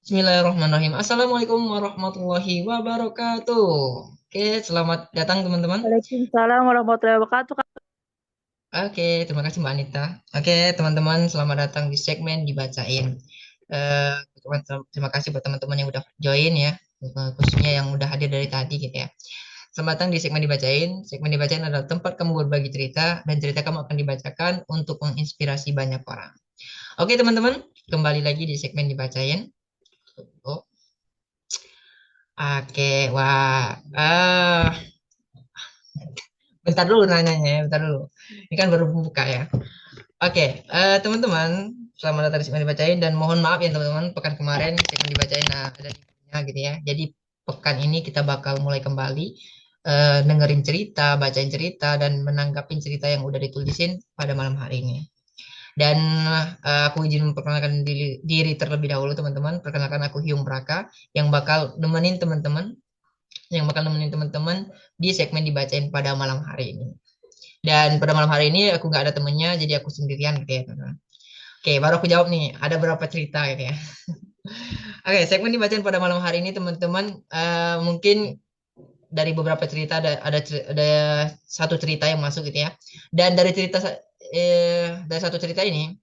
Bismillahirrahmanirrahim. Assalamualaikum warahmatullahi wabarakatuh. Oke, selamat datang teman-teman. Waalaikumsalam warahmatullahi wabarakatuh. Oke, terima kasih Mbak Anita. Oke, teman-teman, selamat datang di segmen dibacain. Terima kasih buat teman-teman yang udah join ya, khususnya yang udah hadir dari tadi gitu ya. Selamat datang di segmen dibacain. Segmen dibacain adalah tempat kamu berbagi cerita dan cerita kamu akan dibacakan untuk menginspirasi banyak orang. Oke, teman-teman, kembali lagi di segmen dibacain. Oh, oke, wah. Bentar dulu nanyanya ya, bentar dulu. Ini kan baru buka ya. Oke, teman-teman, selamat datang di segmen dibacain dan mohon maaf ya teman-teman, pekan kemarin segmen dibacain ada liburnya gitu ya. Jadi pekan ini kita bakal mulai kembali dengerin cerita, bacain cerita dan menanggapin cerita yang udah ditulisin pada malam hari ini. Dan aku izin memperkenalkan diri terlebih dahulu teman-teman. Perkenalkan aku Hyung Praka yang bakal nemenin teman-teman di segmen dibacain pada malam hari ini. Dan pada malam hari ini aku nggak ada temennya, jadi aku sendirian gitu ya, teman-teman. Oke, baru aku jawab nih, ada berapa cerita gitu ya. Oke, segmen dibacain pada malam hari ini teman-teman, mungkin dari beberapa cerita ada satu cerita yang masuk gitu ya. Dan dari satu cerita ini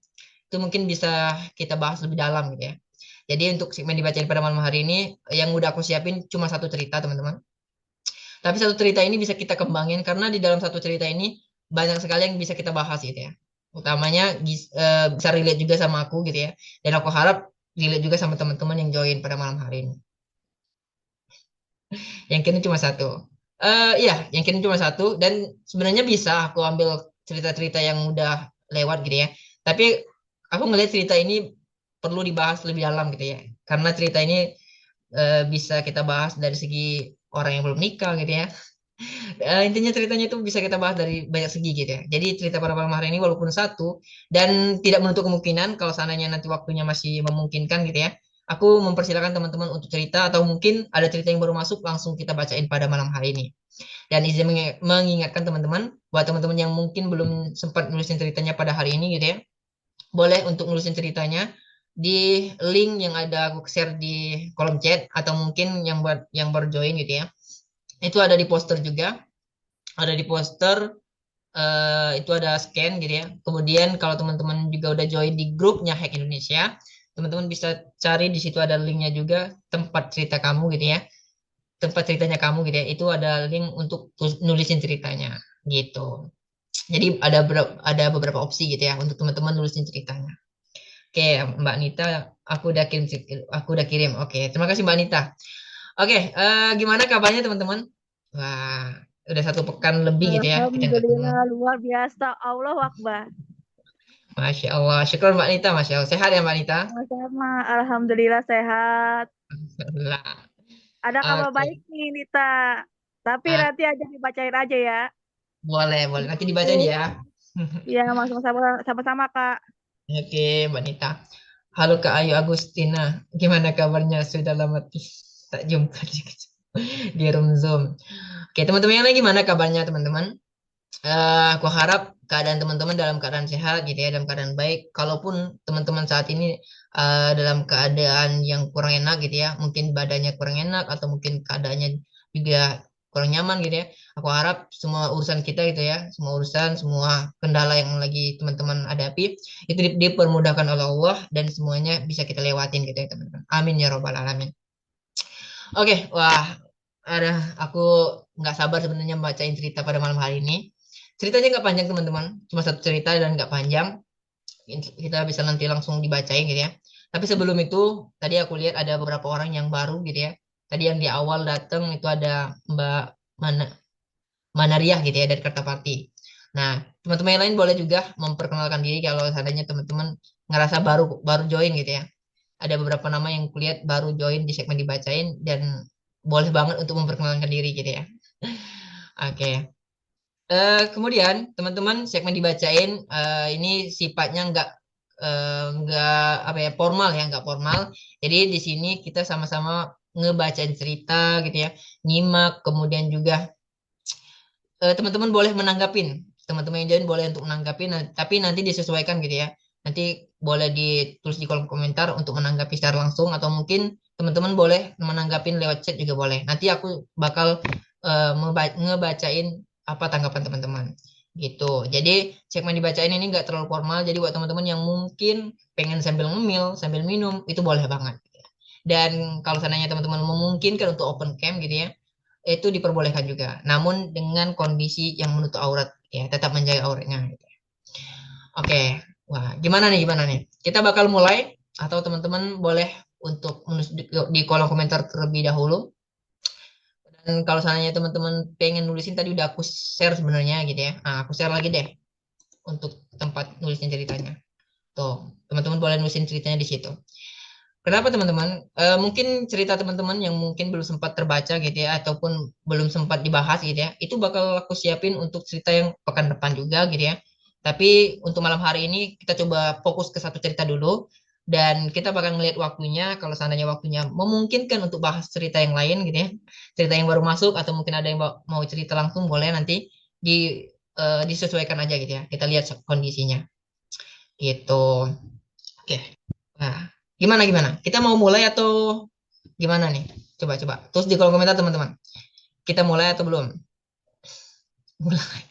itu mungkin bisa kita bahas lebih dalam gitu ya. Jadi untuk segmen dibacain pada malam hari ini yang udah aku siapin cuma satu cerita teman-teman. Tapi satu cerita ini bisa kita kembangin karena di dalam satu cerita ini banyak sekali yang bisa kita bahas gitu ya. Utamanya bisa relate juga sama aku gitu ya. Dan aku harap relate juga sama teman-teman yang join pada malam hari ini. Yang kini cuma satu. Iya, yang kini cuma satu dan sebenarnya bisa aku ambil cerita-cerita yang udah lewat gitu ya. Tapi aku ngelihat cerita ini perlu dibahas lebih dalam gitu ya. Karena cerita ini bisa kita bahas dari segi orang yang belum nikah gitu ya. Intinya ceritanya itu bisa kita bahas dari banyak segi gitu ya. Jadi cerita pada malam hari ini walaupun satu dan tidak menutup kemungkinan kalau seandainya nanti waktunya masih memungkinkan gitu ya. Aku mempersilahkan teman-teman untuk cerita atau mungkin ada cerita yang baru masuk langsung kita bacain pada malam hari ini. Dan izin mengingatkan teman-teman buat teman-teman yang mungkin belum sempat nulisin ceritanya pada hari ini gitu ya. Boleh untuk nulisin ceritanya di link yang ada aku share di kolom chat atau mungkin yang baru join gitu ya. Itu ada di poster juga, ada di poster itu ada scan gitu ya. Kemudian kalau teman-teman juga udah join di grupnya Hack Indonesia, teman-teman bisa cari di situ ada linknya juga tempat cerita kamu gitu ya. Tempat ceritanya kamu gitu ya. Itu ada link untuk nulisin ceritanya gitu. Jadi ada beberapa opsi gitu ya untuk teman-teman nulisin ceritanya. Oke, Mbak Nita, aku udah kirim. Oke, terima kasih Mbak Nita. Oke, gimana kabarnya teman-teman? Wah, udah satu pekan lebih gitu ya kita nggak ketemu. Alhamdulillah luar biasa. Allahu Akbar. Masya Allah, syukur Mbak Nita, Masya Allah. Sehat ya Mbak Nita? Sama-sama. Alhamdulillah sehat. Alhamdulillah. Ada kabar baik Oke, nih Nita. Tapi Ah, nanti aja dibacain aja ya. boleh, boleh. Nanti dibacain Gitu. ya. Ya, sama-sama Kak. Oke, Mbak Nita. Halo Kak Ayu Agustina, gimana kabarnya? Sudah lama tak jumpa di room Zoom. Oke, teman-teman yang lain gimana kabarnya teman-teman? Aku harap keadaan teman-teman dalam keadaan sehat gitu ya, dalam keadaan baik. Kalaupun teman-teman saat ini dalam keadaan yang kurang enak gitu ya, mungkin badannya kurang enak atau mungkin keadaannya juga kurang nyaman gitu ya. Aku harap semua urusan kita gitu ya, semua urusan, semua kendala yang lagi teman-teman hadapi itu dipermudahkan oleh Allah dan semuanya bisa kita lewatin gitu ya teman-teman. Amin ya robbal alamin. Oke, wah, ada aku nggak sabar sebenarnya bacain cerita pada malam hari ini. Ceritanya nggak panjang teman-teman, cuma satu cerita dan nggak panjang. Kita bisa nanti langsung dibacain gitu ya. Tapi sebelum itu, tadi aku lihat ada beberapa orang yang baru gitu ya. Tadi yang di awal datang itu ada Mbak Mana Manariah gitu ya dari Kertapati. Nah, teman-teman yang lain boleh juga memperkenalkan diri kalau seandainya teman-teman ngerasa baru baru join gitu ya. Ada beberapa nama yang kulihat baru join di segmen dibacain dan boleh banget untuk memperkenalkan diri gitu ya. Oke. Kemudian teman-teman segmen dibacain ini sifatnya nggak apa ya formal ya nggak formal. Jadi di sini kita sama-sama ngebacain cerita gitu ya, nyimak kemudian juga teman-teman boleh menanggapin. Teman-teman yang join boleh untuk menanggapin, tapi nanti disesuaikan gitu ya. Nanti boleh ditulis di kolom komentar untuk menanggapi secara langsung atau mungkin teman-teman boleh menanggapin lewat chat juga boleh. Nanti aku bakal ngebacain apa tanggapan teman-teman gitu. Jadi segmen dibacain ini nggak terlalu formal. Jadi buat teman-teman yang mungkin pengen sambil ngemil, sambil minum, itu boleh banget. Dan kalau seandainya teman-teman memungkinkan untuk open cam gitu ya, itu diperbolehkan juga. Namun dengan kondisi yang menutup aurat ya, tetap menjaga auratnya. Gitu. Oke, wah gimana nih? Kita bakal mulai atau teman-teman boleh untuk menulis di kolom komentar terlebih dahulu. Dan kalau seandainya teman-teman pengen nulisin tadi udah aku share sebenarnya gitu ya. Nah, aku share lagi deh untuk tempat nulisnya ceritanya. Tuh, teman-teman boleh nulisin ceritanya di situ. Kenapa teman-teman? Mungkin cerita teman-teman yang mungkin belum sempat terbaca gitu ya, ataupun belum sempat dibahas gitu ya, itu bakal aku siapin untuk cerita yang pekan depan juga gitu ya. Tapi untuk malam hari ini kita coba fokus ke satu cerita dulu, dan kita bakal ngelihat waktunya. Kalau seandainya waktunya memungkinkan untuk bahas cerita yang lain gitu ya, cerita yang baru masuk atau mungkin ada yang mau cerita langsung boleh nanti disesuaikan aja gitu ya. Kita lihat kondisinya gitu. Oke. Nah, gimana? Kita mau mulai atau gimana nih? Coba. Terus di kolom komentar teman-teman. Kita mulai atau belum? Mulai.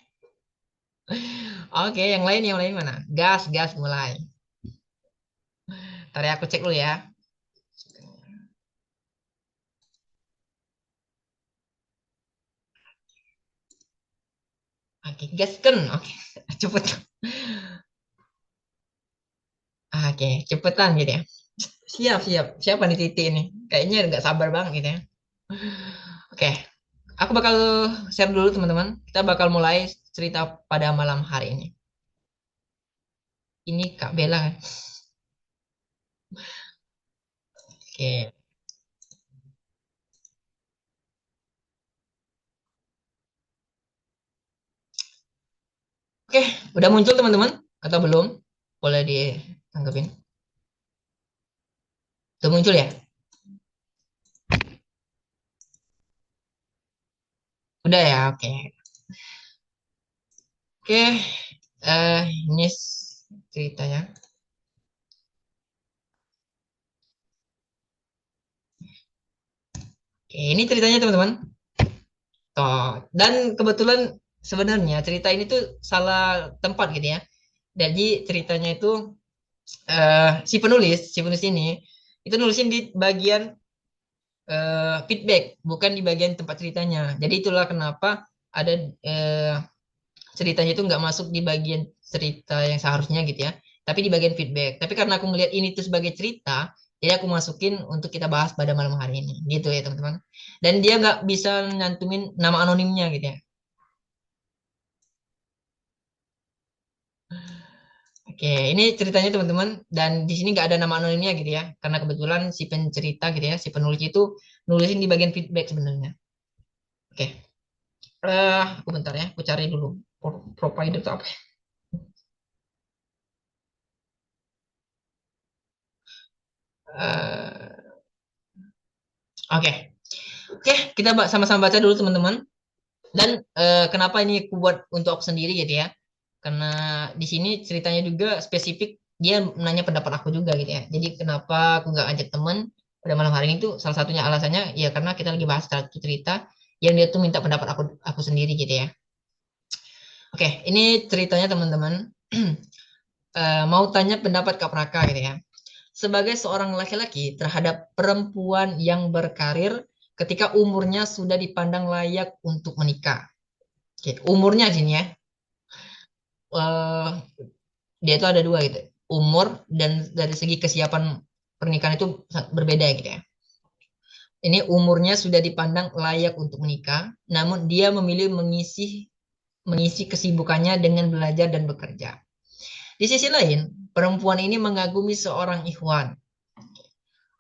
Oke, yang lain mana? Gas, mulai. Tadi aku cek dulu ya. Oke, gaskan. Oke, cepet. Oke, cepetan gitu ya. Siap. Siapa nih Titi ini? Kayaknya nggak sabar banget gitu ya. Oke, aku bakal share dulu teman-teman. Kita bakal mulai cerita pada malam hari ini. Ini Kak Bella kan? Oke. Oke, udah muncul teman-teman? Atau belum? Boleh ditanggapin. Udah muncul ya? Udah ya, oke. Oke, ini ceritanya. Oke, ini ceritanya teman-teman. Toh, dan kebetulan sebenarnya cerita ini tuh salah tempat gitu ya. Jadi ceritanya itu si penulis ini itu nulisin di bagian feedback, bukan di bagian tempat ceritanya. Jadi itulah kenapa ada ceritanya itu nggak masuk di bagian cerita yang seharusnya gitu ya, tapi di bagian feedback. Tapi karena aku melihat ini tuh sebagai cerita, jadi aku masukin untuk kita bahas pada malam hari ini gitu ya teman-teman. Dan dia nggak bisa nyantumin nama anonimnya gitu ya. Oke, ini ceritanya teman-teman, dan di sini nggak ada nama anonimnya gitu ya, karena kebetulan si pencerita gitu ya, si penulis itu nulisin di bagian feedback sebenarnya. Oke, aku bentar ya, aku cari dulu provider itu apa. Eh, Oke, Oke, kita sama-sama baca dulu teman-teman. Dan kenapa ini aku buat untuk aku sendiri gitu ya? Karena di sini ceritanya juga spesifik, dia nanya pendapat aku juga gitu ya. Jadi kenapa aku nggak ajak teman pada malam hari ini tuh salah satunya alasannya ya karena kita lagi bahas satu cerita yang dia tuh minta pendapat aku sendiri gitu ya. Oke, ini ceritanya teman-teman. Mau tanya pendapat Kak Praka gitu ya. Sebagai seorang laki-laki terhadap perempuan yang berkarir ketika umurnya sudah dipandang layak untuk menikah. Oke, umurnya sini ya. Eh, Dia itu ada dua gitu. Umur dan dari segi kesiapan pernikahan itu berbeda gitu ya. Ini umurnya sudah dipandang layak untuk menikah, namun dia memilih mengisi kesibukannya dengan belajar dan bekerja. Di sisi lain, perempuan ini mengagumi seorang ikhwan.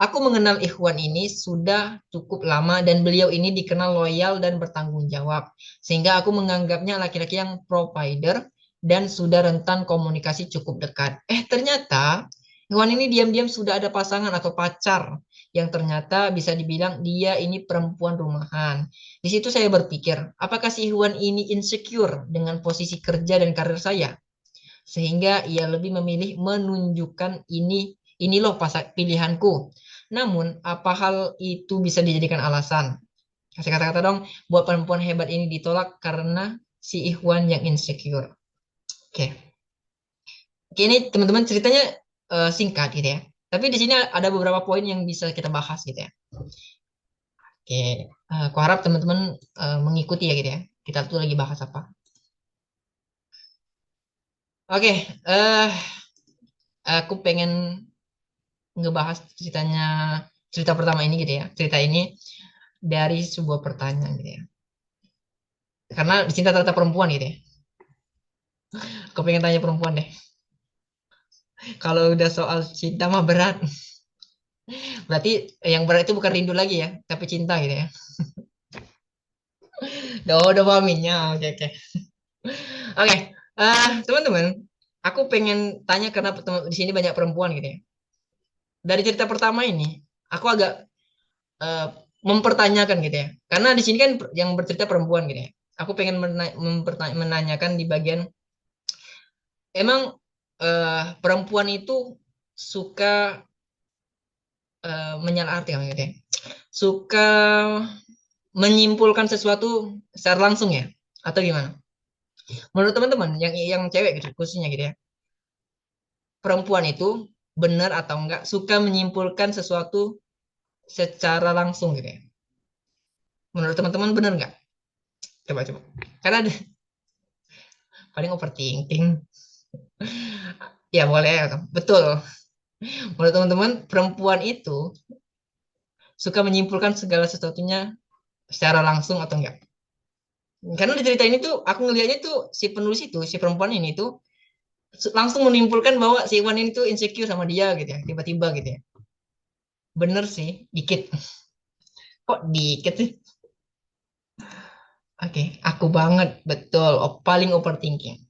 Aku mengenal Ikhwan ini sudah cukup lama dan beliau ini dikenal loyal dan bertanggung jawab. Sehingga aku menganggapnya laki-laki yang provider dan sudah rentan komunikasi cukup dekat. Ternyata Ikhwan ini diam-diam sudah ada pasangan atau pacar yang ternyata bisa dibilang dia ini perempuan rumahan. Di situ saya berpikir, apakah si Ikhwan ini insecure dengan posisi kerja dan karir saya? sehingga ia lebih memilih menunjukkan ini loh pilihanku. Namun, apa hal itu bisa dijadikan alasan? Kasih kata-kata dong, buat perempuan hebat ini ditolak karena si Ikhwan yang insecure. Oke. Oke, ini teman-teman ceritanya singkat gitu ya. Tapi di sini ada beberapa poin yang bisa kita bahas gitu ya. Oke, aku harap teman-teman mengikuti ya gitu ya. Kita tuh lagi bahas apa. Oke, aku pengen ngebahas cerita pertama ini gitu ya. Cerita ini dari sebuah pertanyaan gitu ya. Karena di sini ternyata perempuan gitu ya. Aku pengen tanya perempuan deh. Kalau udah soal cinta mah berat. Berarti yang berat itu bukan rindu lagi ya, tapi cinta gitu ya. Udah pahaminnya. Oke, oke. Oke, teman-teman, aku pengen tanya karena di sini banyak perempuan gitu ya. Dari cerita pertama ini, aku agak eh, mempertanyakan gitu ya. Karena di sini kan yang bercerita perempuan gitu ya. Aku pengen menanyakan di bagian emang perempuan itu suka menyalahartikan gitu ya. Suka menyimpulkan sesuatu secara langsung ya, atau gimana? Menurut teman-teman yang cewek gitu, khususnya gitu ya. Perempuan itu benar atau enggak suka menyimpulkan sesuatu secara langsung gitu ya. Menurut teman-teman benar enggak? Coba coba. Karena ada paling overthinking. Ya boleh, betul. Menurut teman-teman perempuan itu suka menyimpulkan segala sesuatunya secara langsung atau enggak? Karena di cerita ini tuh aku ngelihatnya tuh si penulis itu, si perempuan ini tuh langsung menyimpulkan bahwa si Iwan ini tuh insecure sama dia gitu ya, tiba-tiba gitu ya. Bener sih, dikit. Kok dikit sih? Oke, aku banget, betul. Paling overthinking.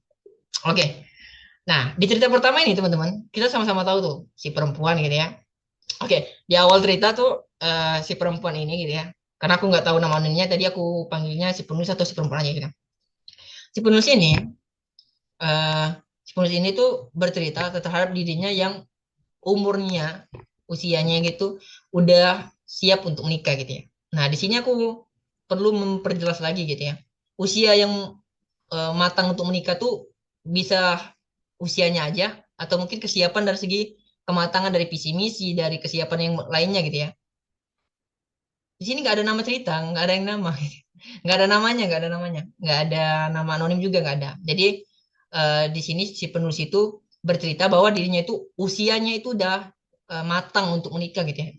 Oke, nah di cerita pertama ini teman-teman, kita sama-sama tahu tuh si perempuan gitu ya. Oke, di awal cerita tuh si perempuan ini gitu ya. Karena aku nggak tahu nama anaknya, tadi aku panggilnya si penulis atau si perempuan aja gitu. Si penulis ini, eh, si penulis ini tuh bercerita terhadap dirinya yang umurnya, usianya gitu, udah siap untuk menikah gitu ya. Nah, di sini aku perlu memperjelas lagi gitu ya. Usia yang matang untuk menikah tuh bisa usianya aja atau mungkin kesiapan dari segi kematangan dari visi misi dari kesiapan yang lainnya gitu ya. Di sini nggak ada nama cerita, nggak ada yang nama, nggak ada namanya, nggak ada namanya, nggak ada nama anonim juga nggak ada. Jadi di sini si penulis itu bercerita bahwa dirinya itu usianya itu udah matang untuk menikah gitu ya.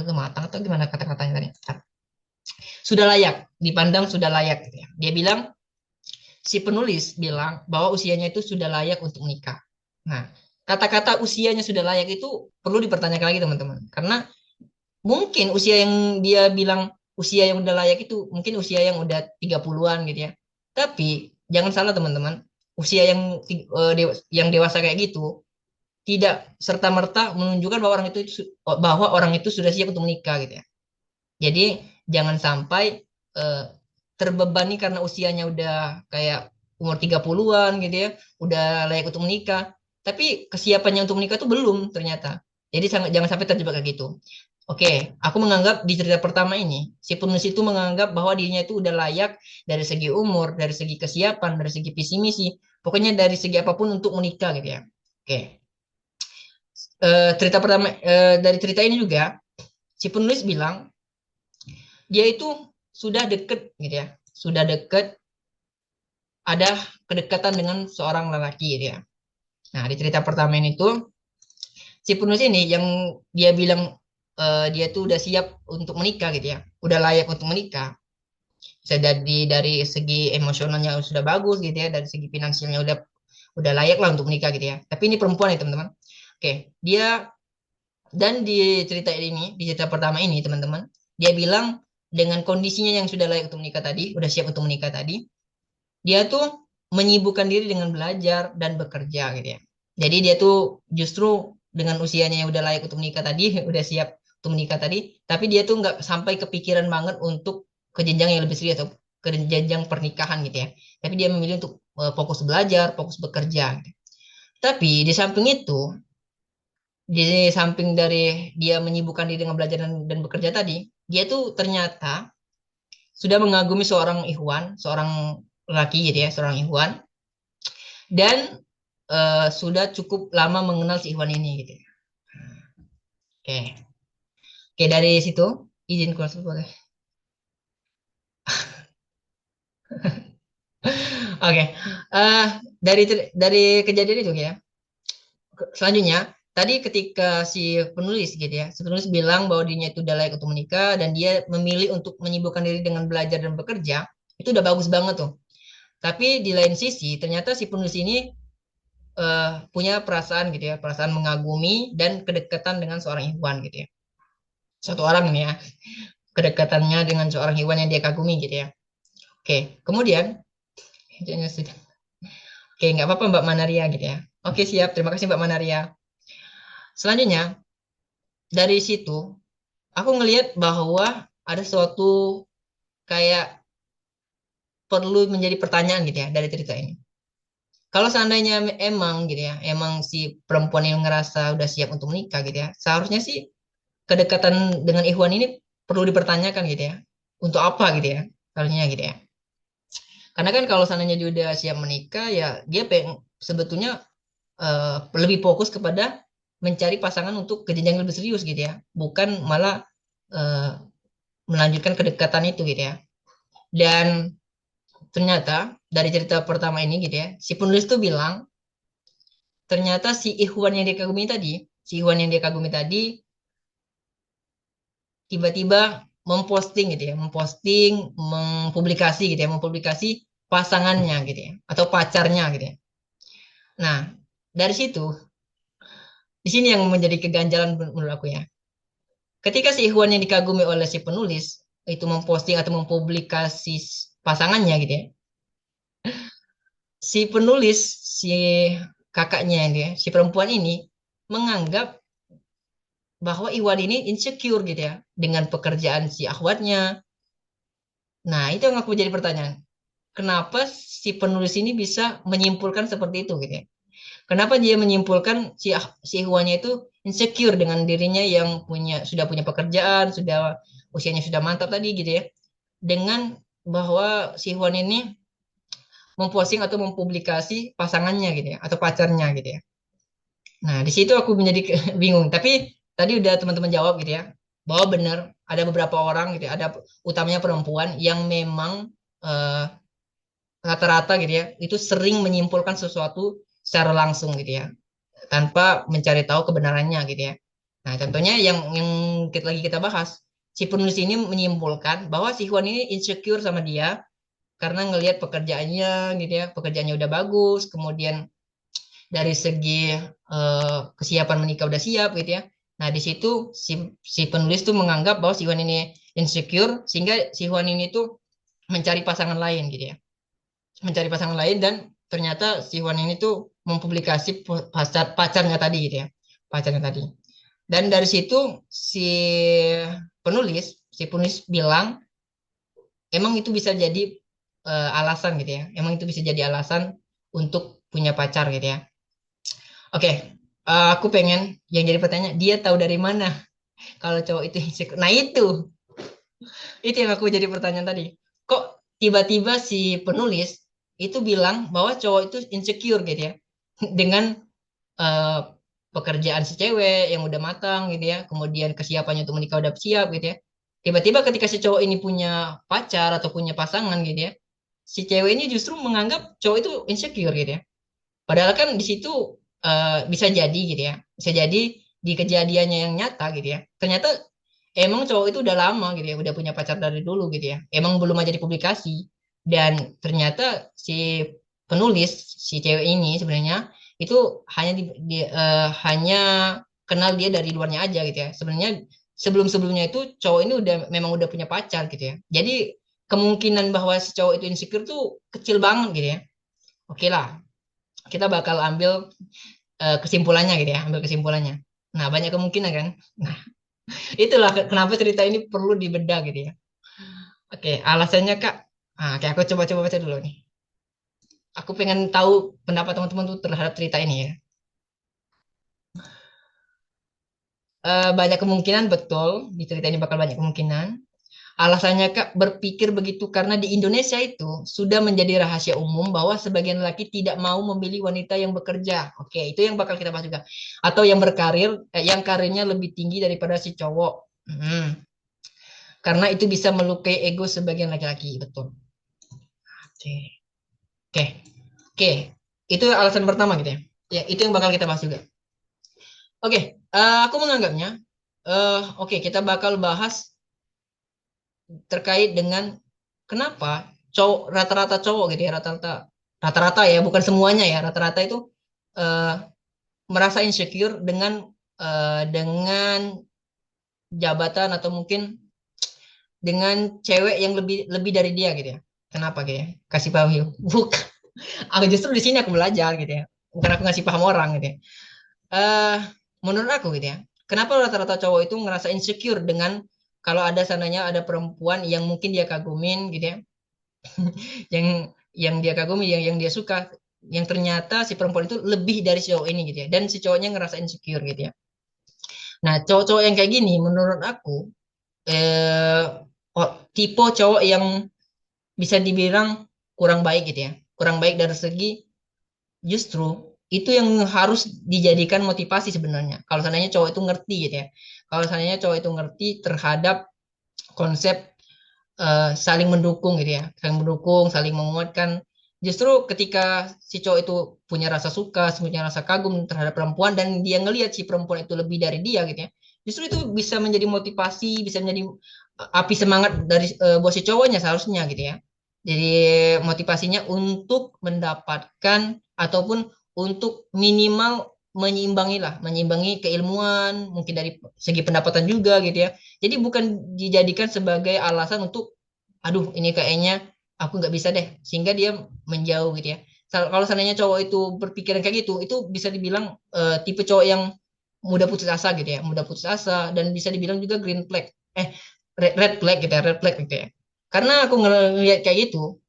Matang atau gimana kata-katanya tadi? Sudah layak, dipandang sudah layak gitu ya. Dia bilang si penulis bilang bahwa usianya itu sudah layak untuk menikah. Nah, kata-kata usianya sudah layak itu perlu dipertanyakan lagi teman-teman. Karena mungkin usia yang dia bilang usia yang udah layak itu mungkin usia yang udah 30-an gitu ya. Tapi jangan salah teman-teman, usia yang dewasa kayak gitu tidak serta-merta menunjukkan bahwa orang itu sudah siap untuk menikah gitu ya. Jadi jangan sampai eh, terbebani karena usianya udah kayak umur 30-an gitu ya, udah layak untuk menikah. Tapi kesiapannya untuk menikah tuh belum ternyata. Jadi jangan sampai terjebak kayak gitu. Oke, aku menganggap di cerita pertama ini, si penulis itu menganggap bahwa dirinya itu udah layak dari segi umur, dari segi kesiapan, dari segi visi misi, pokoknya dari segi apapun untuk menikah gitu ya. Oke, cerita pertama dari cerita ini juga, si penulis bilang dia itu sudah deket gitu ya, sudah deket, ada kedekatan dengan seorang lelaki gitu ya. Nah, di cerita pertama ini tuh si penulis ini yang dia bilang dia tuh udah siap untuk menikah gitu ya, udah layak untuk menikah. Bisa dari segi emosionalnya sudah bagus gitu ya, dari segi finansialnya udah layak lah untuk menikah gitu ya. Tapi ini perempuan ya teman-teman. Oke, dia dan di cerita pertama ini teman-teman, dia bilang dengan kondisinya yang sudah layak untuk menikah tadi, udah siap untuk menikah tadi, dia tuh menyibukkan diri dengan belajar dan bekerja gitu ya. Jadi dia tuh justru dengan usianya yang udah layak untuk menikah tadi, udah siap untuk menikah tadi, tapi dia tuh nggak sampai kepikiran banget untuk ke jenjang yang lebih serius atau ke jenjang pernikahan gitu ya. Tapi dia memilih untuk fokus belajar, fokus bekerja. Gitu. Tapi di samping itu, di samping dari dia menyibukkan diri dengan belajar dan bekerja tadi, dia tuh ternyata sudah mengagumi seorang ikhwan, seorang laki gitu ya, seorang ikhwan, dan sudah cukup lama mengenal si ikhwan ini gitu ya. Oke, oke dari situ izin keluar boleh. Oke, eh dari kejadian itu ya. Selanjutnya, tadi ketika si penulis gitu ya, si penulis bilang bahwa dirinya itu udah layak untuk menikah dan dia memilih untuk menyibukkan diri dengan belajar dan bekerja, itu udah bagus banget tuh. Tapi di lain sisi, ternyata si penulis ini punya perasaan gitu ya, perasaan mengagumi dan kedekatan dengan seorang ikhwan gitu ya. Satu orang ini ya, kedekatannya dengan seorang ikhwan yang dia kagumi gitu ya. Oke, kemudian, oke, nggak apa-apa Mbak Manaria gitu ya. Oke, siap. Terima kasih Mbak Manaria. Selanjutnya, dari situ, aku ngelihat bahwa ada suatu kayak perlu menjadi pertanyaan gitu ya dari cerita ini. Kalau seandainya emang gitu ya, emang si perempuan yang ngerasa udah siap untuk menikah gitu ya, seharusnya sih kedekatan dengan Ikhwan ini perlu dipertanyakan gitu ya. Untuk apa gitu ya, harusnya gitu ya. Karena kan kalau seandainya dia udah siap menikah ya, dia sebetulnya lebih fokus kepada mencari pasangan untuk ke jenjang yang lebih serius gitu ya, bukan malah eh, melanjutkan kedekatan itu gitu ya. Dan ternyata dari cerita pertama ini gitu ya, si penulis tuh bilang ternyata si Ikhwan yang dia kagumi tadi, si Ikhwan yang dia kagumi tadi tiba-tiba memposting gitu ya, memposting, mempublikasi gitu ya, mempublikasi pasangannya gitu ya, atau pacarnya gitu ya. Nah, dari situ, di sini yang menjadi keganjalan menurut aku ya. Ketika si Ikhwan yang dikagumi oleh si penulis itu memposting atau mempublikasi pasangannya gitu ya, si penulis, si kakaknya dia, si perempuan ini menganggap bahwa Iwan ini insecure gitu ya dengan pekerjaan si akhwatnya. Nah, itu yang aku jadi pertanyaan. Kenapa si penulis ini bisa menyimpulkan seperti itu gitu ya? Kenapa dia menyimpulkan si Ikhwannya itu insecure dengan dirinya yang sudah punya pekerjaan, sudah usianya sudah mantap tadi gitu ya. Dengan bahwa si Ikhwan ini memposting atau mempublikasi pasangannya gitu ya atau pacarnya gitu ya. Nah, di situ aku menjadi bingung. Tapi tadi udah teman-teman jawab gitu ya, bahwa benar ada beberapa orang gitu ya, ada utamanya perempuan yang memang eh, rata-rata gitu ya, itu sering menyimpulkan sesuatu secara langsung gitu ya, tanpa mencari tahu kebenarannya gitu ya. Nah, contohnya yang kita bahas, si penulis ini menyimpulkan bahwa si Juan ini insecure sama dia karena ngelihat pekerjaannya gitu ya, pekerjaannya udah bagus, kemudian dari segi kesiapan menikah udah siap gitu ya. Nah, di situ si penulis tuh menganggap bahwa si Juan ini insecure sehingga si Juan ini tuh mencari pasangan lain gitu ya. Mencari pasangan lain dan ternyata si Juan ini tuh mempublikasi pacarnya tadi gitu ya. Pacarnya tadi. Dan dari situ si penulis bilang emang itu bisa jadi alasan gitu ya. Emang itu bisa jadi alasan untuk punya pacar gitu ya. Oke, aku pengen yang jadi pertanyaan, dia tahu dari mana kalau cowok itu insecure? Nah itu yang aku jadi pertanyaan tadi. Kok tiba-tiba si penulis itu bilang bahwa cowok itu insecure gitu ya, dengan eh, pekerjaan si cewek yang udah matang gitu ya, kemudian kesiapannya untuk menikah udah siap gitu ya. Tiba-tiba ketika si cowok ini punya pacar atau punya pasangan gitu ya, si cewek ini justru menganggap cowok itu insecure gitu ya. Padahal kan di situ bisa jadi gitu ya. Bisa jadi di kejadiannya yang nyata gitu ya. Ternyata emang cowok itu udah lama gitu ya, udah punya pacar dari dulu gitu ya. Emang belum aja dipublikasi. Dan ternyata si penulis, si cewek ini sebenarnya itu hanya kenal dia dari luarnya aja gitu ya. Sebenarnya sebelum-sebelumnya itu cowok ini memang udah punya pacar gitu ya. Jadi kemungkinan bahwa si cowok itu insecure tuh kecil banget gitu ya. Oke lah, kita bakal ambil kesimpulannya gitu ya, ambil kesimpulannya. Nah, banyak kemungkinan kan. Nah, itulah kenapa cerita ini perlu dibedah gitu ya. Oke, alasannya Kak. Nah, oke, aku coba-coba baca dulu nih. Aku pengen tahu pendapat teman-teman tuh terhadap cerita ini ya. Banyak kemungkinan betul di cerita ini bakal banyak kemungkinan. Alasannya Kak berpikir begitu karena di Indonesia itu sudah menjadi rahasia umum bahwa sebagian laki tidak mau memilih wanita yang bekerja. Oke, itu yang bakal kita bahas juga. Atau yang berkarir, yang karirnya lebih tinggi daripada si cowok. Hmm. Karena itu bisa melukai ego sebagian laki-laki, betul. Oke, oke, oke. Itu alasan pertama gitu ya. Ya, itu yang bakal kita bahas juga. Oke, aku menganggapnya, oke, kita bakal bahas terkait dengan kenapa cowok rata-rata cowok gitu ya rata-rata ya bukan semuanya ya rata-rata itu eh, merasa insecure dengan jabatan atau mungkin dengan cewek yang lebih lebih dari dia gitu ya. Kenapa gitu ya? Kasih paham yuk. Bukan. Aku justru di sini aku belajar gitu ya. Bukan aku ngasih paham orang gitu ya. eh Menurut aku gitu ya. Kenapa rata-rata cowok itu ngerasa insecure dengan kalau ada sananya ada perempuan yang mungkin dia kagumin gitu ya, yang dia kagumi, yang dia suka, yang ternyata si perempuan itu lebih dari si cowok ini gitu ya, dan si cowoknya ngerasa insecure gitu ya. Nah, cowok-cowok yang kayak gini, menurut aku, eh, tipe cowok yang bisa dibilang kurang baik gitu ya, kurang baik dari segi justru itu yang harus dijadikan motivasi sebenarnya. Kalau seandainya cowok itu ngerti gitu ya, kalau seandainya cowok itu ngerti terhadap konsep saling mendukung gitu ya, saling mendukung, saling menguatkan. Justru ketika si cowok itu punya rasa suka, punya rasa kagum terhadap perempuan dan dia ngelihat si perempuan itu lebih dari dia gitu ya, justru itu bisa menjadi motivasi, bisa menjadi api semangat dari buat si cowoknya seharusnya gitu ya. Jadi motivasinya untuk mendapatkan ataupun untuk minimal menyeimbangi lah, menyeimbangi keilmuan, mungkin dari segi pendapatan juga gitu ya. Jadi bukan dijadikan sebagai alasan untuk, aduh ini kayaknya aku nggak bisa deh, sehingga dia menjauh gitu ya. Kalau seandainya cowok itu berpikiran kayak gitu, itu bisa dibilang tipe cowok yang mudah putus asa gitu ya, mudah putus asa dan bisa dibilang juga green flag, red flag gitu ya, red flag gitu ya. Karena aku ngelihat kayak gitu,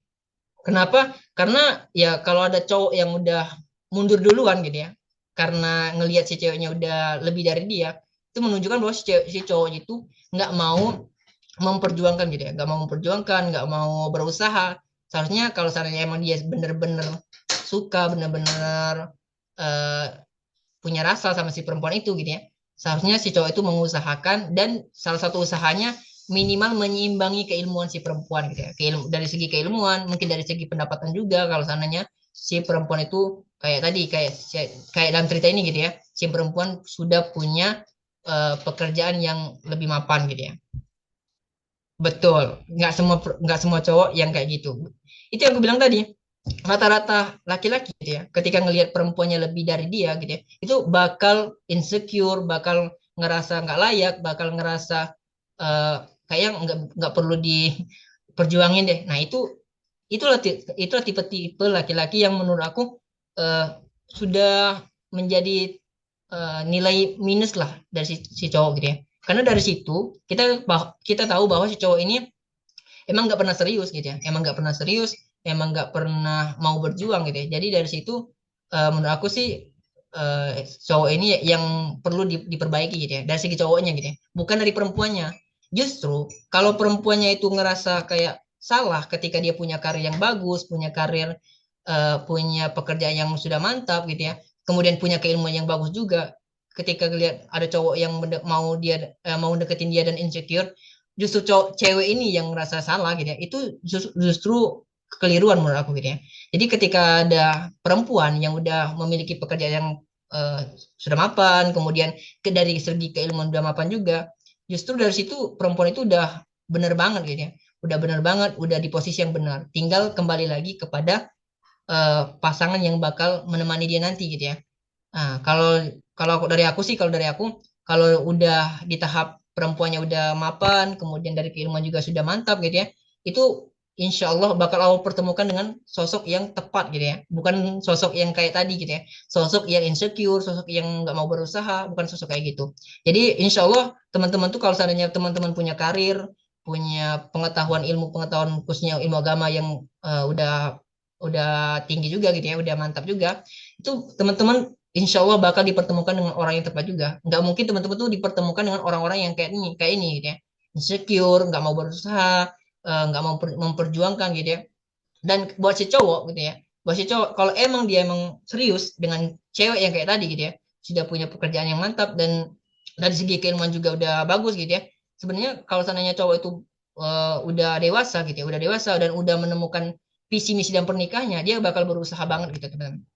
kenapa? Karena ya kalau ada cowok yang udah mundur duluan gitu ya, karena ngelihat si ceweknya udah lebih dari dia, itu menunjukkan bahwa si cowok itu nggak mau memperjuangkan gitu ya, nggak mau memperjuangkan, nggak mau berusaha. Seharusnya kalau seandainya emang dia bener-bener suka, bener-bener eh, punya rasa sama si perempuan itu gitu ya, seharusnya si cowok itu mengusahakan dan salah satu usahanya minimal menyeimbangi keilmuan si perempuan gitu ya, dari segi keilmuan, mungkin dari segi pendapatan juga kalau seandainya si perempuan itu kayak tadi kayak dalam cerita ini gitu ya, si perempuan sudah punya pekerjaan yang lebih mapan gitu ya. Betul, nggak semua cowok yang kayak gitu. Itu yang aku bilang tadi, rata-rata laki-laki gitu ya, ketika ngelihat perempuannya lebih dari dia gitu ya, itu bakal insecure, bakal ngerasa nggak layak, bakal ngerasa eh, kayak nggak perlu diperjuangin deh. Nah itulah tipe-tipe laki-laki yang menurut aku eh, sudah menjadi nilai minus lah dari si cowok gitu ya. Karena dari situ kita tahu bahwa si cowok ini emang nggak pernah serius gitu ya, emang nggak pernah serius, emang nggak pernah mau berjuang gitu ya. Jadi dari situ menurut aku sih cowok ini yang perlu diperbaiki gitu ya, dari segi cowoknya gitu ya, bukan dari perempuannya. Justru kalau perempuannya itu ngerasa kayak salah ketika dia punya karir yang bagus, punya karir, punya pekerjaan yang sudah mantap gitu ya, kemudian punya keilmuan yang bagus juga, ketika lihat ada cowok yang mau deketin dia dan insecure, justru cewek ini yang merasa salah gitu ya, itu justru kekeliruan menurut aku gitu ya. Jadi ketika ada perempuan yang udah memiliki pekerjaan yang eh, sudah mapan, kemudian dari segi keilmuan udah mapan juga, justru dari situ perempuan itu udah bener banget gitu ya, udah bener banget, udah di posisi yang benar, tinggal kembali lagi kepada pasangan yang bakal menemani dia nanti gitu ya. Nah, kalau dari aku, kalau udah di tahap perempuannya udah mapan, kemudian dari keilmuan juga sudah mantap gitu ya, itu insya Allah bakal aku pertemukan dengan sosok yang tepat gitu ya, bukan sosok yang kayak tadi gitu ya, sosok yang insecure, sosok yang nggak mau berusaha, bukan sosok kayak gitu. Jadi insya Allah teman-teman tuh kalau seandainya teman-teman punya karir, punya pengetahuan khususnya ilmu agama yang udah tinggi juga gitu ya, udah mantap juga, itu teman-teman insya Allah bakal dipertemukan dengan orang yang tepat juga. Nggak mungkin teman-teman tuh dipertemukan dengan orang-orang yang kayak ini gitu ya. Insecure, nggak mau berusaha, nggak mau memperjuangkan gitu ya. Dan buat si cowok gitu ya, buat si cowok kalau emang dia emang serius dengan cewek yang kayak tadi gitu ya, sudah punya pekerjaan yang mantap dan dari segi keilmuan juga udah bagus gitu ya. Sebenarnya kalau seandainya cowok itu udah dewasa gitu ya, udah dewasa dan udah menemukan visi misi dan pernikahannya, dia bakal berusaha banget gitu teman-teman.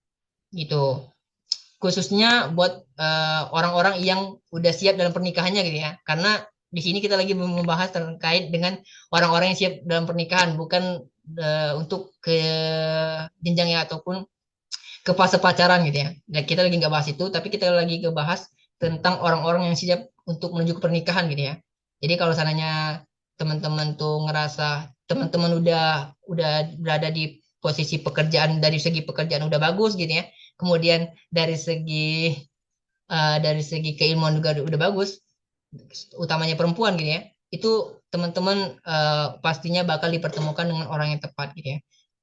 Gitu. Khususnya buat orang-orang yang udah siap dalam pernikahannya gitu ya. Karena di sini kita lagi membahas terkait dengan orang-orang yang siap dalam pernikahan, bukan untuk ke jenjangnya ataupun ke fase pacaran gitu ya. Dan kita lagi nggak bahas itu, tapi kita lagi ngebahas tentang orang-orang yang siap untuk menuju ke pernikahan gitu ya. Jadi kalau seandainya teman-teman tuh ngerasa teman-teman udah berada di posisi pekerjaan dari segi pekerjaan udah bagus gitu ya. Kemudian dari segi keilmuan juga udah bagus, utamanya perempuan gitu ya. Itu teman-teman pastinya bakal dipertemukan dengan orang yang tepat gitu ya.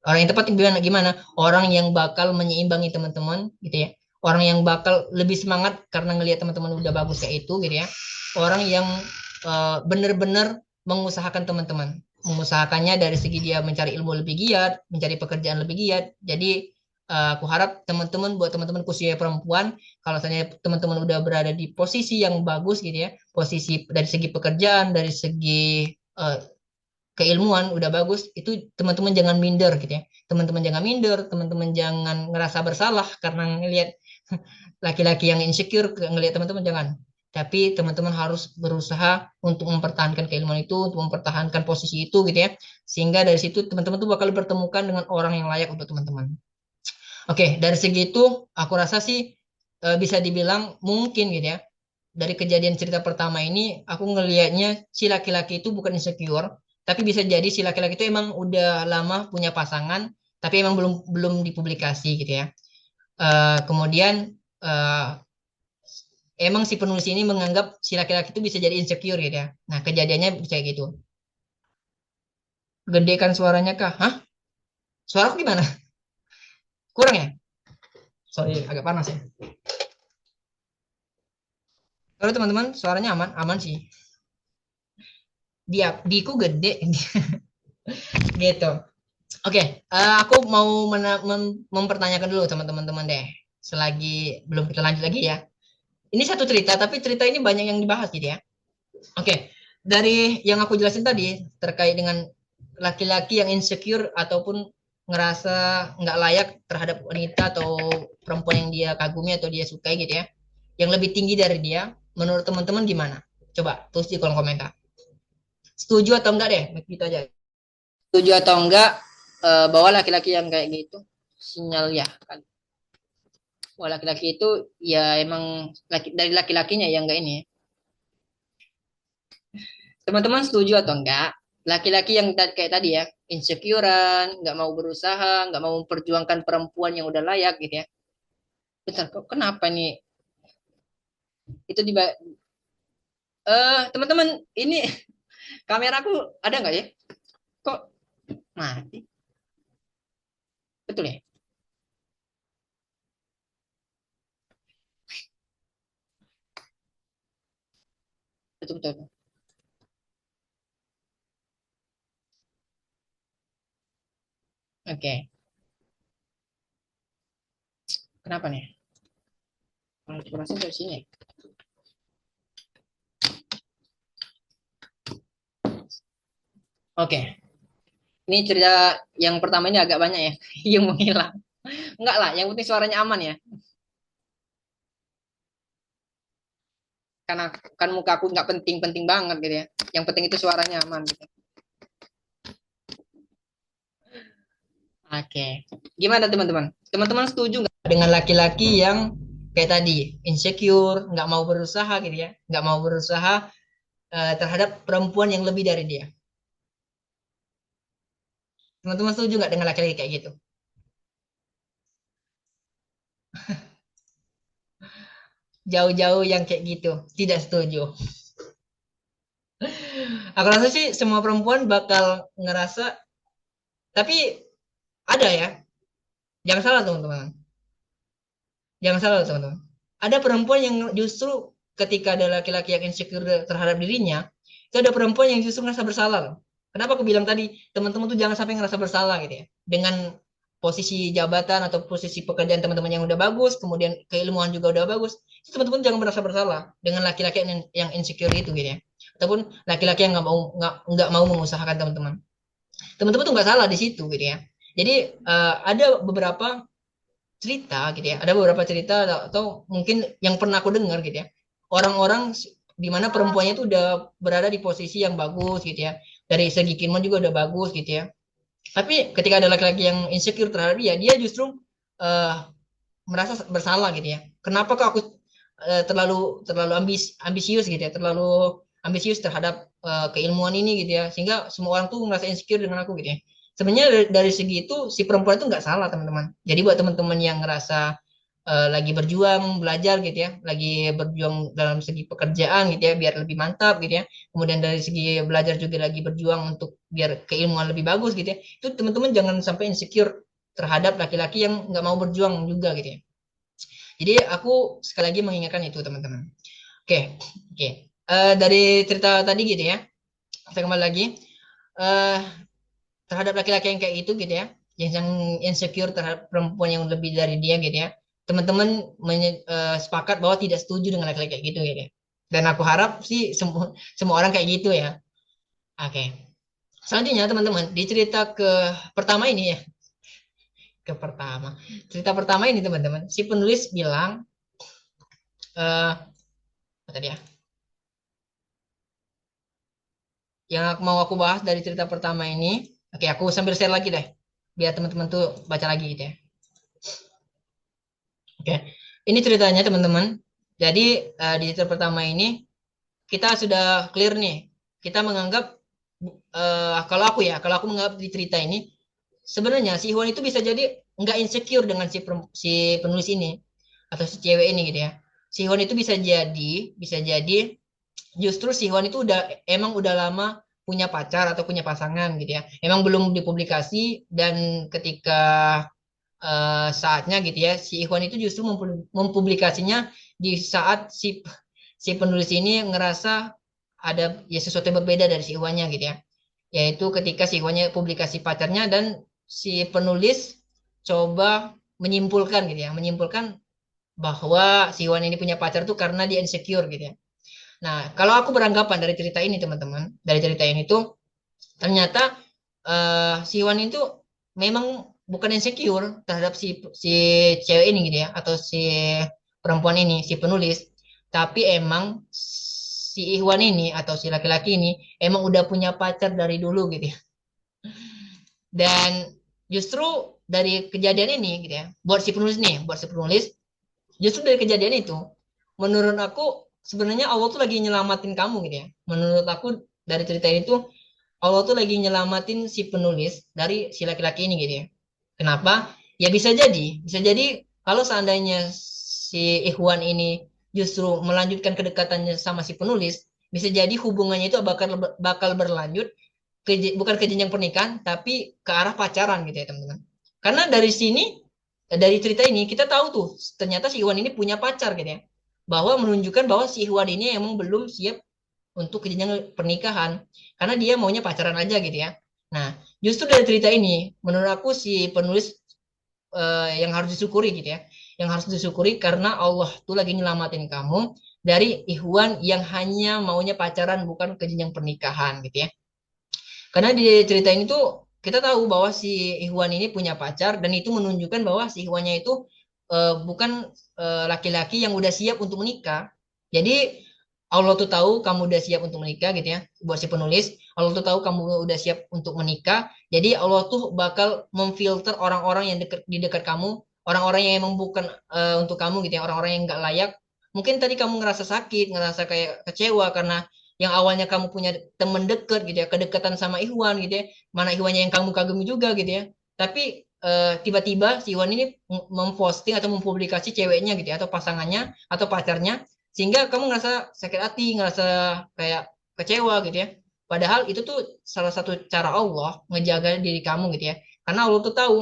Orang yang tepat gimana? Gimana? Orang yang bakal menyeimbangi teman-teman gitu ya. Orang yang bakal lebih semangat karena ngelihat teman-teman udah bagus kayak itu gitu ya. Orang yang benar-benar mengusahakan teman-teman. Mengusahakannya dari segi dia mencari ilmu lebih giat, mencari pekerjaan lebih giat. Jadi aku harap teman-teman buat teman-teman khususnya perempuan, kalau misalnya teman-teman udah berada di posisi yang bagus gitu ya, posisi dari segi pekerjaan, dari segi eh, keilmuan udah bagus, itu teman-teman jangan minder gitu ya. Teman-teman jangan minder, teman-teman jangan ngerasa bersalah karena ngelihat laki-laki yang insecure, ngelihat teman-teman jangan. Tapi teman-teman harus berusaha untuk mempertahankan keilmuan itu, untuk mempertahankan posisi itu gitu ya. Sehingga dari situ teman-teman tuh bakal dipertemukan dengan orang yang layak untuk teman-teman. Oke, dari segi itu aku rasa sih bisa dibilang mungkin gitu ya. Dari kejadian cerita pertama ini aku ngelihatnya si laki-laki itu bukan insecure, tapi bisa jadi si laki-laki itu emang udah lama punya pasangan, tapi emang belum belum dipublikasi gitu ya. Kemudian emang si penulis ini menganggap si laki-laki itu bisa jadi insecure gitu ya. Nah, kejadiannya bisa kayak gitu. Gedekan suaranya kah? Hah? Suaraku gimana? Kurang ya? Sorry, agak panas ya. Halo teman-teman, suaranya aman? Aman sih. Diku gede gitu. Oke, aku mau mempertanyakan dulu teman-teman deh. Selagi belum kita lanjut lagi ya. Ini satu cerita, tapi cerita ini banyak yang dibahas gitu ya. Oke, dari yang aku jelasin tadi terkait dengan laki-laki yang insecure ataupun ngerasa nggak layak terhadap wanita atau perempuan yang dia kagumi atau dia sukai gitu ya, yang lebih tinggi dari dia, menurut teman-teman gimana? Coba tulis di kolom komentar. Setuju atau enggak deh, gitu aja. Setuju atau enggak bahwa laki-laki yang kayak gitu sinyal ya kan, bahwa laki-laki itu ya emang dari laki-lakinya yang enggak ini ya. Teman-teman setuju atau enggak laki-laki yang kayak tadi ya, insecurean, nggak mau berusaha, nggak mau memperjuangkan perempuan yang udah layak gitu ya. Bentar, kok kenapa nih itu di teman-teman ini kameraku ada nggak ya, kok mati, betul ya, betul betul. Oke, kenapa nih kalau kurasa dari sini. Oke, ini cerita yang pertama ini agak banyak ya yang menghilang. Enggak lah, yang penting suaranya aman ya. Karena kan muka aku nggak penting-penting banget gitu ya. Yang penting itu suaranya aman gitu. Oke, gimana teman-teman? Teman-teman setuju nggak dengan laki-laki yang kayak tadi insecure, nggak mau berusaha gitu ya, nggak mau berusaha terhadap perempuan yang lebih dari dia? Teman-teman setuju nggak dengan laki-laki kayak gitu? Jauh-jauh yang kayak gitu, tidak setuju. Aku rasa sih semua perempuan bakal ngerasa, tapi ada ya, jangan salah teman-teman. Jangan salah teman-teman. Ada perempuan yang justru ketika ada laki-laki yang insecure terhadap dirinya, itu ada perempuan yang justru ngerasa bersalah loh. Kenapa aku bilang tadi teman-teman tuh jangan sampai ngerasa bersalah gitu ya. Dengan posisi jabatan atau posisi pekerjaan teman-teman yang udah bagus, kemudian keilmuan juga udah bagus, itu teman-teman jangan merasa bersalah dengan laki-laki yang insecure itu gitu ya. Ataupun laki-laki yang nggak mau mengusahakan teman-teman. Teman-teman tuh nggak salah di situ gitu ya. Jadi ada beberapa cerita gitu ya. Ada beberapa cerita atau mungkin yang pernah aku dengar gitu ya. Orang-orang di mana perempuannya itu udah berada di posisi yang bagus gitu ya. Dari segi keiman juga udah bagus gitu ya. Tapi ketika ada laki-laki yang insecure terhadap dia, dia justru eh, merasa bersalah gitu ya. Kenapa kok aku terlalu terlalu ambisius gitu ya, terlalu ambisius terhadap keilmuan ini gitu ya, sehingga semua orang tuh merasa insecure dengan aku gitu ya. Sebenarnya dari segi itu si perempuan itu nggak salah teman-teman. Jadi buat teman-teman yang ngerasa lagi berjuang belajar gitu ya, lagi berjuang dalam segi pekerjaan gitu ya, biar lebih mantap gitu ya. Kemudian dari segi belajar juga lagi berjuang untuk biar keilmuan lebih bagus gitu ya. Itu teman-teman jangan sampai insecure terhadap laki-laki yang nggak mau berjuang juga gitu ya. Jadi aku sekali lagi mengingatkan itu teman-teman. Oke, oke. Dari cerita tadi gitu ya, kita kembali lagi eh terhadap laki-laki yang kayak itu gitu ya, yang insecure terhadap perempuan yang lebih dari dia gitu ya. Teman-teman sepakat bahwa tidak setuju dengan laki-laki kayak gitu gitu ya. Dan aku harap sih semua semua orang kayak gitu ya. Oke. Selanjutnya teman-teman, di cerita ke pertama ini ya, ke pertama. Cerita pertama ini teman-teman, si penulis bilang apa tadi ya? Yang mau aku bahas dari cerita pertama ini, oke aku sambil share lagi deh, biar teman-teman tuh baca lagi gitu ya. Oke, ini ceritanya teman-teman. Jadi di cerita pertama ini kita sudah clear nih. Kita menganggap kalau aku menganggap di cerita ini sebenarnya si Iwan itu bisa jadi nggak insecure dengan si penulis ini atau si cewek ini gitu ya. Si Iwan itu bisa jadi justru si Iwan itu emang udah lama punya pacar atau punya pasangan gitu ya. Emang belum dipublikasi dan ketika saatnya gitu ya, si Ikhwan itu justru mempublikasinya di saat si penulis ini ngerasa ada ya sesuatu yang berbeda dari si Ikhwannya gitu ya. Yaitu ketika si Ikhwannya publikasi pacarnya dan si penulis coba menyimpulkan gitu ya, menyimpulkan bahwa si Ikhwan ini punya pacar tuh karena dia insecure gitu ya. Nah, kalau aku beranggapan dari cerita ini teman-teman, dari cerita ini tuh ternyata si Iwan itu memang bukan insecure terhadap si cewek ini gitu ya atau si perempuan ini si penulis, tapi emang si Iwan ini atau si laki-laki ini emang udah punya pacar dari dulu gitu ya. Dan justru dari kejadian ini gitu ya, buat si penulis justru dari kejadian itu menurut aku sebenarnya Allah tuh lagi nyelamatin kamu gitu ya. Menurut aku dari cerita ini tuh Allah tuh lagi nyelamatin si penulis dari si laki-laki ini gitu ya. Kenapa? Ya bisa jadi kalau seandainya si Ikhwan ini justru melanjutkan kedekatannya sama si penulis, bisa jadi hubungannya itu bakal berlanjut bukan ke jenjang pernikahan, tapi ke arah pacaran gitu ya teman-teman. Karena dari cerita ini kita tahu tuh ternyata si Ikhwan ini punya pacar gitu ya. Bahwa menunjukkan bahwa si Ikhwan ini emang belum siap untuk ke jenjang pernikahan karena dia maunya pacaran aja gitu ya. Nah, justru dari cerita ini menurut aku si penulis yang harus disyukuri gitu ya. Yang harus disyukuri karena Allah tuh lagi nyelamatin kamu dari Ikhwan yang hanya maunya pacaran bukan ke jenjang pernikahan gitu ya. Karena di cerita ini tuh kita tahu bahwa si Ikhwan ini punya pacar dan itu menunjukkan bahwa si Ikhwannya itu bukan laki-laki yang udah siap untuk menikah. Jadi Allah tuh tahu kamu udah siap untuk menikah gitu ya. Buat si penulis, Allah tuh tahu kamu udah siap untuk menikah. Jadi Allah tuh bakal memfilter orang-orang yang di dekat kamu, orang-orang yang emang bukan untuk kamu gitu ya, orang-orang yang nggak layak. Mungkin tadi kamu ngerasa sakit, ngerasa kayak kecewa karena yang awalnya kamu punya temen deket gitu ya, kedekatan sama Ikhwan gitu ya, mana Ikhwannya yang kamu kagumi juga gitu ya. Tapi tiba-tiba si Ikhwan ini memposting atau mempublikasi ceweknya gitu ya, atau pasangannya atau pacarnya sehingga kamu ngerasa sakit hati, ngerasa kayak kecewa gitu ya. Padahal itu tuh salah satu cara Allah ngejaga diri kamu gitu ya. Karena Allah tuh tahu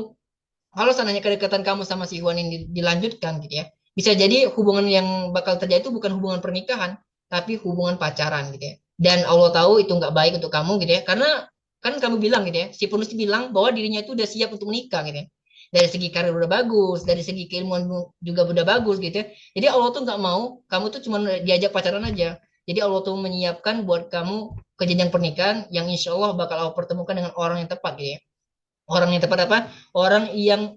kalau seandainya kedekatan kamu sama si Ikhwan ini dilanjutkan gitu ya, Bisa jadi hubungan yang bakal terjadi itu bukan hubungan pernikahan, tapi hubungan pacaran gitu ya. Dan Allah tahu itu nggak baik untuk kamu gitu ya. Karena kan kamu bilang gitu ya, si penulis bilang bahwa dirinya itu udah siap untuk menikah gitu ya. Dari segi karir udah bagus, dari segi keilmuan juga udah bagus gitu ya. Jadi Allah tuh nggak mau kamu tuh cuma diajak pacaran aja. Jadi Allah tuh menyiapkan buat kamu ke jenjang pernikahan yang insya Allah bakal Allah pertemukan dengan orang yang tepat gitu ya. Orang yang tepat apa? Orang yang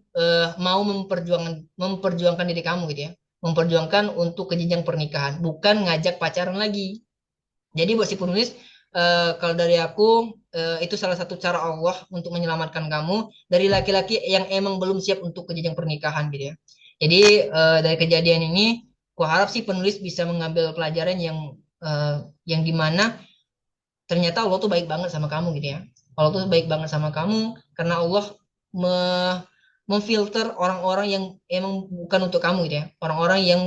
mau memperjuangkan diri kamu gitu ya. Memperjuangkan untuk ke jenjang pernikahan, bukan ngajak pacaran lagi. Jadi buat si penulis, kalau dari aku itu salah satu cara Allah untuk menyelamatkan kamu dari laki-laki yang emang belum siap untuk ke jenjang pernikahan gitu ya. Jadi dari kejadian ini, aku harap sih penulis bisa mengambil pelajaran yang dimana ternyata Allah tuh baik banget sama kamu gitu ya. Allah tuh baik banget sama kamu karena Allah me- memfilter orang-orang yang emang bukan untuk kamu gitu ya. Orang-orang yang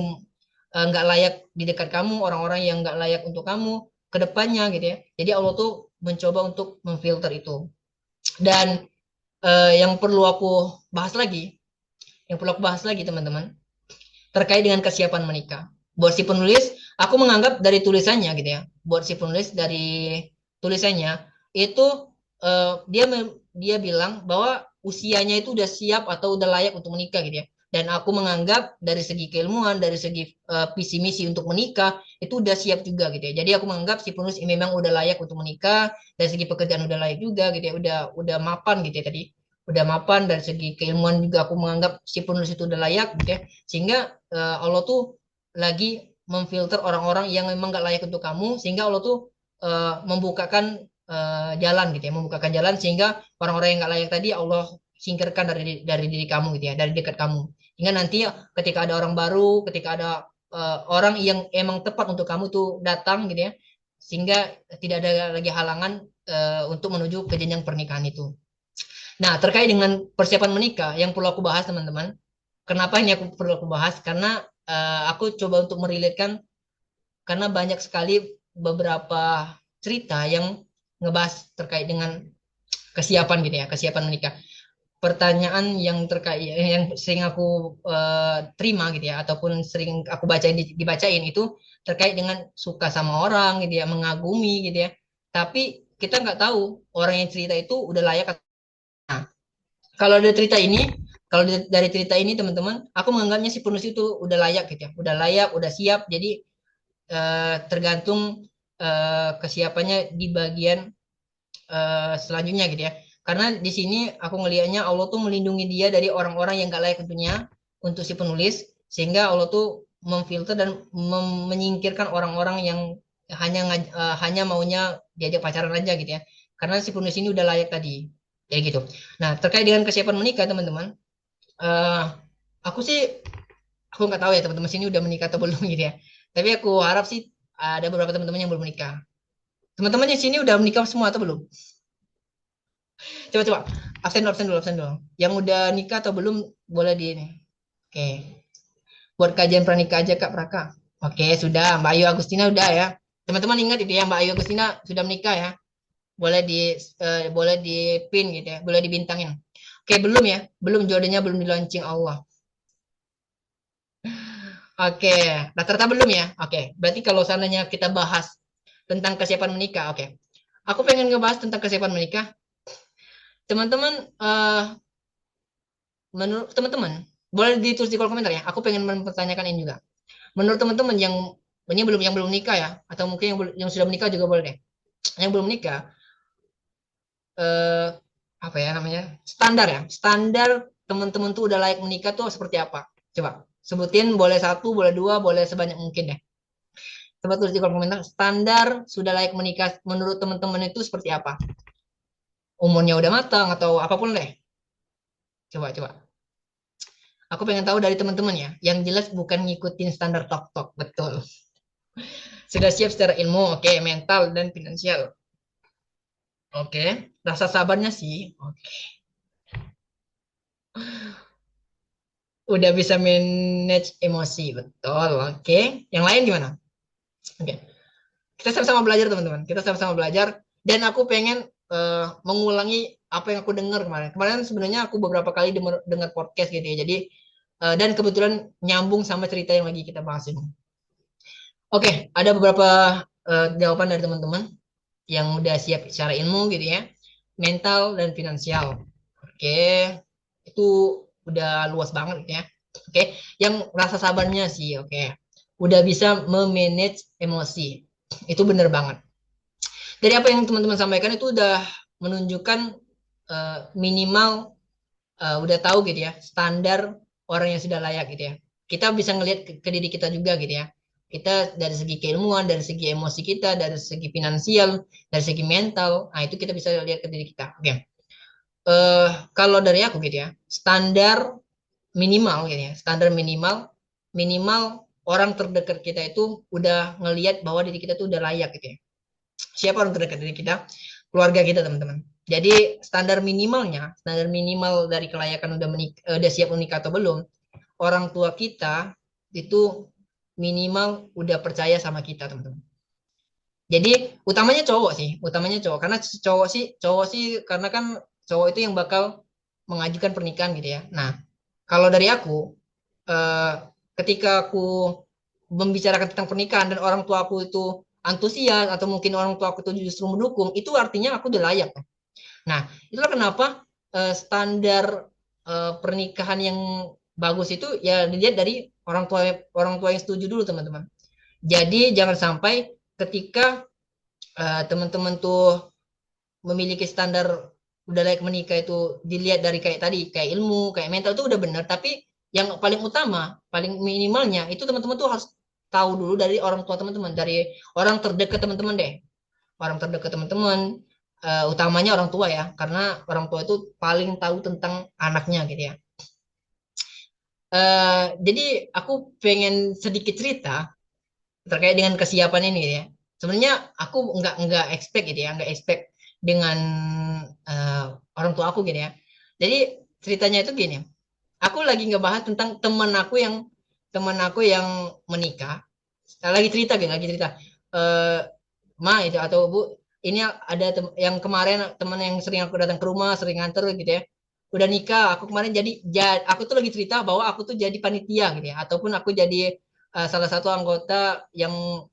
nggak layak di dekat kamu, orang-orang yang nggak layak untuk kamu ke depannya gitu ya. Jadi Allah tuh mencoba untuk memfilter itu. Dan yang perlu aku bahas lagi, teman-teman, terkait dengan kesiapan menikah. Buat si penulis, aku menganggap dari tulisannya gitu ya. Buat si penulis dari tulisannya itu dia bilang bahwa usianya itu udah siap atau udah layak untuk menikah gitu ya. Dan aku menganggap dari segi keilmuan, dari segi visi misi untuk menikah itu udah siap juga gitu ya. Jadi aku menganggap si penulis ini memang udah layak untuk menikah, dari segi pekerjaan udah layak juga gitu ya. Udah mapan gitu ya tadi. Udah mapan dari segi keilmuan juga aku menganggap si penulis itu udah layak gitu ya. Sehingga Allah tuh lagi memfilter orang-orang yang memang gak layak untuk kamu sehingga Allah tuh membukakan jalan gitu ya, membukakan jalan sehingga orang-orang yang gak layak tadi Allah singkirkan dari diri kamu gitu ya, dari dekat kamu. Hingga nanti ketika ada orang baru, ketika ada orang yang emang tepat untuk kamu tuh datang gitu ya, sehingga tidak ada lagi halangan untuk menuju ke jenjang pernikahan itu. Nah, terkait dengan persiapan menikah yang perlu aku bahas teman-teman. Kenapa ini aku perlu aku bahas? Karena aku coba untuk merelatekan karena banyak sekali beberapa cerita yang ngebahas terkait dengan kesiapan gitu ya, kesiapan menikah. Pertanyaan yang terkait yang sering aku terima gitu ya, ataupun sering aku bacain dibacain itu terkait dengan suka sama orang gitu ya, mengagumi gitu ya. Tapi kita nggak tahu orang yang cerita itu udah layak. Nah, kalau dari cerita ini, kalau dari cerita ini teman-teman, aku menganggapnya si penulis itu udah layak gitu ya, udah layak, udah siap. Jadi tergantung kesiapannya di bagian selanjutnya gitu ya. Karena di sini aku ngelihatnya Allah tuh melindungi dia dari orang-orang yang gak layak tentunya untuk si penulis, sehingga Allah tuh memfilter dan menyingkirkan orang-orang yang hanya maunya diajak pacaran aja gitu ya. Karena si penulis ini udah layak tadi, kayak gitu. Nah, terkait dengan kesiapan menikah teman-teman, eh aku sih aku nggak tahu ya teman-teman sini udah menikah atau belum gitu ya. Tapi aku harap sih ada beberapa teman-teman yang belum menikah. Teman-teman di sini udah menikah semua atau belum? Coba-coba absen dulu. Yang udah nikah atau belum boleh di ini. Oke. Buat kajian pranikah aja Kak Praka. Oke, sudah. Mbak Ayu Agustina udah ya. Teman-teman ingat itu ya, Mbak Ayu Agustina sudah menikah ya. Boleh di pin gitu ya, boleh dibintangin. Oke, belum ya? Belum jodohnya belum di launching Allah. Oke, rata-rata belum ya? Oke, berarti kalau seandainya kita bahas tentang kesiapan menikah, oke. Aku pengen ngebahas tentang kesiapan menikah. Teman-teman, menurut teman-teman, boleh ditulis di kolom komentar ya. Aku pengen mempertanyakan ini juga. Menurut teman-teman yang ini yang belum nikah ya, atau mungkin yang sudah menikah juga boleh deh. Yang belum nikah, eh, apa ya namanya? Standar ya. Standar teman-teman tuh udah layak menikah tuh seperti apa? Coba sebutin, boleh satu, boleh dua, boleh sebanyak mungkin deh. Coba tulis di kolom komentar. Standar sudah layak menikah menurut teman-teman itu seperti apa? Umurnya udah matang atau apapun deh. Coba. Aku pengen tahu dari teman-teman ya. Yang jelas bukan ngikutin standar tok-tok. Betul. Sudah siap secara ilmu, oke. Mental dan finansial. Oke. Rasa sabarnya sih. Oke. Udah bisa manage emosi. Betul. Oke. Yang lain gimana? Oke. Kita sama-sama belajar teman-teman. Kita sama-sama belajar. Dan aku pengen mengulangi apa yang aku dengar kemarin. Kemarin sebenarnya aku beberapa kali dengar podcast gitu ya. Jadi Dan kebetulan nyambung sama cerita yang lagi kita bahas ini. Oke, ada beberapa jawaban dari teman-teman yang udah siap secara ilmu gitu ya, mental dan finansial. Oke, itu udah luas banget gitu ya. Oke, yang rasa sabarnya sih, oke, udah bisa memanage emosi. Itu bener banget. Dari apa yang teman-teman sampaikan itu udah menunjukkan minimal udah tahu gitu ya standar orang yang sudah layak gitu ya. Kita bisa ngelihat ke diri kita juga gitu ya. Kita dari segi keilmuan, dari segi emosi kita, dari segi finansial, dari segi mental, nah itu kita bisa lihat ke diri kita. Oke. Kalau dari aku gitu ya, standar minimal gitu ya, standar minimal minimal orang terdekat kita itu udah ngelihat bahwa diri kita tuh udah layak gitu ya. Siapa orang terdekat diri kita? Keluarga kita, teman-teman. Jadi standar minimal dari kelayakan udah siap menikah atau belum, orang tua kita itu minimal udah percaya sama kita, teman-teman. Jadi utamanya cowok karena cowok sih karena kan cowok itu yang bakal mengajukan pernikahan gitu ya. Nah, kalau dari aku eh, ketika aku membicarakan tentang pernikahan dan orang tua aku itu antusias atau mungkin orang tua aku itu justru mendukung, itu artinya aku udah layak. Nah, itulah kenapa standar pernikahan yang bagus itu ya dilihat dari orang tua yang setuju dulu, teman-teman. Jadi jangan sampai ketika teman-teman tuh memiliki standar udah layak menikah itu dilihat dari kayak tadi, kayak ilmu, kayak mental itu udah benar, tapi yang paling utama, paling minimalnya itu teman-teman tuh harus tahu dulu dari orang tua teman-teman, dari orang terdekat teman-teman deh. Orang terdekat teman-teman, utamanya orang tua ya, karena orang tua itu paling tahu tentang anaknya gitu ya. Jadi aku pengen sedikit cerita terkait dengan kesiapan ini ya. Sebenarnya aku nggak expect gitu ya, nggak expect dengan eh, orang tua aku gitu ya. Jadi ceritanya itu gini, aku lagi ngebahas tentang teman aku yang menikah. Lagi cerita gitu, lagi cerita. Eh, Ma itu atau Bu, ini ada yang kemarin teman yang sering aku datang ke rumah, sering nganter gitu ya. Udah nikah, aku kemarin aku tuh lagi cerita bahwa aku tuh jadi panitia gitu ya, ataupun aku jadi salah satu anggota yang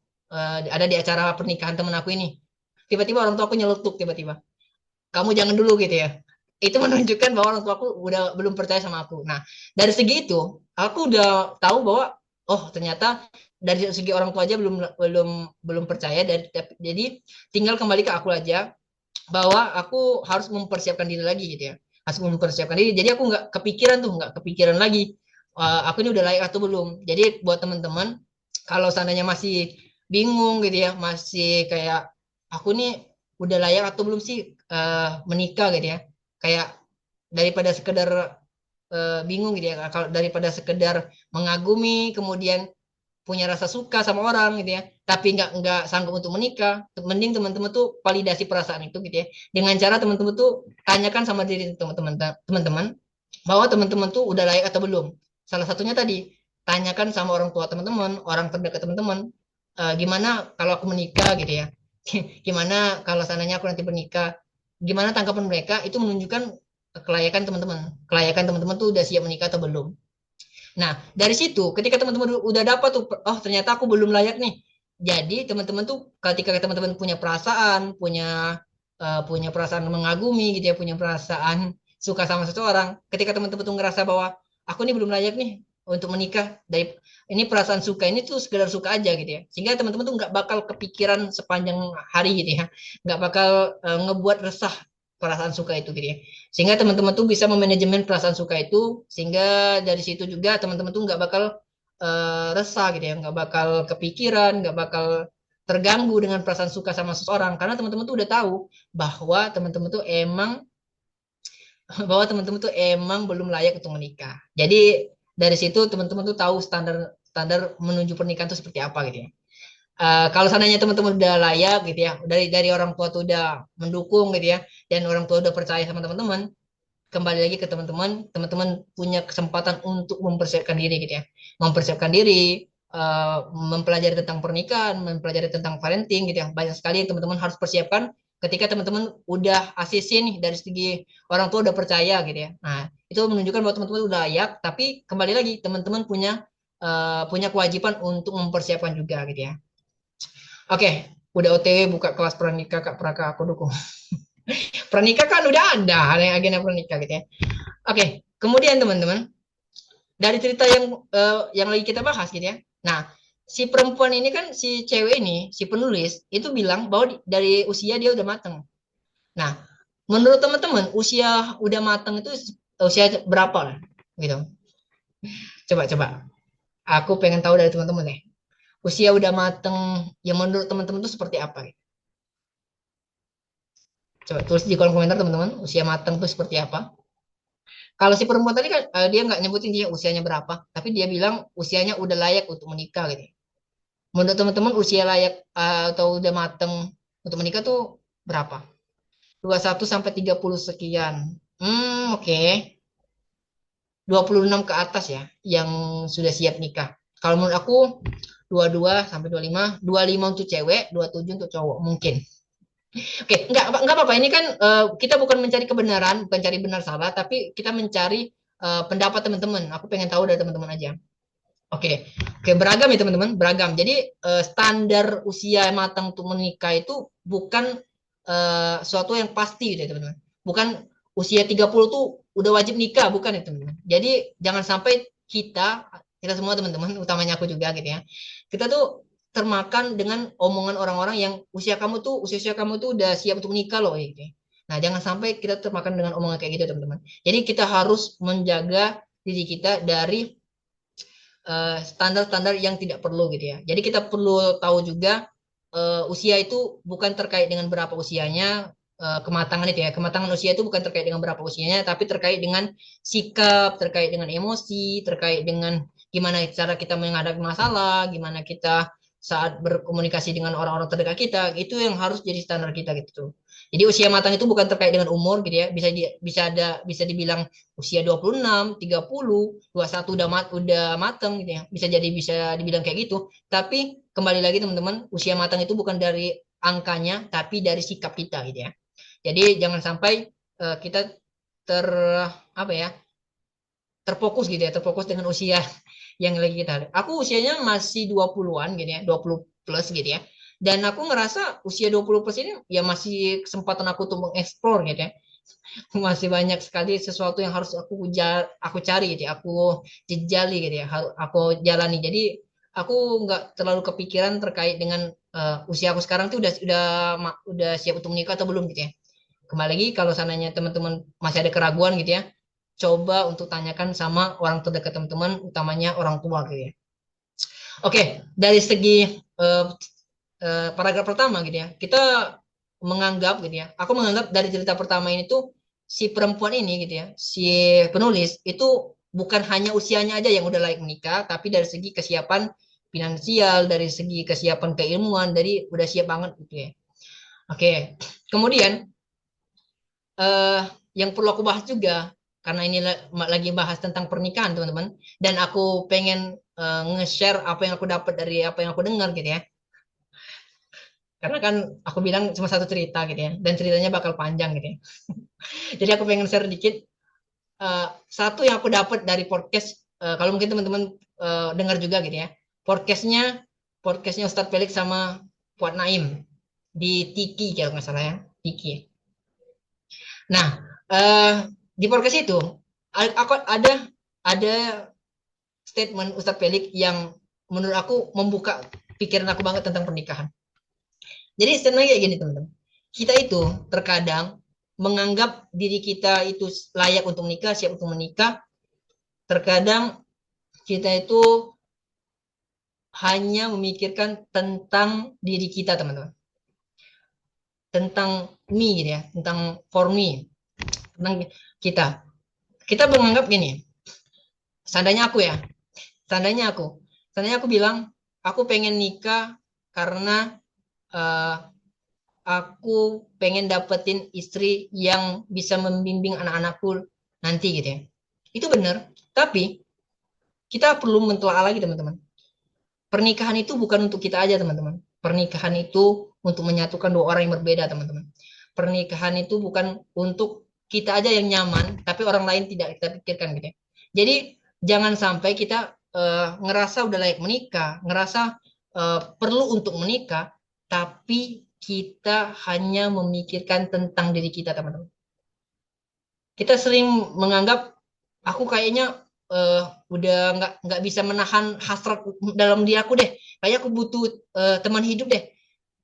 ada di acara pernikahan temen aku ini. Tiba-tiba orang tua aku nyeletuk tiba-tiba. Kamu jangan dulu gitu ya. Itu menunjukkan bahwa orang tua aku udah belum percaya sama aku. Nah, dari segi itu, aku udah tahu bahwa oh ternyata dari segi orang tua aja belum belum belum percaya jadi tinggal kembali ke aku aja bahwa aku harus mempersiapkan diri lagi gitu ya, harus mempersiapkan diri. Jadi aku nggak kepikiran lagi aku ini udah layak atau belum. Jadi buat teman-teman kalau seandainya masih bingung gitu ya, masih kayak aku nih udah layak atau belum sih menikah gitu ya, kayak daripada sekedar bingung gitu ya, kalau daripada sekedar mengagumi kemudian punya rasa suka sama orang gitu ya, tapi nggak sanggup untuk menikah, mending teman-teman tuh validasi perasaan itu gitu ya, dengan cara teman-teman tuh tanyakan sama diri teman-teman bahwa teman-teman tuh udah layak atau belum. Salah satunya tadi tanyakan sama orang tua teman-teman, orang terdekat teman-teman, gimana kalau aku menikah gitu ya, gimana kalau seandainya aku nanti menikah, gimana tanggapan mereka, itu menunjukkan kelayakan teman-teman tuh udah siap menikah atau belum. Nah, dari situ ketika teman-teman udah dapat tuh, oh ternyata aku belum layak nih. Jadi teman-teman tuh ketika teman-teman punya perasaan mengagumi gitu ya, punya perasaan suka sama seseorang, ketika teman-teman tuh ngerasa bahwa aku nih belum layak nih untuk menikah, dari ini perasaan suka ini tuh sekedar suka aja gitu ya. Sehingga teman-teman tuh nggak bakal kepikiran sepanjang hari gitu ya. Nggak bakal ngebuat resah perasaan suka itu gitu ya, sehingga teman-teman tuh bisa memanajemen perasaan suka itu, sehingga dari situ juga teman-teman tuh nggak bakal resah gitu ya, nggak bakal kepikiran, nggak bakal terganggu dengan perasaan suka sama seseorang, karena teman-teman tuh udah tahu bahwa teman-teman tuh emang bahwa teman-teman tuh emang belum layak untuk menikah. Jadi dari situ teman-teman tuh tahu standar standar menuju pernikahan itu seperti apa gitu ya. Kalau seandainya teman-teman udah layak gitu ya, dari orang tua tuh udah mendukung gitu ya, dan orang tua udah percaya sama teman-teman, kembali lagi ke teman-teman, teman-teman punya kesempatan untuk mempersiapkan diri gitu ya, mempersiapkan diri, mempelajari tentang pernikahan, mempelajari tentang parenting gitu ya, banyak sekali yang teman-teman harus persiapkan ketika teman-teman udah ACC nih dari segi orang tua udah percaya gitu ya. Nah, itu menunjukkan bahwa teman-teman udah layak, tapi kembali lagi teman-teman punya kewajiban untuk mempersiapkan juga gitu ya. Oke, udah OTW buka kelas pranikah Kak Praka, aku dukung. Pranikah kan udah ada yang agenda pranikah gitu ya. Oke, kemudian teman-teman dari cerita yang lagi kita bahas gitu ya. Nah, si perempuan ini kan si cewek ini, si penulis itu bilang bahwa dari usia dia udah mateng. Nah, menurut teman-teman usia udah mateng itu usia berapa lah? Gitu. Coba-coba. Aku pengen tahu dari teman-teman nih. Usia udah mateng yang menurut teman-teman itu seperti apa? Gitu. Coba tulis di kolom komentar teman-teman, usia mateng itu seperti apa? Kalau si perempuan tadi kan dia nggak nyebutin dia usianya berapa, tapi dia bilang usianya udah layak untuk menikah gitu. Menurut teman-teman usia layak atau udah mateng untuk menikah tuh berapa? 21 sampai 30 sekian. Oke. Okay. 26 ke atas ya yang sudah siap nikah. Kalau menurut aku 22 sampai 25, 25 untuk cewek, 27 untuk cowok mungkin. Oke, enggak apa-apa. Ini kan kita bukan mencari kebenaran, bukan cari benar salah, tapi kita mencari pendapat teman-teman. Aku pengen tahu dari teman-teman aja. Oke, oke beragam ya teman-teman, beragam. Jadi standar usia matang untuk menikah itu bukan suatu yang pasti gitu ya teman-teman. Bukan usia 30 tuh udah wajib nikah, bukan ya teman-teman. Jadi jangan sampai kita semua teman-teman, utamanya aku juga gitu ya. Kita tuh termakan dengan omongan orang-orang yang usia kamu tuh udah siap untuk menikah loh gitu. Nah, jangan sampai kita termakan dengan omongan kayak gitu teman-teman. Jadi kita harus menjaga diri kita dari standar-standar yang tidak perlu gitu ya. Jadi kita perlu tahu juga usia itu bukan terkait dengan berapa usianya, kematangan itu ya. Kematangan usia itu bukan terkait dengan berapa usianya, tapi terkait dengan sikap, terkait dengan emosi, terkait dengan gimana cara kita menghadapi masalah, gimana kita saat berkomunikasi dengan orang-orang terdekat kita, itu yang harus jadi standar kita gitu. Jadi usia matang itu bukan terkait dengan umur gitu ya. Bisa dibilang usia 26, 30, 21 udah mateng gitu ya. Bisa dibilang kayak gitu. Tapi kembali lagi teman-teman, usia matang itu bukan dari angkanya, tapi dari sikap kita gitu ya. Jadi jangan sampai kita ter apa ya? Terfokus gitu ya, terfokus dengan usia yang lagi kita lihat. Aku usianya masih 20-an gitu ya, 20 plus gitu ya. Dan aku ngerasa usia 20 plus ini ya masih kesempatan aku untuk mengeksplor gitu ya. Masih banyak sekali sesuatu yang harus aku cari gitu ya, aku jejali gitu ya, aku jalani. Jadi aku nggak terlalu kepikiran terkait dengan usia aku sekarang tuh udah siap untuk menikah atau belum gitu ya. Kembali lagi kalau seandainya teman-teman masih ada keraguan gitu ya, coba untuk tanyakan sama orang terdekat teman-teman, utamanya orang tua gitu ya. Oke, dari segi paragraf pertama gitu ya, kita menganggap gitu ya, aku menganggap dari cerita pertama ini tuh si perempuan ini gitu ya, si penulis itu bukan hanya usianya aja yang udah layak menikah, tapi dari segi kesiapan finansial, dari segi kesiapan keilmuan, dari udah siap banget gitu ya. Oke, kemudian eh, yang perlu aku bahas juga karena ini lagi bahas tentang pernikahan teman-teman, dan aku pengen nge-share apa yang aku dapat dari apa yang aku dengar gitu ya. Karena kan aku bilang cuma satu cerita gitu ya, dan ceritanya bakal panjang gitu ya. Jadi aku pengen share dikit satu yang aku dapat dari podcast. Kalau mungkin teman-teman dengar juga gitu ya, podcastnya podcastnya Ustadz Felix sama Fuad Naim di Tiki kalau nggak salah ya, Tiki. Nah, di podcast itu aku ada statement Ustadz Felix yang menurut aku membuka pikiran aku banget tentang pernikahan. Jadi statementnya kayak gini teman-teman. Kita itu terkadang menganggap diri kita itu layak untuk menikah, siap untuk menikah. Terkadang kita itu hanya memikirkan tentang diri kita teman-teman. Tentang me gitu ya, tentang for me, tentang kita. Kita menganggap gini, seandainya aku ya, seandainya aku bilang, aku pengen nikah karena uh, aku pengen dapetin istri yang bisa membimbing anak-anakku nanti gitu ya. Itu benar, tapi kita perlu mentelaah lagi teman-teman. Pernikahan itu bukan untuk kita aja teman-teman. Pernikahan itu untuk menyatukan dua orang yang berbeda teman-teman. pernikahan itu bukan untuk kita aja yang nyaman, tapi orang lain tidak kita pikirkan gitu ya. Jadi jangan sampai kita ngerasa udah layak menikah, ngerasa perlu untuk menikah, tapi kita hanya memikirkan tentang diri kita, teman-teman. Kita sering menganggap aku kayaknya udah nggak bisa menahan hasrat dalam diri aku deh. Kayak aku butuh teman hidup deh.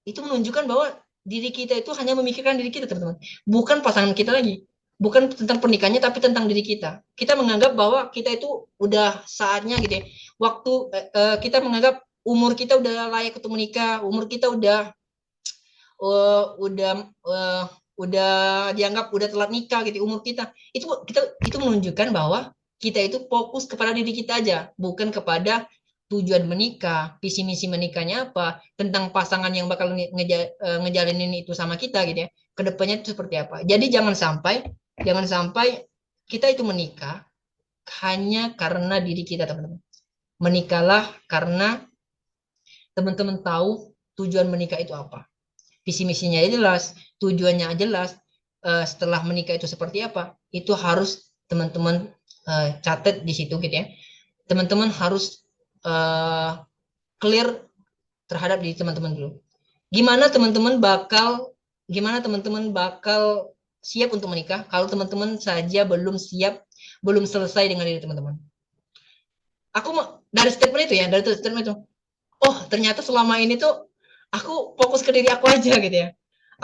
Itu menunjukkan bahwa diri kita itu hanya memikirkan diri kita, teman-teman. Bukan pasangan kita lagi. Bukan tentang pernikahannya, tapi tentang diri kita. Kita menganggap bahwa kita itu udah saatnya gitu ya. Waktu kita menganggap umur kita udah layak untuk menikah, umur kita uh, udah uh, udah dianggap udah telat nikah gitu umur kita itu menunjukkan bahwa kita itu fokus kepada diri kita aja, bukan kepada tujuan menikah, visi misi menikahnya apa, tentang pasangan yang bakal ngejalinin itu sama kita gitu ya, kedepannya itu seperti apa. Jadi jangan sampai kita itu menikah hanya karena diri kita, teman-teman. Menikahlah karena teman-teman tahu tujuan menikah itu apa, visi misinya jelas, tujuannya jelas, setelah menikah itu seperti apa, itu harus teman-teman catat di situ gitu ya. Teman-teman harus uh, clear terhadap diri teman-teman dulu. Gimana teman-teman bakal gimana teman-teman bakal siap untuk menikah kalau teman-teman saja belum siap, belum selesai dengan diri teman-teman. Aku dari statement itu ya, dari statement itu, oh ternyata selama ini tuh aku fokus ke diri aku aja gitu ya.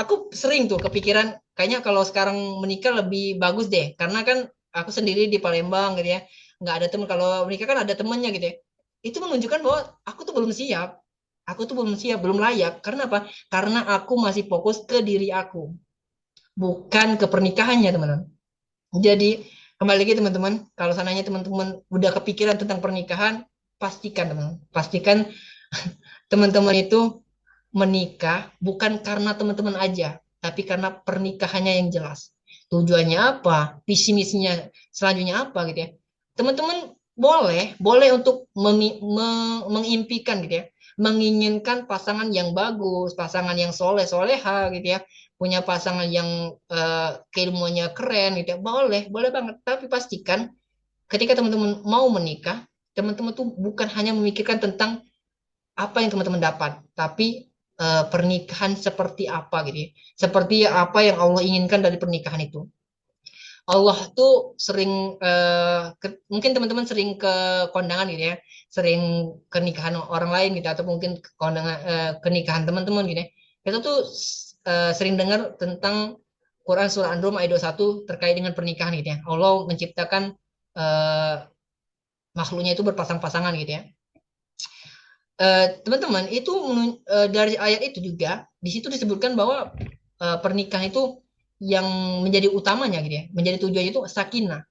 Aku sering tuh kepikiran kayaknya kalau sekarang menikah lebih bagus deh, karena kan aku sendiri di Palembang gitu ya, nggak ada teman. Kalau menikah kan ada temennya gitu ya. Itu menunjukkan bahwa aku tuh belum siap, belum layak. Karena apa? Karena aku masih fokus ke diri aku, bukan ke pernikahannya, teman-teman. Jadi kembali lagi teman-teman, kalau sananya teman-teman udah kepikiran tentang pernikahan, pastikan teman, pastikan teman-teman itu menikah bukan karena teman-teman aja, tapi karena pernikahannya yang jelas. Tujuannya apa, visi misinya selanjutnya apa gitu ya. Teman-teman boleh untuk mengimpikan gitu ya, menginginkan pasangan yang bagus, pasangan yang soleh soleha gitu ya, punya pasangan yang keilmuannya keren gitu ya. Boleh banget. Tapi pastikan ketika teman-teman mau menikah, teman-teman tuh bukan hanya memikirkan tentang apa yang teman-teman dapat, tapi pernikahan seperti apa gitu ya. Seperti apa yang Allah inginkan dari pernikahan itu. Allah tuh sering mungkin teman-teman sering ke kondangan gitu ya, sering ke nikahan orang lain gitu, atau mungkin ke kondangan ke nikahan teman-teman gitu ya. Kita tuh sering dengar tentang Quran surah An-Rum ayat 21 terkait dengan pernikahan gitu ya. Allah menciptakan eh, makhluknya itu berpasang-pasangan gitu ya. Teman-teman itu dari ayat itu juga di situ disebutkan bahwa pernikahan itu yang menjadi utamanya gitu ya, menjadi tujuannya itu sakinah,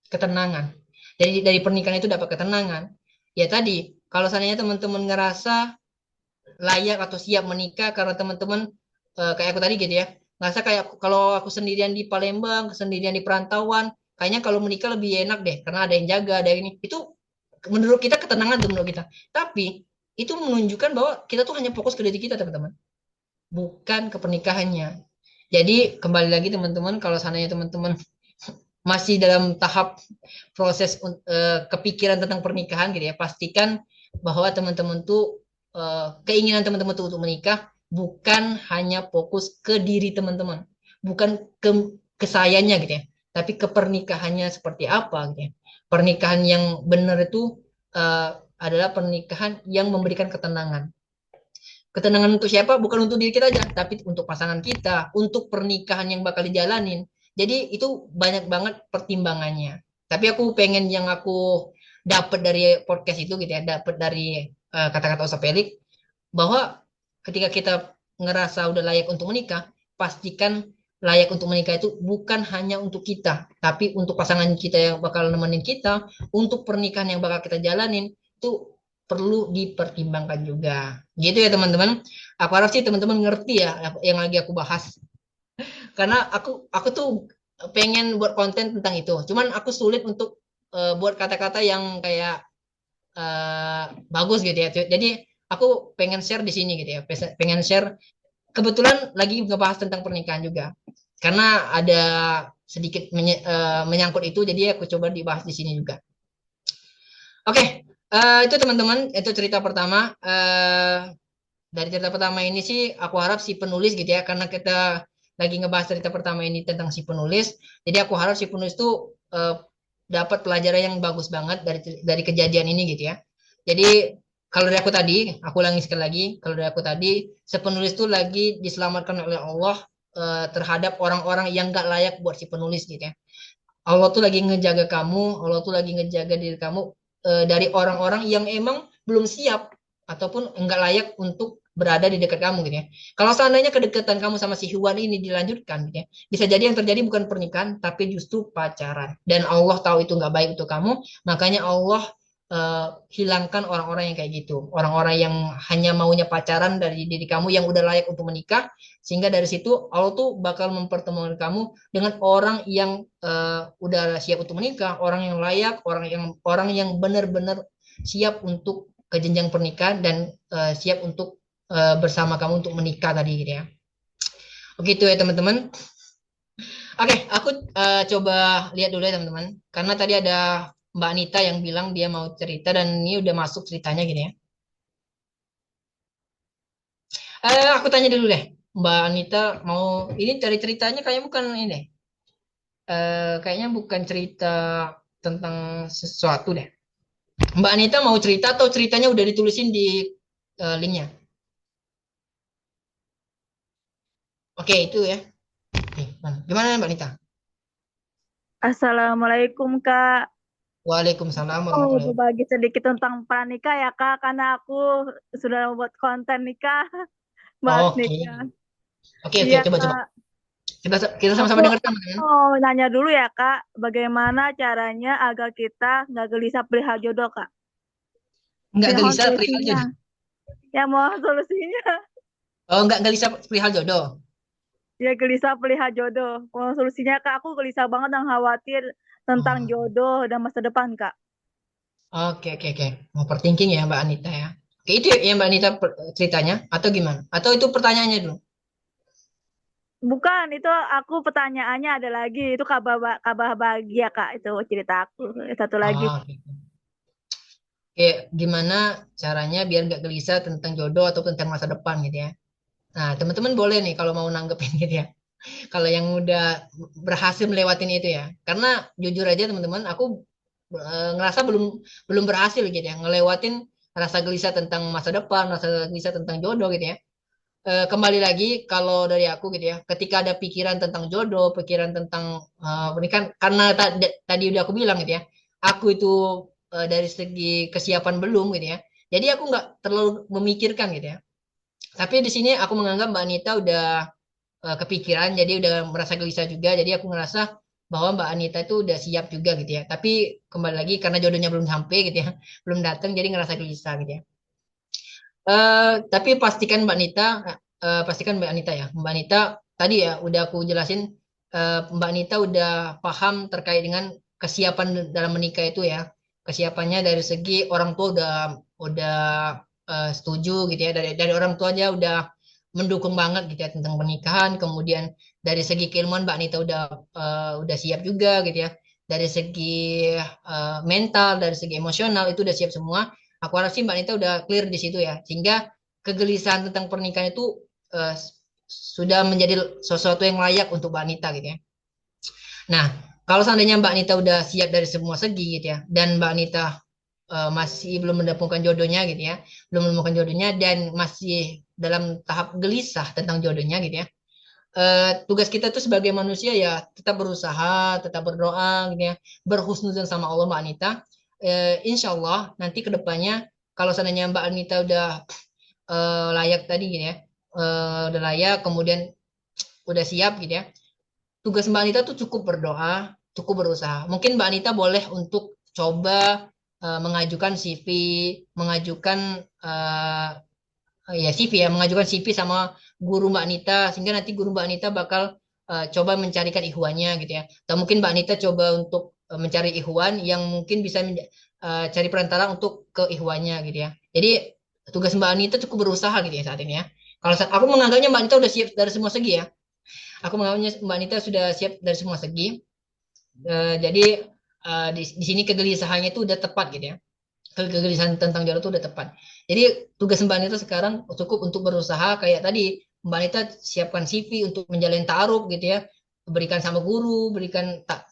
ketenangan. Dari pernikahan itu dapat ketenangan. Ya tadi, kalau seandainya teman-teman ngerasa layak atau siap menikah karena teman-teman kayak aku tadi gitu ya, ngerasa kayak kalau aku sendirian di Palembang, sendirian di perantauan, kayaknya kalau menikah lebih enak deh karena ada yang jaga, ada yang ini. Itu menurut kita ketenangan tuh menurut kita. Tapi itu menunjukkan bahwa kita tuh hanya fokus ke diri kita, teman-teman, bukan ke pernikahannya. Jadi kembali lagi teman-teman, kalau seandainya teman-teman masih dalam tahap proses kepikiran tentang pernikahan gitu ya, pastikan bahwa teman-teman tuh keinginan teman-teman tuh untuk menikah bukan hanya fokus ke diri teman-teman, bukan ke sayanya gitu ya, tapi ke pernikahannya seperti apa gitu ya. Pernikahan yang benar itu adalah pernikahan yang memberikan ketenangan. Ketenangan untuk siapa? Bukan untuk diri kita aja, tapi untuk pasangan kita, untuk pernikahan yang bakal dijalanin. Jadi itu banyak banget pertimbangannya. Tapi aku pengen yang aku dapat dari podcast itu gitu ya, dapat dari kata-kata Osa Pelik, bahwa ketika kita ngerasa udah layak untuk menikah, pastikan layak untuk menikah itu bukan hanya untuk kita, tapi untuk pasangan kita yang bakal nemenin kita, untuk pernikahan yang bakal kita jalanin, itu perlu dipertimbangkan juga. Gitu ya teman-teman. Aku harap sih teman-teman ngerti ya yang lagi aku bahas. Karena aku tuh pengen buat konten tentang itu. Cuman aku sulit untuk buat kata-kata yang kayak bagus gitu ya. Jadi aku pengen share di sini gitu ya. Pengen share kebetulan lagi ngebahas tentang pernikahan juga. Karena ada sedikit menyangkut itu, jadi aku coba dibahas di sini juga. Oke, itu teman-teman, itu cerita pertama. Dari cerita pertama ini sih, aku harap si penulis gitu ya, karena kita lagi ngebahas cerita pertama ini tentang si penulis. Jadi aku harap si penulis tuh dapat pelajaran yang bagus banget dari kejadian ini gitu ya. Jadi kalau dari aku tadi, aku ulangi sekali lagi, kalau dari aku tadi, si penulis tuh lagi diselamatkan oleh Allah terhadap orang-orang yang gak layak buat si penulis gitu ya. Allah tuh lagi ngejaga kamu, Allah tuh lagi ngejaga diri kamu dari orang-orang yang emang belum siap ataupun enggak layak untuk berada di dekat kamu gitu ya. Kalau seandainya kedekatan kamu sama si Hewan ini dilanjutkan gitu ya, bisa jadi yang terjadi bukan pernikahan tapi justru pacaran. Dan Allah tahu itu enggak baik untuk kamu, makanya Allah hilangkan orang-orang yang kayak gitu. Orang-orang yang hanya maunya pacaran dari diri kamu yang udah layak untuk menikah, sehingga dari situ Allah tuh bakal mempertemukan kamu dengan orang yang udah siap untuk menikah, orang yang layak, orang yang benar-benar siap untuk ke jenjang pernikahan dan siap untuk bersama kamu untuk menikah tadi gitu ya. Begitu ya teman-teman. Oke, aku coba lihat dulu ya teman-teman. Karena tadi ada Mbak Anita yang bilang dia mau cerita dan ini udah masuk ceritanya gitu ya. Aku tanya dulu deh, Mbak Anita mau ini dari ceritanya kayaknya bukan ini deh. Kayaknya bukan cerita tentang sesuatu deh. Mbak Anita mau cerita atau ceritanya udah ditulisin di linknya? Oke, itu ya. Nih, gimana Mbak Anita? Assalamualaikum Kak. Waalaikumsalam Oh, warahmatullahi wabarakatuh. berbagi sedikit tentang pranikah ya Kak, karena aku sudah membuat konten nikah, bahas Oke, nikah. oke, oke, Iya coba-coba. Kak, Kita aku sama-sama dengarkan, teman. mau nanya dulu ya Kak, bagaimana caranya agar kita nggak gelisah perihal jodoh Kak? Nggak Ya, mohon gelisah perihal solusinya. jodoh. Ya, mohon solusinya. Oh, nggak gelisah perihal jodoh. Ya, gelisah perihal jodoh. Mohon solusinya Kak, aku gelisah banget dan khawatir tentang Oh, jodoh dan masa depan Kak. oke, oke, oke. Mau overthinking ya Mbak Anita ya. Oke, itu ya Mbak Anita ceritanya atau gimana? Atau itu pertanyaannya dulu? Bukan, itu aku pertanyaannya ada lagi. Itu kabar kabar bahagia, Kak. Itu cerita aku. Satu lagi. Oh, oke. Kayak gimana caranya biar nggak gelisah tentang jodoh atau tentang masa depan gitu ya. Nah, teman-teman boleh nih kalau mau nanggepin gitu ya. Kalau yang udah berhasil melewatin itu ya. Karena jujur aja teman-teman, aku ngerasa belum belum berhasil gitu ya ngelewatin rasa gelisah tentang masa depan, rasa gelisah tentang jodoh gitu ya. Kembali lagi kalau dari aku gitu ya, ketika ada pikiran tentang jodoh, pikiran tentang pernikahan, karena tadi udah aku bilang gitu ya, aku itu dari segi kesiapan belum gitu ya. Jadi aku nggak terlalu memikirkan gitu ya. Tapi di sini aku menganggap Mbak Anita udah kepikiran, jadi udah merasa gelisah juga. Jadi aku ngerasa bahwa Mbak Anita itu udah siap juga gitu ya. Tapi kembali lagi karena jodohnya belum sampai gitu ya, belum datang, jadi ngerasa gelisah gitu ya. Tapi pastikan Mbak Anita ya. Mbak Anita tadi ya udah aku jelasin, Mbak Anita udah paham terkait dengan kesiapan dalam menikah itu ya. Kesiapannya dari segi orang tua udah setuju gitu ya. Dari orang tua aja udah mendukung banget gitu ya tentang pernikahan. Kemudian dari segi keilmuan Mbak Anita udah siap juga gitu ya. Dari segi mental, dari segi emosional itu udah siap semua. Aku harap sih Mbak Anita udah clear di situ ya, sehingga kegelisahan tentang pernikahan itu eh, sudah menjadi sesuatu yang layak untuk Mbak Anita gitu ya. Nah, kalau seandainya Mbak Anita udah siap dari semua segi gitu ya, dan Mbak Anita masih belum menemukan jodohnya gitu ya, belum menemukan jodohnya dan masih dalam tahap gelisah tentang jodohnya gitu ya. Tugas kita tuh sebagai manusia ya tetap berusaha, tetap berdoa gitu ya, berhusnuzon sama Allah Mbak Anita. Insya Allah nanti kedepannya kalau seandainya Mbak Anita udah layak tadi gitu ya, udah layak kemudian udah siap gitu ya. Tugas Mbak Anita tuh cukup berdoa, cukup berusaha. Mungkin Mbak Anita boleh untuk coba mengajukan CV, mengajukan ya CV ya, mengajukan CV sama guru Mbak Anita sehingga nanti guru Mbak Anita bakal coba mencarikan ikhwannya gitu ya. Atau mungkin Mbak Anita coba untuk mencari ikhwan yang mungkin bisa cari perantara untuk ke ikhwannya gitu ya. Jadi tugas Mbak Anita cukup berusaha gitu ya saat ini ya. Kalau aku menganggapnya Mbak Anita udah siap dari semua segi ya. Aku menganggapnya Mbak Anita sudah siap dari semua segi. Jadi di sini kegelisahannya itu udah tepat gitu ya. Kegelisahan tentang jodoh itu udah tepat. Jadi tugas Mbak Anita sekarang cukup untuk berusaha kayak tadi Mbak Anita siapkan CV untuk menjalin ta'aruf gitu ya. Berikan sama guru,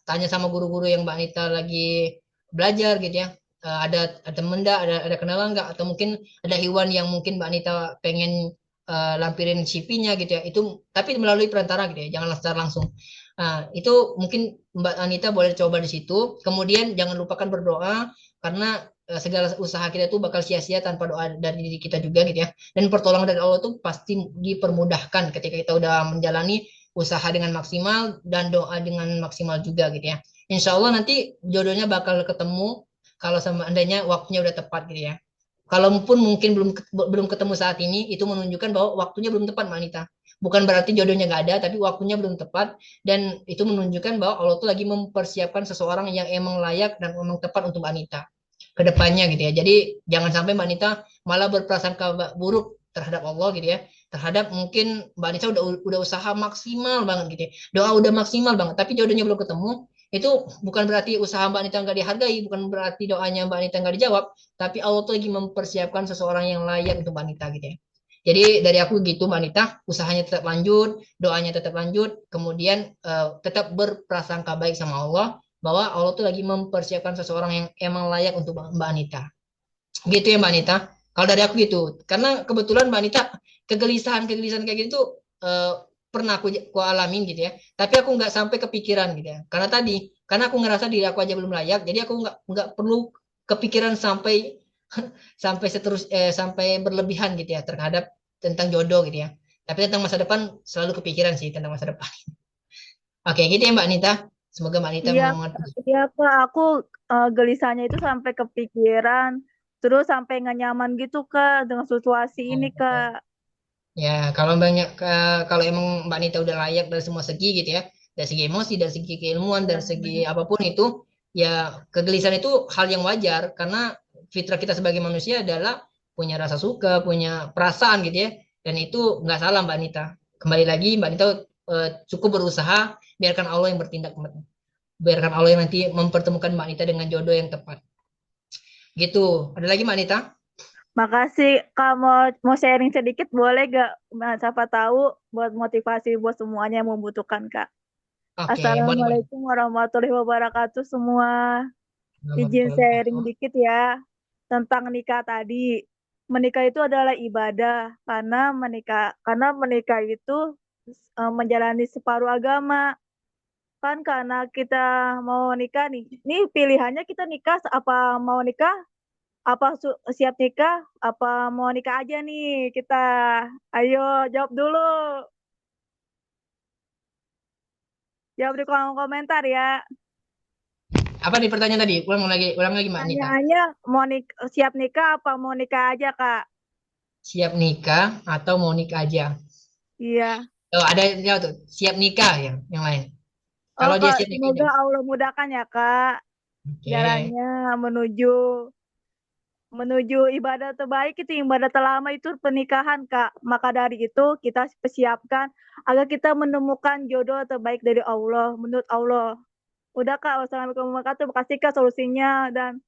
tanya sama guru-guru yang Mbak Anita lagi belajar gitu ya. Ada temen nggak, ada kenalan nggak, atau mungkin ada hewan yang mungkin Mbak Anita pengen lampirin CV-nya gitu ya. Itu tapi melalui perantara gitu ya, jangan secara langsung. Nah, itu mungkin Mbak Anita boleh coba di situ. Kemudian jangan lupakan berdoa karena segala usaha kita itu bakal sia-sia tanpa doa dari diri kita juga gitu ya. Dan pertolongan dari Allah itu pasti dipermudahkan ketika kita udah menjalani usaha dengan maksimal dan doa dengan maksimal juga gitu ya. Insya Allah nanti jodohnya bakal ketemu kalau seandainya waktunya udah tepat gitu ya. Kalaupun mungkin belum ketemu saat ini, itu menunjukkan bahwa waktunya belum tepat, Manita. Bukan berarti jodohnya nggak ada, tapi waktunya belum tepat, dan itu menunjukkan bahwa Allah tuh lagi mempersiapkan seseorang yang emang layak dan emang tepat untuk Manita ke depannya gitu ya. Jadi jangan sampai Mbak Nita malah berprasangka buruk terhadap Allah gitu ya. Terhadap mungkin Mbak Nita udah usaha maksimal banget gitu ya. Doa udah maksimal banget, tapi jodohnya belum ketemu. Itu bukan berarti usaha Mbak Nita nggak dihargai, bukan berarti doanya Mbak Nita nggak dijawab, tapi Allah tuh lagi mempersiapkan seseorang yang layak untuk Mbak Nita gitu ya. Jadi dari aku gitu Mbak Nita, usahanya tetap lanjut, doanya tetap lanjut, kemudian tetap berprasangka baik sama Allah, bahwa Allah tuh lagi mempersiapkan seseorang yang emang layak untuk Mbak Anita. Gitu ya Mbak Anita. Kalau dari aku gitu, karena kebetulan Mbak Anita kegelisahan-kegelisahan kayak gitu pernah aku alamin gitu ya. Tapi aku nggak sampai kepikiran gitu ya. Karena aku ngerasa diri aku aja belum layak, jadi aku nggak perlu kepikiran sampai sampai berlebihan gitu ya terhadap tentang jodoh gitu ya. Tapi tentang masa depan selalu kepikiran sih tentang masa depan. Oke, gitu ya Mbak Anita. Semoga Mbak Anita Iya, mengerti. iya Kak, aku gelisahnya itu sampai kepikiran, terus sampai nggak nyaman gitu Kak dengan situasi ini Kak. Ya, kalau emang Mbak Nita udah layak dari semua segi gitu ya, dari segi emosi, dari segi keilmuan, dari segi apapun itu, ya kegelisahan itu hal yang wajar karena fitrah kita sebagai manusia adalah punya rasa suka, punya perasaan gitu ya, dan itu nggak salah Mbak Nita. Kembali lagi Mbak Nita cukup berusaha, biarkan Allah yang bertindak, biarkan Allah yang nanti mempertemukan Mbak Nita dengan jodoh yang tepat. Gitu. Ada lagi Mbak Nita? Makasih Kak, mau sharing sedikit boleh gak? Nah, siapa tahu buat motivasi buat semuanya yang membutuhkan Kak. Oke, boleh boleh. Assalamualaikum warahmatullahi wabarakatuh semua. Izin sharing dikit ya tentang nikah tadi. Menikah itu adalah ibadah karena menikah itu menjalani separuh agama. Kan karena kita mau nikah nih. Nih pilihannya kita nikah apa mau nikah, apa siap nikah, apa mau nikah aja nih kita. Ayo jawab dulu. Jawab di kolom komentar ya. Apa nih pertanyaan tadi? Ulang lagi Mbak Nita. Tanyaannya siap nikah apa mau nikah aja, Kak? Siap nikah atau mau nikah aja? Iya. Oh, ada ya tuh, siap nikah ya, yang lain. Oh, Kalau dia Kak, siap nikah aja. semoga Allah mudahkan ya, Kak. Oke. Jalannya menuju menuju ibadah terbaik itu ibadah terlama itu pernikahan, Kak. Maka dari itu kita persiapkan agar kita menemukan jodoh terbaik dari Allah, menurut Allah. Udah, Kak. Wassalamualaikum warahmatullahi wabarakatuh. Makasih, Kak, solusinya dan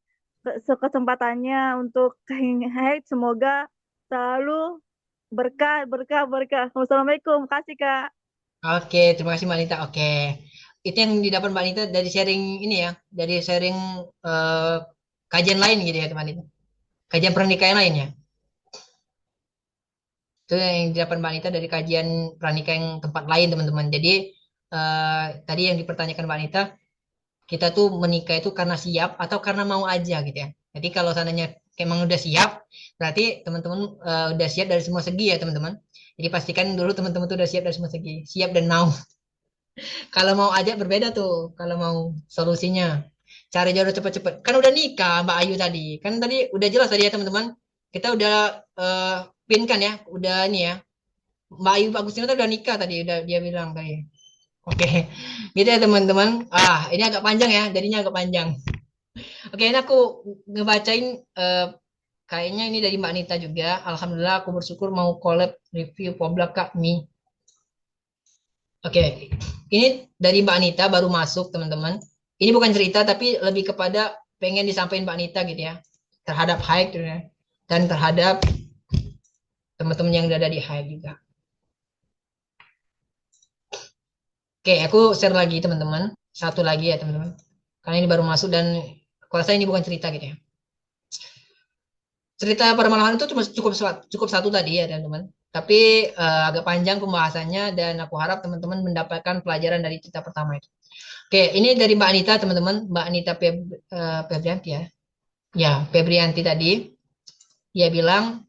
kesempatannya untuk Hai. Semoga selalu berkah, berkah, berkah. Wassalamualaikum. Makasih, Kak. Oke, terima kasih Mbak Nita. Oke. Itu yang didapat Mbak Nita dari sharing ini ya, dari sharing eh, kajian lain gitu ya, teman Nita. Kajian pernikahan lain ya. Itu yang didapat Mbak Nita dari kajian pernikahan yang tempat lain, teman-teman. Jadi tadi yang dipertanyakan Mbak Nita, kita tuh menikah itu karena siap atau karena mau aja gitu ya. Jadi kalau seandainya emang udah siap, berarti teman-teman udah siap dari semua segi ya teman-teman. Jadi pastikan dulu teman-teman tuh udah siap dari semua segi, siap dan mau. Kalau mau aja berbeda tuh, kalau mau solusinya. Cari jodoh cepet-cepet. Kan udah nikah Mbak Ayu tadi. Kan tadi udah jelas tadi ya teman-teman. Kita udah eh, pin kan ya, udah ini ya. Mbak Ayu Pak Agustina tuh udah nikah tadi, udah dia bilang tadi. Oke, gitu ya teman-teman. Ini agak panjang ya, jadinya agak panjang. Oke, ini aku ngebacain kayaknya ini dari Mbak Anita juga. Alhamdulillah aku bersyukur mau collab review Poblak Kak Mi. Oke, ini dari Mbak Anita baru masuk teman-teman. Ini bukan cerita tapi lebih kepada pengen disampaikan Mbak Anita gitu ya. Terhadap Hype gitu ya. Dan terhadap teman-teman yang ada di Hype juga. Oke, aku share lagi teman-teman. Satu lagi ya teman-teman. Karena ini baru masuk dan aku rasa ini bukan cerita gitu ya. Cerita pada malam hari itu cuma cukup satu tadi ya teman-teman. Tapi agak panjang pembahasannya dan aku harap teman-teman mendapatkan pelajaran dari cerita pertama itu. Oke, ini dari Mbak Anita teman-teman, Mbak Anita Febrianti ya. Ya, Febrianti tadi dia bilang,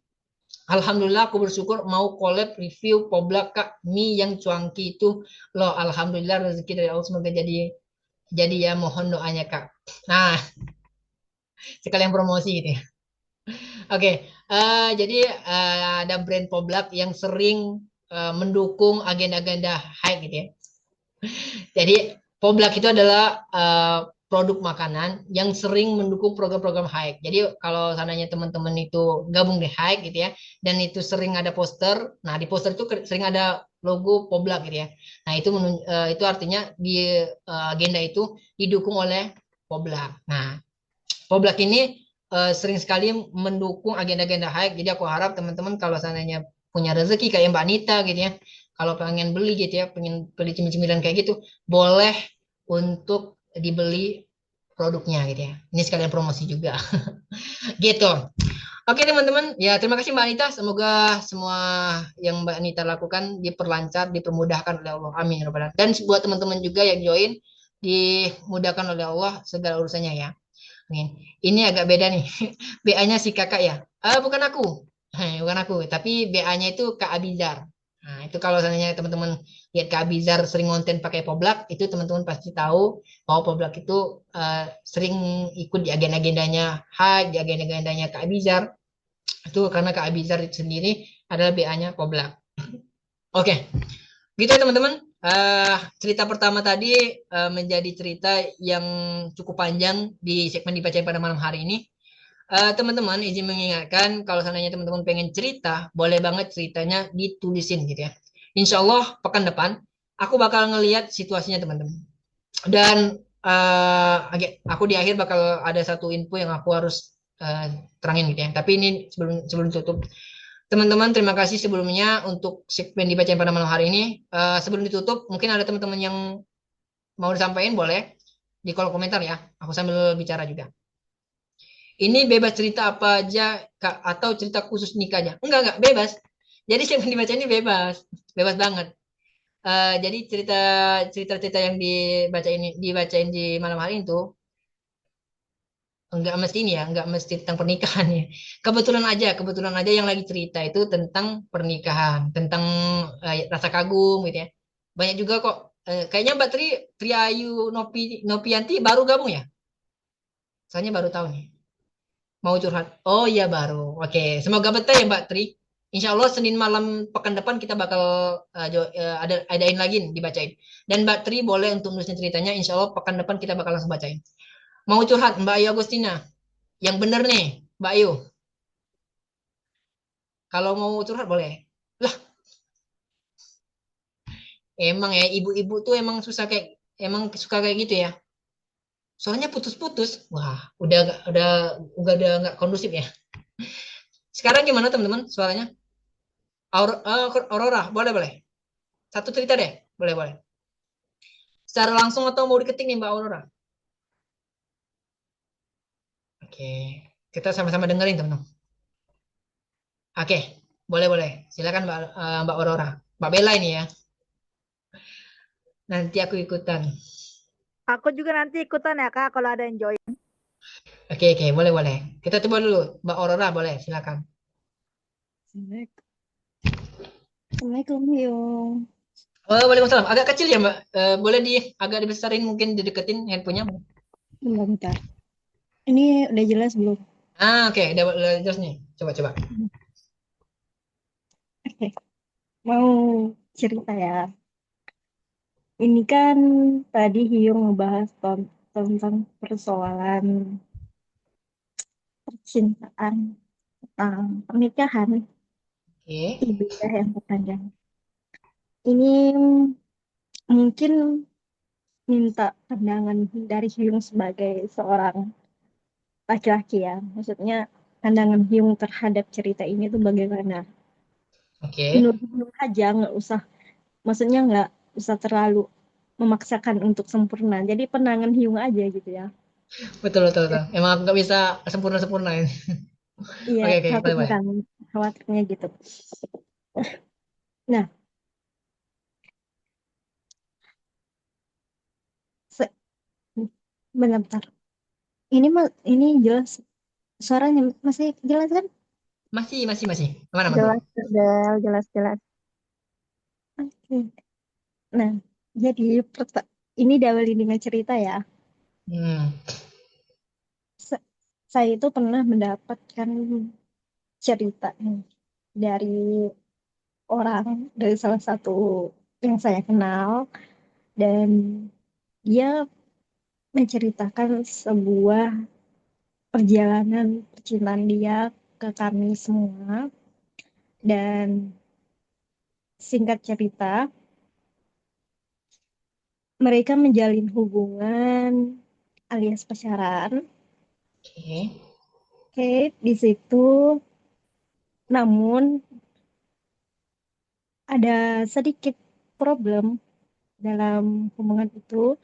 Alhamdulillah aku bersyukur mau collab review Poblak Kak mie yang cuanki itu loh. Alhamdulillah rezeki dari Allah semoga jadi ya mohon doanya Kak. Nah, sekalian promosi gitu ya. Oke, jadi ada brand Poblak yang sering mendukung agenda-agenda high gitu ya. Jadi Poblak itu adalah produk makanan yang sering mendukung program-program high. Jadi kalau seandainya teman-teman itu gabung di high gitu ya, dan itu sering ada poster, nah di poster itu sering ada logo Poblak gitu ya. Nah itu artinya di agenda itu didukung oleh Poblak. Nah Poblak ini sering sekali mendukung agenda-agenda high. Jadi aku harap teman-teman kalau seandainya punya rezeki kayak Mbak Anita gitu ya, kalau pengen beli gitu ya, pengen beli cemilan kayak gitu, boleh untuk dibeli produknya gitu ya. Ini sekalian promosi juga. Gitu. Oke teman-teman, ya terima kasih Mbak Anita. Semoga semua yang Mbak Anita lakukan diperlancar, dipermudahkan oleh Allah. Amin. Ya Rabbal Alamin. Dan buat teman-teman juga yang join, dimudahkan oleh Allah segala urusannya ya. Amin. Ini agak beda nih. BA-nya si kakak ya. Bukan aku. Bukan aku. Tapi BA-nya itu Kak Abizar. Nah, itu kalau seandainya teman-teman lihat Kak Abizar sering konten pakai Poblak, itu teman-teman pasti tahu bahwa Poblak itu sering ikut di agenda-agendanya Haj, di agenda-agendanya Kak Abizar. Itu karena Kak Abizar itu sendiri adalah BA-nya Poblak. Oke, gitu ya teman-teman. Cerita pertama tadi menjadi cerita yang cukup panjang di segmen dibacain pada malam hari ini. Teman-teman izin mengingatkan kalau seandainya teman-teman pengen cerita, boleh banget ceritanya ditulisin gitu ya. Insya Allah pekan depan aku bakal ngeliat situasinya teman-teman. Dan aku di akhir bakal ada satu info yang aku harus terangin gitu ya. Tapi ini sebelum sebelum tutup, teman-teman terima kasih sebelumnya untuk segmen dibacain pada malam hari ini. Sebelum ditutup, mungkin ada teman-teman yang mau disampaikan boleh di kolom komentar ya. Aku sambil bicara juga. Ini bebas cerita apa aja Kak atau cerita khusus nikahnya? Enggak, bebas. Jadi yang dibaca ini bebas, bebas banget. Jadi cerita-cerita yang dibacain di malam hari itu enggak mesti ini ya, enggak mesti tentang pernikahan ya. Kebetulan aja yang lagi cerita itu tentang pernikahan, tentang rasa kagum gitu ya. Banyak juga kok. Kayaknya Mbak Triayu Nopianti baru gabung ya? Soalnya baru tahu nih. Mau curhat. Oh iya baru. Oke, semoga betah ya Mbak Tri. Insya Allah Senin malam pekan depan kita bakal adain lagi nih, dibacain. Dan Mbak Tri boleh untuk nulisnya ceritanya. Insya Allah pekan depan kita bakal langsung bacain. Mau curhat Mbak Ayu Agustina. Yang bener nih Mbak Ayu. Kalau mau curhat boleh. Lah emang ya ibu-ibu tuh emang suka kayak gitu ya. Soalnya putus-putus. Wah udah nggak kondusif ya. Sekarang gimana teman-teman suaranya? Aurora, boleh. Satu cerita deh, boleh. Secara langsung atau mau diketik nih Mbak Aurora? Oke, kita sama-sama dengerin teman-teman. Oke, boleh. Silakan Mbak Aurora. Mbak Bella ini ya. Nanti aku ikutan. Aku juga nanti ikutan ya Kak kalau ada yang join. Oke, boleh. Kita coba dulu. Mbak Aurora, boleh, silakan. Assalamualaikum Yung. Oh, Waalaikumsalam. Agak kecil ya Mbak. Boleh agak dibesarin mungkin dideketin handphonenya. Bentar, bentar. Ini udah jelas belum? Oke, udah jelas nih. Coba. Oke, mau cerita ya. Ini kan tadi Hyung ngebahas tentang persoalan percintaan. pernikahan Oke. ibadah yang terpanjang. Ini mungkin minta pandangan dari Hyung sebagai seorang laki-laki ya. Maksudnya pandangan Hyung terhadap cerita ini tuh bagaimana? Oke. Menurut Hyung aja nggak usah, maksudnya nggak usah terlalu memaksakan untuk sempurna. Jadi pandangan Hyung aja gitu ya. Betul, betul, betul. Emang aku nggak bisa sempurna-sempurna ini. Iya, Oke, oke, boleh, takutnya boleh. kan, khawatirnya gitu. Nah, se bentar. Ini jelas suaranya masih jelas kan? Masih, masih, masih. Aman, aman. Jelas, jelas, jelas. Oke. Nah, jadi ini diawali dengan cerita ya. Hmm. Se- saya itu pernah mendapatkan cerita nih dari dari salah satu yang saya kenal, dan dia menceritakan sebuah perjalanan percintaan dia ke kami semua. Dan singkat cerita, mereka menjalin hubungan alias pacaran. Oke. Oke, di situ namun ada sedikit problem dalam hubungan itu,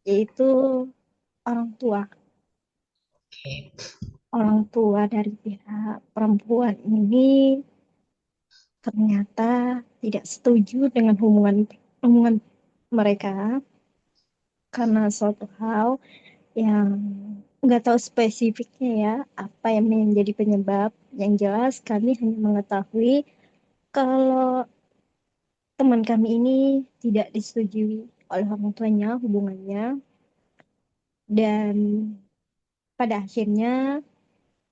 yaitu orang tua. Oke. Orang tua dari pihak perempuan ini ternyata tidak setuju dengan hubungan hubungan mereka karena suatu hal yang nggak tahu spesifiknya ya, apa yang menjadi penyebab. Yang jelas kami hanya mengetahui kalau teman kami ini tidak disetujui oleh orang tuanya hubungannya, dan pada akhirnya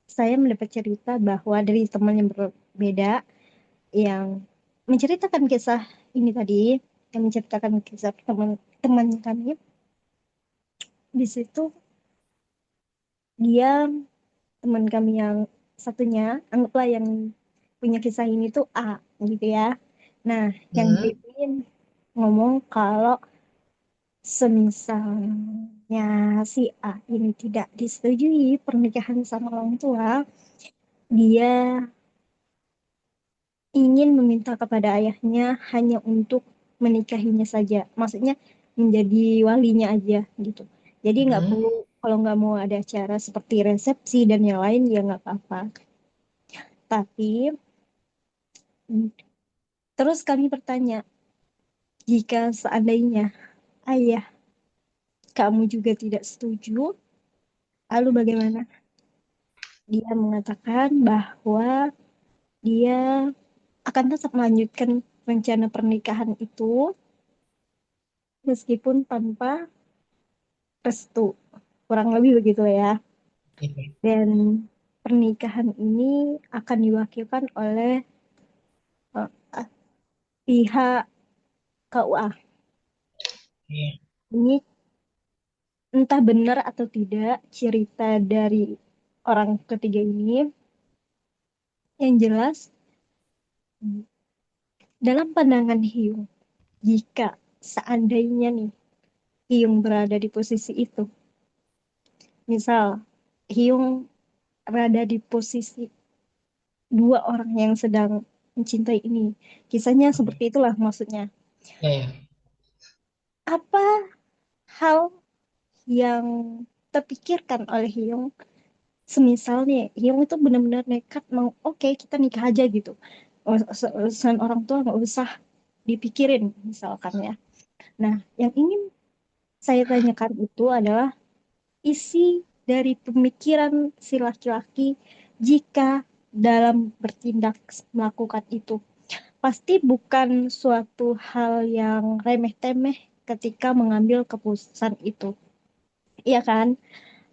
saya mendapat cerita bahwa dari teman yang berbeda yang menceritakan kisah ini tadi, yang menceritakan kisah teman-teman kami, di situ dia, teman kami yang satunya, anggaplah yang punya kisah ini tuh A gitu ya. Nah, yang B Hmm. ini ngomong kalau semisalnya si A ini tidak disetujui pernikahan sama orang tua, dia ingin meminta kepada ayahnya hanya untuk menikahinya saja. Maksudnya menjadi walinya aja gitu. Jadi nggak Hmm. perlu, kalau nggak mau ada acara seperti resepsi dan yang lain ya nggak apa-apa. Tapi terus kami bertanya, jika seandainya ayah kamu juga tidak setuju, lalu bagaimana? Dia mengatakan bahwa dia akan tetap melanjutkan rencana pernikahan itu meskipun tanpa restu. Kurang lebih begitu ya. Oke. Dan pernikahan ini akan diwakilkan oleh eh, pihak KUA. Oke. Ini entah benar atau tidak cerita dari orang ketiga ini, yang jelas dalam pandangan Hyung, jika seandainya nih Hyung berada di posisi itu, misal Hyung berada di posisi dua orang yang sedang mencintai ini, kisahnya seperti Oke. itulah maksudnya. Ya, ya. Apa hal yang terpikirkan oleh Hyung, semisal nih Hyung itu benar-benar nekat mau oke kita nikah aja gitu. Urusan orang tua nggak usah dipikirin misalkan ya. Nah, yang ingin saya tanyakan itu adalah isi dari pemikiran si laki-laki jika dalam bertindak melakukan itu. Pasti bukan suatu hal yang remeh-temeh ketika mengambil keputusan itu. Iya kan?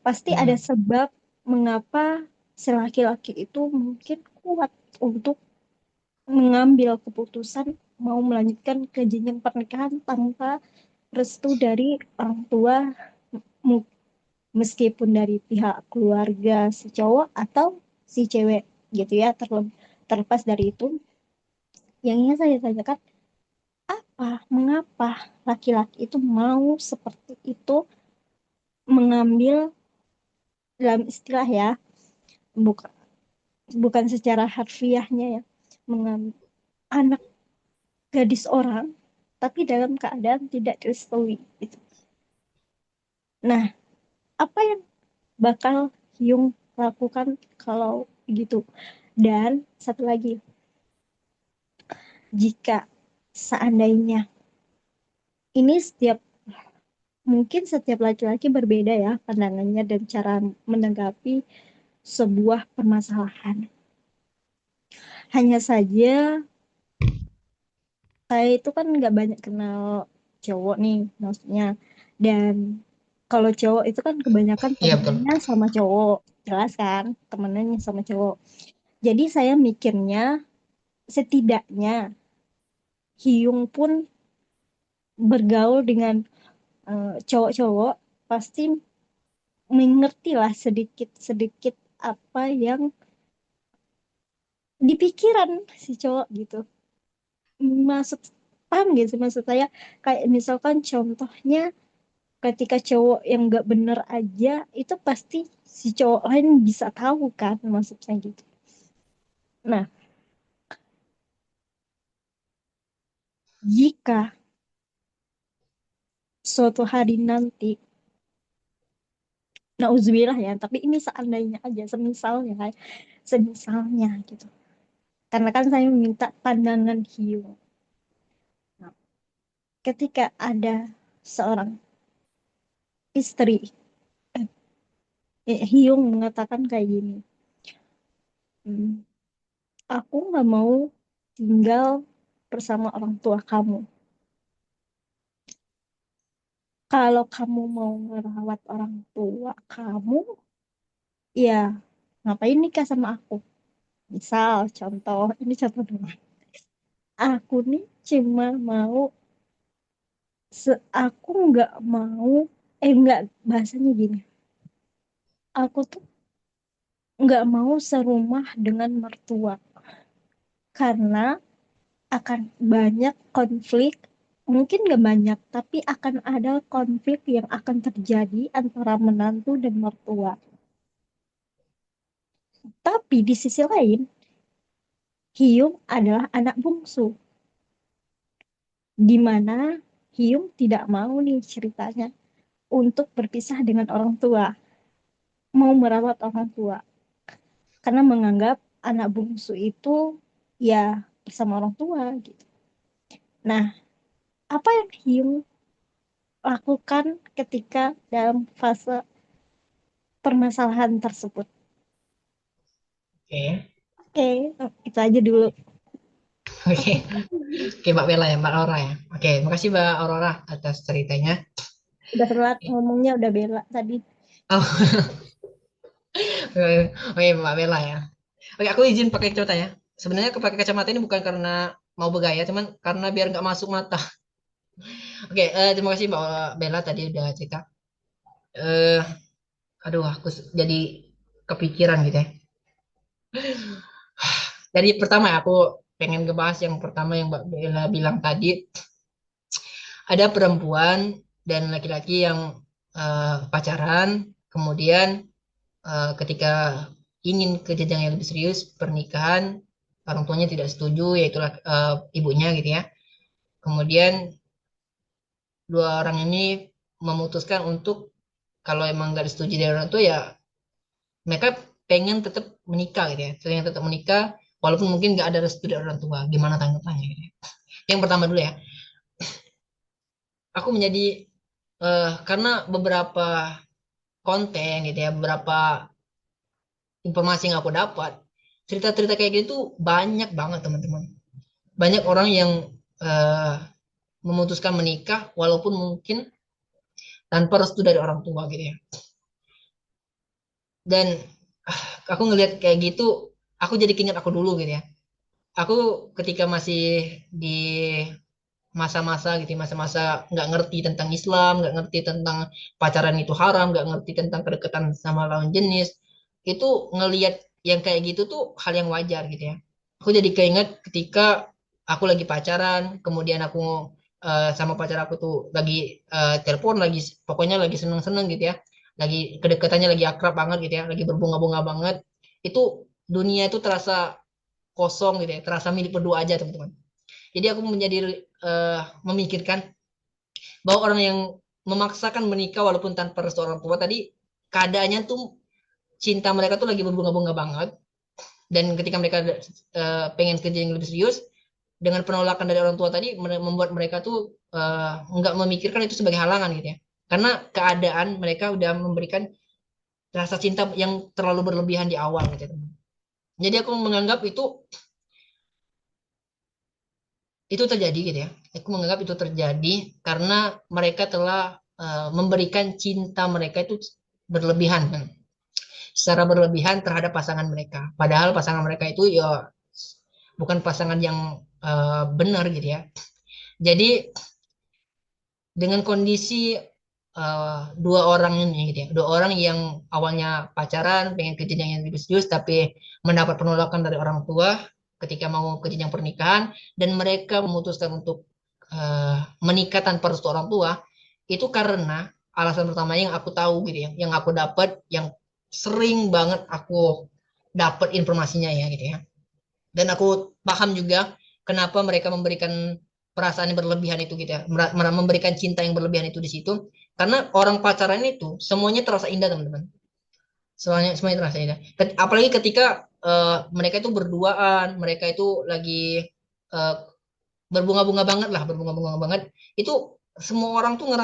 Pasti ada Hmm. sebab mengapa si laki-laki itu mungkin kuat untuk mengambil keputusan mau melanjutkan ke jenjang pernikahan tanpa restu dari orang tua, meskipun dari pihak keluarga si cowok atau si cewek. gitu ya. Terlepas dari itu, yang ingin saya tanyakan, mengapa laki-laki itu mau seperti itu, mengambil, dalam istilah ya, bukan bukan secara harfiahnya ya, mengambil anak gadis orang tapi dalam keadaan tidak direstui gitu. Nah, apa yang bakal Hyung lakukan kalau gitu? Dan satu lagi, jika seandainya ini mungkin setiap laki-laki berbeda ya pandangannya dan cara menanggapi sebuah permasalahan. Hanya saja saya itu kan nggak banyak kenal cowok nih, maksudnya. Dan kalau cowok itu kan kebanyakan Iya betul. temennya sama cowok, jelas kan, temennya sama cowok. Jadi saya mikirnya setidaknya Hyung pun bergaul dengan cowok-cowok, pasti mengerti lah sedikit-sedikit apa yang di pikiran si cowok gitu. Maksud Paham gitu sih maksud saya, kayak misalkan contohnya ketika cowok yang nggak bener aja itu pasti si cowok lain bisa tahu kan, maksudnya gitu. Nah, jika suatu hari nanti, nauzubillah ya, tapi ini seandainya aja, semisalnya gitu, karena kan saya meminta pandangan hiu. Nah, ketika ada seorang istri, Hyung mengatakan kayak gini, "Hmm, aku nggak mau tinggal bersama orang tua kamu. Kalau kamu mau merawat orang tua kamu, ya ngapain nikah sama aku?" Misal, ini contoh doang. Aku nih cuma mau, aku nggak mau, nggak, bahasanya gini. Aku tuh nggak mau serumah dengan mertua karena akan banyak konflik. Mungkin nggak banyak, tapi akan ada konflik yang akan terjadi antara menantu dan mertua. Tapi di sisi lain, Hyung adalah anak bungsu, di mana Hyung tidak mau nih ceritanya untuk berpisah dengan orang tua, mau merawat orang tua, karena menganggap anak bungsu itu ya bersama orang tua gitu. Nah, apa yang Hyung lakukan ketika dalam fase permasalahan tersebut? Oke. Oke, itu aja dulu. Oke. Oke, Mbak Bella ya, Mbak Aurora ya. Oke, makasih Mbak Aurora atas ceritanya. Udah telat ngomongnya, udah bela tadi. Oh, oke Mbak Bella ya. Oke, aku izin pakai kacamata ya. Sebenarnya aku pakai kacamata ini bukan karena mau bergaya, cuman karena biar nggak masuk mata. Oke, terima kasih Mbak Bella tadi udah cerita. Eh, aduh, jadi kepikiran gitu ya. Dari pertama ya, aku pengen ngebahas yang pertama yang Mbak Bella bilang tadi. Ada perempuan dan laki-laki yang pacaran, kemudian ketika ingin ke jenjang yang lebih serius, pernikahan, orang tuanya tidak setuju, yaitu ibunya gitu ya. Kemudian dua orang ini memutuskan untuk kalau emang nggak disetujui dari orang tua ya mereka pengen tetap menikah gitu ya, pengen tetap menikah walaupun mungkin nggak ada restu dari orang tua. Gimana tanggapannya gitu ya? Yang pertama dulu ya, aku menjadi karena beberapa konten gitu ya, beberapa informasi yang aku dapat, cerita-cerita kayak gitu tuh banyak banget teman-teman. Banyak orang yang eh, memutuskan menikah walaupun mungkin tanpa restu dari orang tua gitu ya. Dan aku ngelihat kayak gitu, aku jadi keinget aku dulu gitu ya. Aku ketika masih di masa-masa gitu, masa-masa nggak ngerti tentang Islam, nggak ngerti tentang pacaran itu haram, nggak ngerti tentang kedekatan sama lawan jenis, itu ngelihat yang kayak gitu tuh hal yang wajar gitu ya. Aku jadi keinget ketika aku lagi pacaran, kemudian aku sama pacar aku tuh lagi telepon, lagi pokoknya lagi seneng-seneng gitu ya, lagi kedekatannya lagi akrab banget gitu ya, lagi berbunga-bunga banget. Itu dunia itu terasa kosong gitu ya, terasa milik berdua aja teman-teman. Jadi aku menjadi memikirkan bahwa orang yang memaksakan menikah walaupun tanpa restu orang tua tadi, keadaannya tuh cinta mereka tuh lagi berbunga-bunga banget, dan ketika mereka pengen kerja yang lebih serius, dengan penolakan dari orang tua tadi membuat mereka tuh nggak memikirkan itu sebagai halangan gitu ya, karena keadaan mereka udah memberikan rasa cinta yang terlalu berlebihan di awal gitu ya. Jadi aku menganggap itu terjadi gitu ya. Aku menganggap itu terjadi karena mereka telah memberikan cinta mereka itu berlebihan kan. Secara berlebihan terhadap pasangan mereka. Padahal pasangan mereka itu ya bukan pasangan yang benar gitu ya. Jadi dengan kondisi dua orang ini gitu ya, dua orang yang awalnya pacaran, pengen ke jenjang yang lebih serius, tapi mendapat penolakan dari orang tua ketika mau ke jenjang pernikahan, dan mereka memutuskan untuk menikah tanpa restu orang tua, itu karena alasan pertama yang aku tahu gitu ya, yang aku dapat, yang sering banget aku dapat informasinya ya gitu ya. Dan aku paham juga kenapa mereka memberikan perasaan yang berlebihan itu gitu ya, memberikan cinta yang berlebihan itu di situ, karena orang pacaran itu semuanya terasa indah teman-teman, semuanya terasa indah. Apalagi ketika mereka itu berduaan, mereka itu lagi eh, berbunga-bunga banget lah, berbunga-bunga banget. Itu semua orang tuh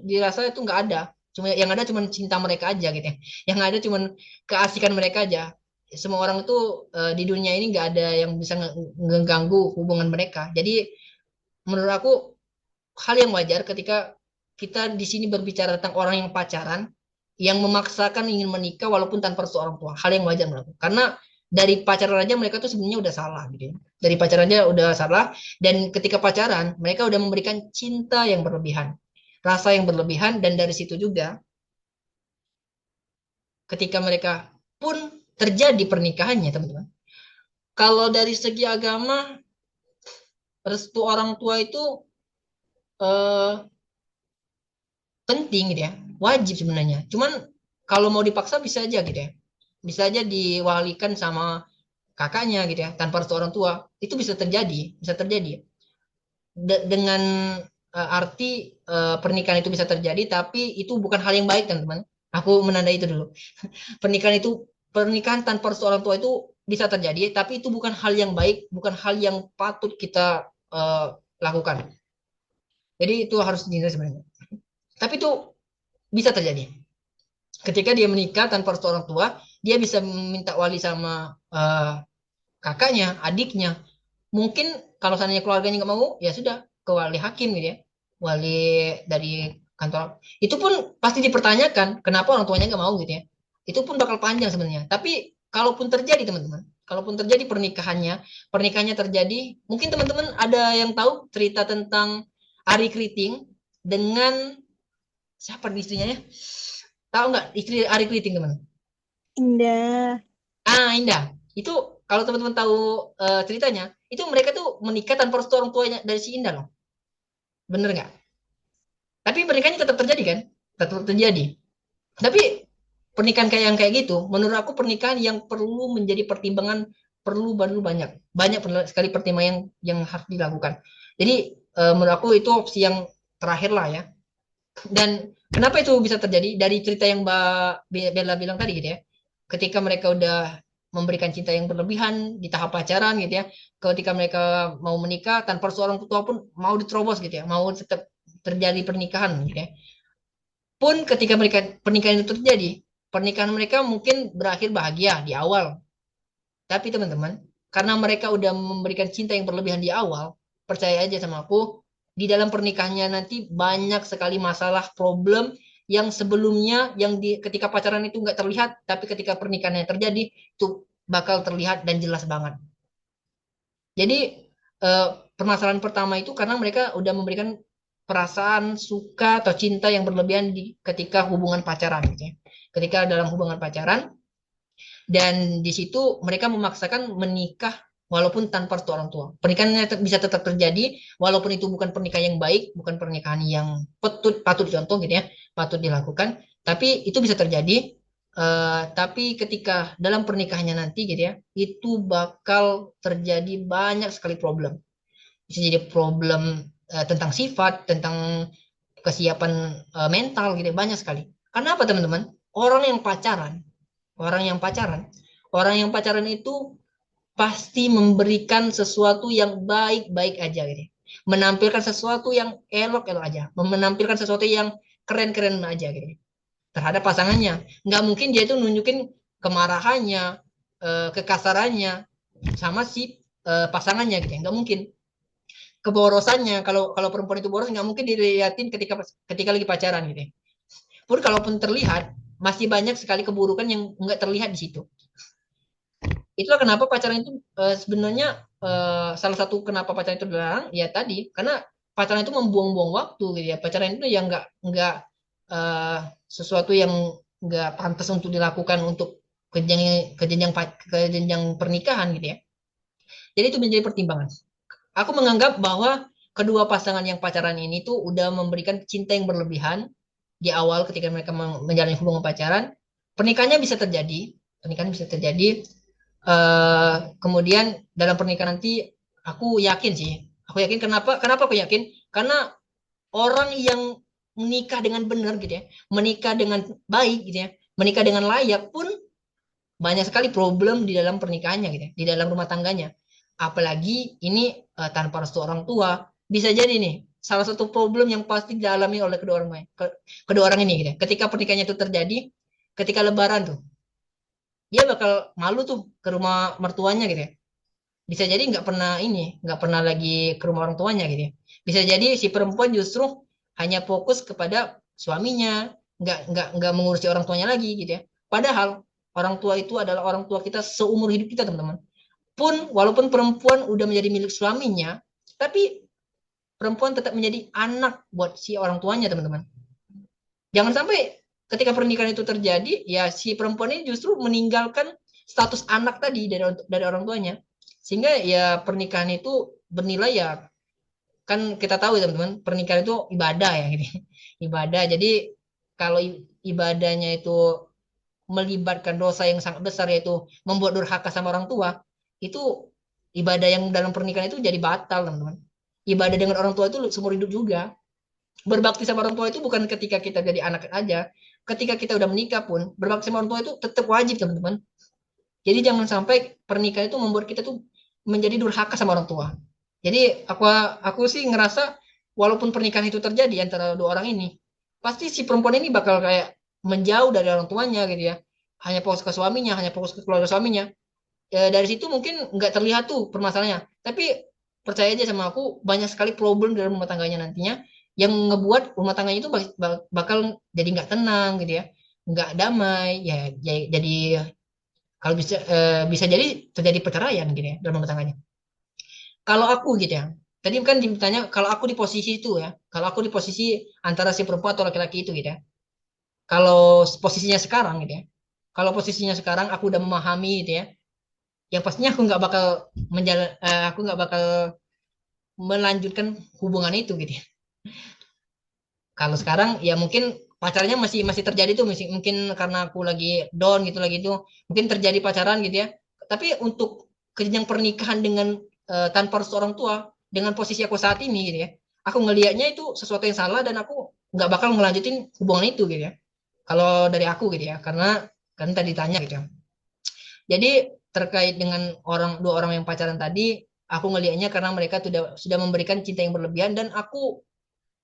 dirasa itu nggak ada, cuma yang ada cuma cinta mereka aja gitu ya, yang ada cuma keasikan mereka aja. Semua orang itu di dunia ini nggak ada yang bisa ngeganggu hubungan mereka. Jadi menurut aku hal yang wajar ketika kita di sini berbicara tentang orang yang pacaran, yang memaksakan ingin menikah walaupun tanpa restu orang tua. Hal yang wajar menurut aku. Karena dari pacaran aja mereka tuh sebenarnya udah salah gitu ya. Dari pacaran aja udah salah, dan ketika pacaran mereka udah memberikan cinta yang berlebihan, rasa yang berlebihan, dan dari situ juga ketika mereka pun terjadi pernikahannya teman-teman. Kalau dari segi agama, restu orang tua itu eh, penting gitu ya, wajib sebenarnya. Cuman kalau mau dipaksa bisa aja gitu ya, bisa aja diwalikan sama kakaknya gitu ya, tanpa restu orang tua. Itu bisa terjadi dengan arti pernikahan itu bisa terjadi, tapi itu bukan hal yang baik teman-teman. Aku menandai itu dulu. Pernikahan tanpa restu orang tua itu bisa terjadi, tapi itu bukan hal yang baik, bukan hal yang patut kita lakukan. Jadi itu harus dihindari sebenarnya. Tapi itu bisa terjadi. Ketika dia menikah tanpa restu orang tua, dia bisa meminta wali sama kakaknya, adiknya. Mungkin kalau seandainya keluarganya nggak mau, ya sudah ke wali hakim gitu ya, wali dari kantor. Itu pun pasti dipertanyakan kenapa orang tuanya nggak mau gitu ya. Itu pun bakal panjang sebenarnya. Tapi kalaupun terjadi teman-teman, kalaupun terjadi pernikahannya terjadi, mungkin teman-teman ada yang tahu cerita tentang Ari Kriting dengan siapa istrinya ya? Tahu nggak istri Ari Kriting teman? Indah. Indah. Itu kalau teman-teman tahu ceritanya, itu mereka tuh menikah tanpa restu orang tuanya dari si Indah loh. Bener nggak? Tapi pernikahannya tetap terjadi kan? Tetap terjadi. Tapi pernikahan kayak yang kayak gitu, menurut aku pernikahan yang perlu menjadi pertimbangan, perlu banyak. Banyak sekali pertimbangan yang harus dilakukan. Jadi menurut aku itu opsi yang terakhir lah ya. Dan kenapa itu bisa terjadi? Dari cerita yang Mbak Bella bilang tadi gitu ya. Ketika mereka udah memberikan cinta yang berlebihan di tahap pacaran gitu ya. Ketika mereka mau menikah tanpa seorang tua pun mau diterobos gitu ya. Mau tetap terjadi pernikahan gitu ya. Pun ketika mereka pernikahan itu terjadi, pernikahan mereka mungkin berakhir bahagia di awal. Tapi teman-teman, karena mereka udah memberikan cinta yang berlebihan di awal, percaya aja sama aku, di dalam pernikahannya nanti banyak sekali masalah, problem yang sebelumnya yang ketika pacaran itu nggak terlihat, tapi ketika pernikahannya terjadi itu bakal terlihat dan jelas banget. Jadi eh, permasalahan pertama itu karena mereka udah memberikan perasaan suka atau cinta yang berlebihan ketika hubungan pacaran gitu ya. Ketika dalam hubungan pacaran, Dan di situ mereka memaksakan menikah walaupun tanpa restu orang tua. Pernikahannya bisa tetap terjadi walaupun itu bukan pernikahan yang baik, bukan pernikahan yang patut dicontoh gitu ya, patut dilakukan. Tapi itu bisa terjadi. Tapi ketika dalam pernikahannya nanti gitu ya, itu bakal terjadi banyak sekali problem. Bisa jadi problem tentang sifat, tentang kesiapan mental gitu ya, banyak sekali. Karena apa teman-teman? Orang yang pacaran, orang yang pacaran, orang yang pacaran itu pasti memberikan sesuatu yang baik-baik aja gitu. Menampilkan sesuatu yang elok-elok aja, menampilkan sesuatu yang keren-keren aja gitu terhadap pasangannya. Nggak mungkin dia itu nunjukin kemarahannya, kekasarannya sama si pasangannya gitu. Nggak mungkin. Keborosannya, kalau kalau perempuan itu boros nggak mungkin dilihatin ketika ketika lagi pacaran gitu. Pun kalaupun terlihat, masih banyak sekali keburukan yang nggak terlihat di situ. Itulah kenapa pacaran itu sebenarnya salah satu kenapa pacaran itu dilarang ya tadi karena pacaran itu membuang-buang waktu gitu ya. Pacaran itu yang nggak sesuatu yang nggak pantas untuk dilakukan untuk ke jenjang pernikahan gitu ya. Jadi itu menjadi pertimbangan. Aku menganggap bahwa kedua pasangan yang pacaran ini tuh udah memberikan cinta yang berlebihan di awal ketika mereka menjalani hubungan pacaran. Pernikahannya bisa terjadi, pernikahan bisa terjadi. Kemudian dalam pernikahan nanti aku yakin sih, aku yakin kenapa aku yakin? Karena orang yang menikah dengan benar gitu ya, menikah dengan baik gitu ya, menikah dengan layak pun banyak sekali problem di dalam pernikahannya gitu ya, di dalam rumah tangganya. Apalagi ini tanpa restu orang tua, bisa jadi nih salah satu problem yang pasti dialami oleh kedua orang ini gitu ya. Ketika pernikahannya itu terjadi, ketika lebaran tuh, dia bakal malu tuh ke rumah mertuanya gitu ya. Bisa jadi nggak pernah lagi ke rumah orang tuanya gitu ya. Bisa jadi si perempuan justru hanya fokus kepada suaminya, nggak mengurusi orang tuanya lagi gitu ya. Padahal orang tua itu adalah orang tua kita seumur hidup kita teman-teman. Pun walaupun perempuan udah menjadi milik suaminya, tapi perempuan tetap menjadi anak buat si orang tuanya teman-teman. Jangan sampai ketika pernikahan itu terjadi, ya si perempuan ini justru meninggalkan status anak tadi dari orang tuanya. Sehingga ya pernikahan itu bernilai ya kan kita tahu ya teman-teman, pernikahan itu ibadah ya gitu. Ibadah. Jadi kalau ibadahnya itu melibatkan dosa yang sangat besar yaitu membuat durhaka sama orang tua, itu ibadah yang dalam pernikahan itu jadi batal teman-teman. Ibadah dengan orang tua itu seumur hidup juga. Berbakti sama orang tua itu bukan ketika kita jadi anak aja, ketika kita udah menikah pun berbakti sama orang tua itu tetap wajib teman-teman. Jadi jangan sampai pernikahan itu membuat kita tuh menjadi durhaka sama orang tua. Jadi aku sih ngerasa walaupun pernikahan itu terjadi antara dua orang ini, pasti si perempuan ini bakal kayak menjauh dari orang tuanya gitu ya. Hanya fokus ke suaminya, hanya fokus ke keluarga suaminya. Ya, dari situ mungkin nggak terlihat tuh permasalahannya. Tapi percaya aja sama aku, banyak sekali problem dalam rumah tangganya nantinya yang ngebuat rumah tangganya itu bakal jadi nggak tenang gitu ya, nggak damai ya, jadi kalau bisa jadi terjadi perceraian gitu ya dalam rumah tangganya. Kalau aku gitu ya, tadi kan ditanya kalau aku di posisi itu ya, kalau aku di posisi antara si perempuan atau laki-laki itu gitu ya. Kalau posisinya sekarang gitu ya, kalau posisinya sekarang aku udah memahami gitu ya, yang pastinya aku nggak bakal melanjutkan hubungan itu gitu ya. Kalau sekarang ya mungkin pacarnya masih masih terjadi tuh, mungkin karena aku lagi down gitu lagi itu mungkin terjadi pacaran gitu ya. Tapi untuk jenjang pernikahan dengan tanpa restu orang tua dengan posisi aku saat ini gitu ya, aku ngelihatnya itu sesuatu yang salah dan aku nggak bakal ngelanjutin hubungan itu gitu ya. Kalau dari aku gitu ya, karena kan tadi tanya gitu ya. Jadi terkait dengan dua orang yang pacaran tadi, aku ngelihatnya karena mereka sudah memberikan cinta yang berlebihan dan aku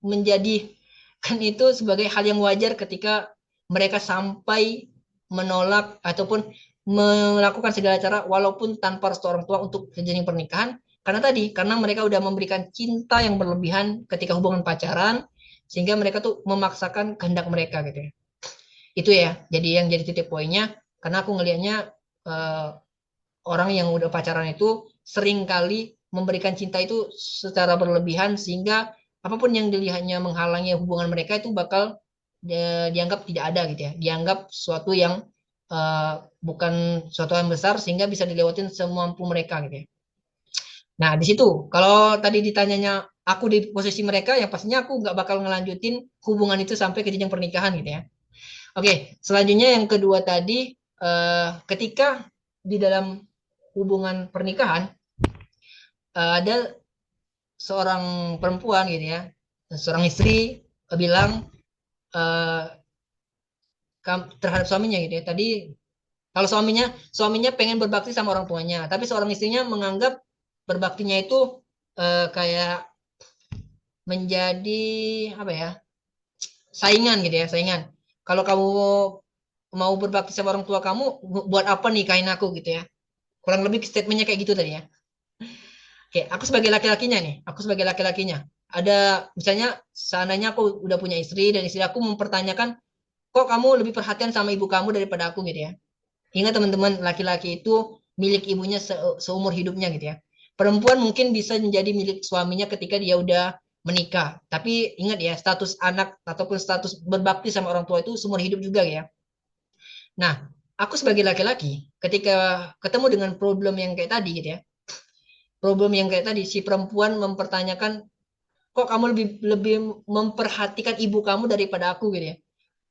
menjadikan itu sebagai hal yang wajar ketika mereka sampai menolak ataupun melakukan segala cara walaupun tanpa restu orang tua untuk terjadi pernikahan karena mereka udah memberikan cinta yang berlebihan ketika hubungan pacaran sehingga mereka tuh memaksakan kehendak mereka gitu ya. Itu ya jadi yang jadi titik poinnya karena aku ngelihatnya eh, orang yang udah pacaran itu sering kali memberikan cinta itu secara berlebihan sehingga apapun yang dilihatnya menghalangi hubungan mereka itu bakal dianggap tidak ada gitu ya, dianggap sesuatu yang bukan suatu yang besar sehingga bisa dilewatin semampu mereka gitu ya. Nah, di situ kalau tadi ditanyanya aku di posisi mereka, yang pastinya aku nggak bakal ngelanjutin hubungan itu sampai ke jenjang pernikahan gitu ya. Oke, selanjutnya yang kedua tadi, ketika di dalam hubungan pernikahan ada seorang perempuan gitu ya, seorang istri bilang eh, terhadap suaminya gitu ya. Tadi kalau suaminya pengen berbakti sama orang tuanya, tapi seorang istrinya menganggap berbaktinya itu kayak menjadi apa ya, saingan gitu ya, saingan. Kalau kamu mau berbakti sama orang tua kamu, buat apa nikahin aku gitu ya. Kurang lebih statementnya kayak gitu tadi ya. Oke, aku sebagai laki-lakinya nih, aku sebagai laki-lakinya, ada misalnya seandainya aku udah punya istri dan istri aku mempertanyakan, kok kamu lebih perhatian sama ibu kamu daripada aku gitu ya. Ingat teman-teman, laki-laki itu milik ibunya seumur hidupnya gitu ya. Perempuan mungkin bisa menjadi milik suaminya ketika dia udah menikah. Tapi ingat ya, status anak ataupun status berbakti sama orang tua itu seumur hidup juga ya. Nah, aku sebagai laki-laki, ketika ketemu dengan problem yang kayak tadi gitu ya, problem yang kayak tadi, si perempuan mempertanyakan, kok kamu lebih lebih memperhatikan ibu kamu daripada aku gitu ya.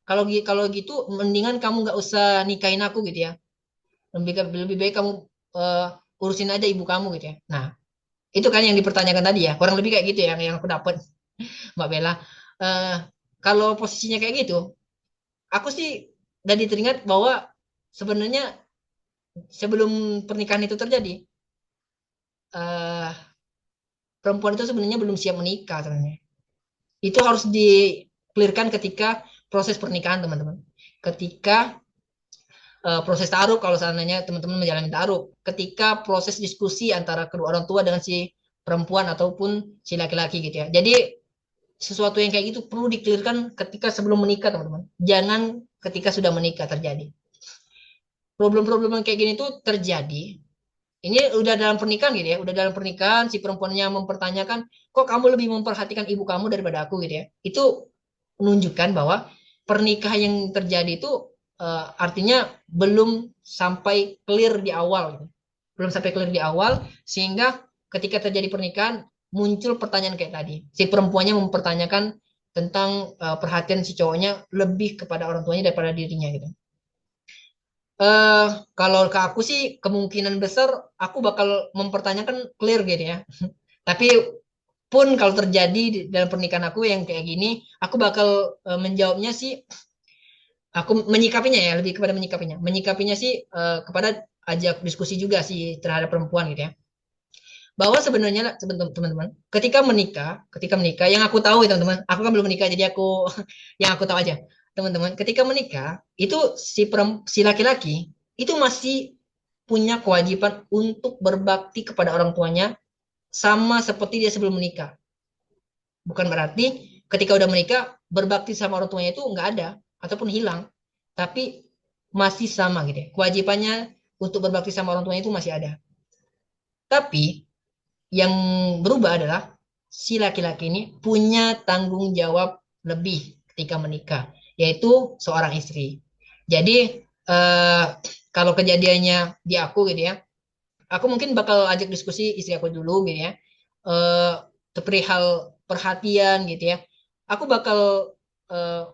Kalau gitu, mendingan kamu nggak usah nikahin aku gitu ya. Lebih baik kamu urusin aja ibu kamu gitu ya. Nah, itu kan yang dipertanyakan tadi ya. Kurang lebih kayak gitu ya yang aku dapat, Mbak Bella. Eh, kalau posisinya kayak gitu, aku sih jadi teringat bahwa sebenarnya sebelum pernikahan itu terjadi, eh, perempuan itu sebenarnya belum siap menikah sebenarnya. Itu harus diklirkan ketika proses pernikahan, teman-teman. Ketika proses taruh, kalau seandainya teman-teman menjalani taruh, ketika proses diskusi antara kedua orang tua dengan si perempuan ataupun si laki-laki gitu ya. Jadi sesuatu yang kayak gitu perlu dikelirkan ketika sebelum menikah, teman-teman. Jangan ketika sudah menikah terjadi. Problem-problem yang kayak gini tuh terjadi. Ini udah dalam pernikahan gitu ya, udah dalam pernikahan si perempuannya mempertanyakan, kok kamu lebih memperhatikan ibu kamu daripada aku gitu ya. Itu menunjukkan bahwa pernikahan yang terjadi itu artinya belum sampai clear di awal gitu. Belum sampai clear di awal sehingga ketika terjadi pernikahan muncul pertanyaan kayak tadi. Si perempuannya mempertanyakan tentang perhatian si cowoknya lebih kepada orang tuanya daripada dirinya gitu. Kalau ke aku sih kemungkinan besar aku bakal mempertanyakan clear gitu ya. Tapi pun kalau terjadi dalam pernikahan aku yang kayak gini, aku bakal menjawabnya sih, aku menyikapinya ya, lebih kepada menyikapinya. Menyikapinya sih kepada ajak diskusi juga sih terhadap perempuan gitu ya. Bahwa sebenarnya teman-teman, ketika menikah, yang aku tahu ya teman-teman, aku kan belum menikah jadi aku yang aku tahu aja. Teman-teman, ketika menikah itu si laki-laki itu masih punya kewajiban untuk berbakti kepada orang tuanya sama seperti dia sebelum menikah. Bukan berarti ketika udah menikah berbakti sama orang tuanya itu nggak ada ataupun hilang, tapi masih sama gitu ya. Kewajibannya untuk berbakti sama orang tuanya itu masih ada. Tapi yang berubah adalah si laki-laki ini punya tanggung jawab lebih ketika menikah, yaitu seorang istri. Jadi kalau kejadiannya di aku gitu ya, aku mungkin bakal ajak diskusi istri aku dulu gitu ya. Eh perihal perhatian gitu ya. Aku bakal eh,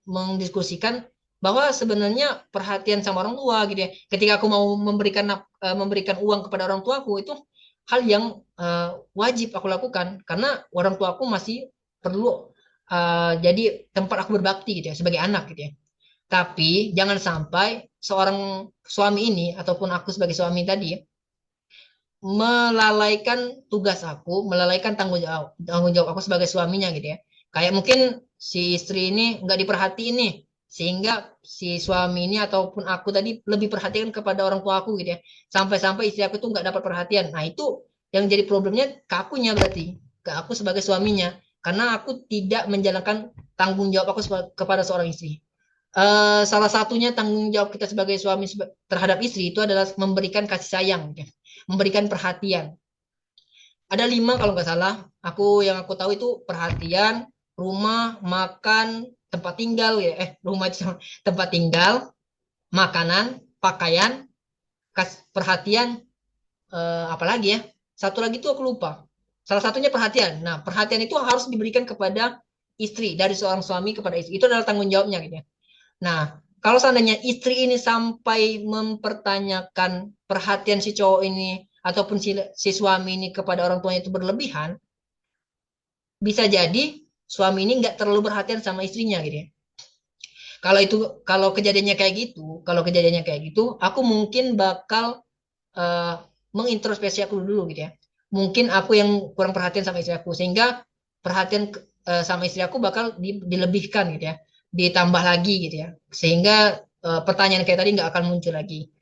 mendiskusikan bahwa sebenarnya perhatian sama orang tua gitu ya. Ketika aku mau memberikan uang kepada orang tua aku itu hal yang wajib aku lakukan karena orang tua aku masih perlu jadi tempat aku berbakti gitu ya sebagai anak gitu ya. Tapi jangan sampai seorang suami ini ataupun aku sebagai suami tadi melalaikan tugas aku, melalaikan tanggung jawab aku sebagai suaminya gitu ya. Kayak mungkin si istri ini nggak diperhatiin nih, sehingga si suami ini ataupun aku tadi lebih perhatian kepada orang tua aku gitu ya. Sampai-sampai istri aku tuh nggak dapat perhatian. Nah itu yang jadi problemnya ke akunya berarti, ke aku sebagai suaminya, karena aku tidak menjalankan tanggung jawab aku kepada seorang istri. Salah satunya tanggung jawab kita sebagai suami terhadap istri itu adalah memberikan kasih sayang, gitu ya, memberikan perhatian. Ada 5 kalau nggak salah. Yang aku tahu itu perhatian, rumah, makan, tempat tinggal ya. Rumah tempat tinggal, makanan, pakaian, perhatian, apalagi ya. Satu lagi tuh aku lupa. Salah satunya perhatian. Nah, perhatian itu harus diberikan kepada istri, dari seorang suami kepada istri. Itu adalah tanggung jawabnya gitu ya. Nah, kalau seandainya istri ini sampai mempertanyakan perhatian si cowok ini ataupun si suami ini kepada orang tuanya itu berlebihan, bisa jadi suami ini nggak terlalu perhatian sama istrinya gitu ya. Kalau kejadiannya kayak gitu, aku mungkin bakal eh, mengintrospeksi aku dulu gitu ya. Mungkin aku yang kurang perhatian sama istri aku, sehingga perhatian sama istri aku bakal dilebihkan gitu ya, ditambah lagi gitu ya, sehingga pertanyaan kayak tadi nggak akan muncul lagi.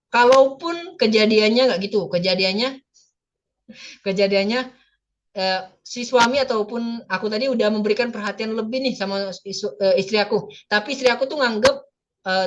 Kalaupun kejadiannya nggak gitu, kejadiannya si suami ataupun aku tadi udah memberikan perhatian lebih nih sama istri aku, tapi istri aku tuh nganggep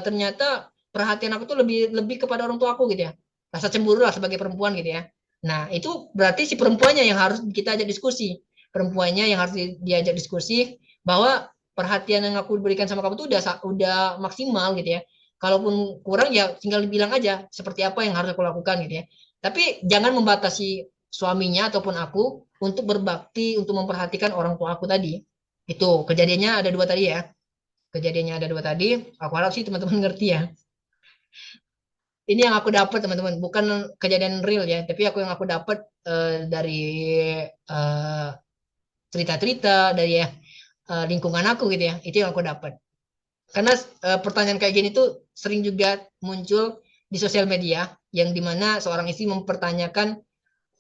ternyata perhatian aku tuh lebih lebih kepada orang tua aku gitu ya, rasa cemburu lah sebagai perempuan gitu ya. Nah itu berarti si perempuannya yang harus kita ajak diskusi, perempuannya yang harus diajak diskusi bahwa perhatian yang aku berikan sama kamu tuh udah maksimal gitu ya. Kalaupun kurang ya tinggal bilang aja seperti apa yang harus aku lakukan gitu ya. Tapi jangan membatasi suaminya ataupun aku untuk berbakti, untuk memperhatikan orang tua aku tadi. Itu kejadiannya ada dua tadi ya. Kejadiannya ada dua tadi. Aku harap sih teman-teman ngerti ya. Ini yang aku dapat teman-teman, bukan kejadian real ya, tapi aku yang aku dapat dari eh, cerita-cerita dari ya lingkungan aku gitu ya. Itu yang aku dapat. Karena pertanyaan kayak gini tuh sering juga muncul di sosial media yang dimana seorang istri mempertanyakan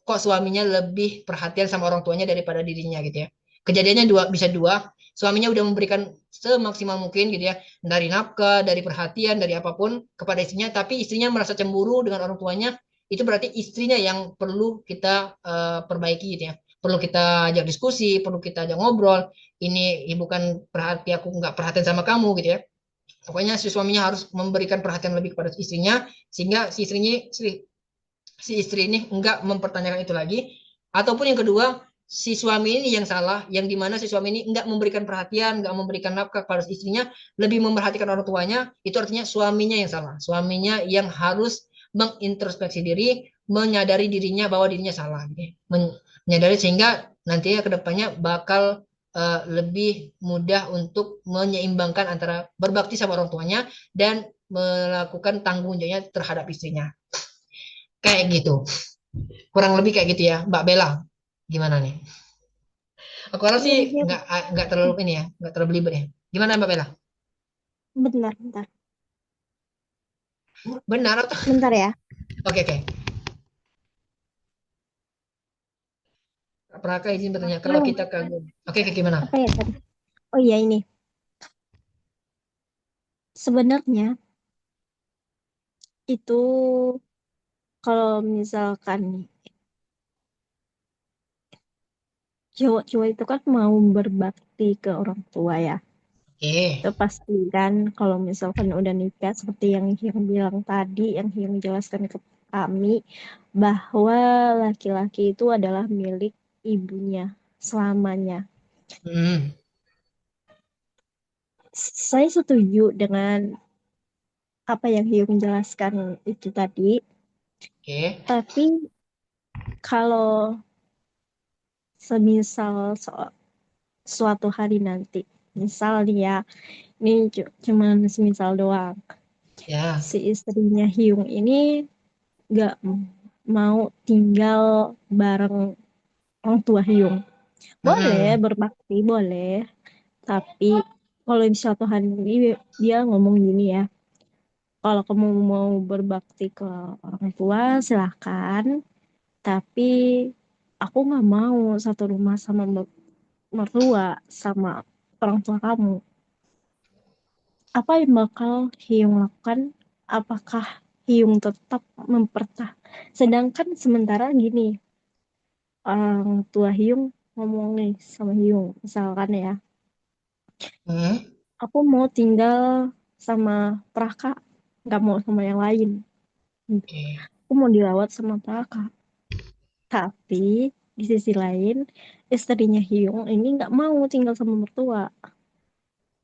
kok suaminya lebih perhatian sama orang tuanya daripada dirinya gitu ya. Kejadiannya bisa dua, suaminya udah memberikan semaksimal mungkin gitu ya, dari nafkah, dari perhatian, dari apapun kepada istrinya, tapi istrinya merasa cemburu dengan orang tuanya, itu berarti istrinya yang perlu kita perbaiki gitu ya. Perlu kita ajak diskusi, perlu kita ajak ngobrol. Ini bukan perhati aku nggak perhatian sama kamu gitu ya. Pokoknya si suaminya harus memberikan perhatian lebih kepada istrinya sehingga si istri ini enggak mempertanyakan itu lagi, ataupun yang kedua si suami ini yang salah, yang dimana si suami ini enggak memberikan perhatian, enggak memberikan nafkah kepada istrinya, lebih memperhatikan orang tuanya, itu artinya suaminya yang salah, suaminya yang harus mengintrospeksi diri, menyadari dirinya bahwa dirinya salah gitu. Menyadari sehingga nantinya kedepannya bakal lebih mudah untuk menyeimbangkan antara berbakti sama orang tuanya dan melakukan tanggung jawabnya terhadap istrinya. Kayak gitu. Kurang lebih kayak gitu ya, Mbak Bella. Gimana nih? Aku harap Iya, sih iya. nggak terlalu ini ya, nggak terlalu belibet ya. Gimana Mbak Bella? Bentar, bentar. Benar atau? Bentar ya. Oke oke. Praka izin bertanya, kalau Anu, kita kagum. Oke oke gimana? apa ya tadi? Oh iya ini. Sebenarnya itu kalau misalkan nih, cowok-cowok itu kan mau berbakti ke orang tua ya. Oke. Itu pasti kan kalau misalkan udah nikah seperti yang Hyung bilang tadi, yang Hyung jelaskan ke kami bahwa laki-laki itu adalah milik ibunya selamanya. Hmm. Saya setuju dengan apa yang Hyung jelaskan itu tadi, Oke. tapi kalau semisal suatu hari nanti, misal nih ya, ini cuman semisal doang, Ya. si istrinya Hyung ini gak mau tinggal bareng orang tua Hyung. Boleh Hmm. berbakti, boleh. Tapi kalau di suatu hari ini dia ngomong gini ya, kalau kamu mau berbakti ke orang tua silahkan, tapi aku nggak mau satu rumah sama mertua sama orang tua kamu. Apa yang bakal Hyung lakukan? Apakah Hyung tetap sedangkan sementara gini, orang tua Hyung ngomong nih sama Hyung, misalkan ya, Hmm. aku mau tinggal sama Praka, nggak mau sama yang lain. Oke. Aku mau dirawat sama Praka. Tapi di sisi lain, istrinya Hyung ini nggak mau tinggal sama mertua.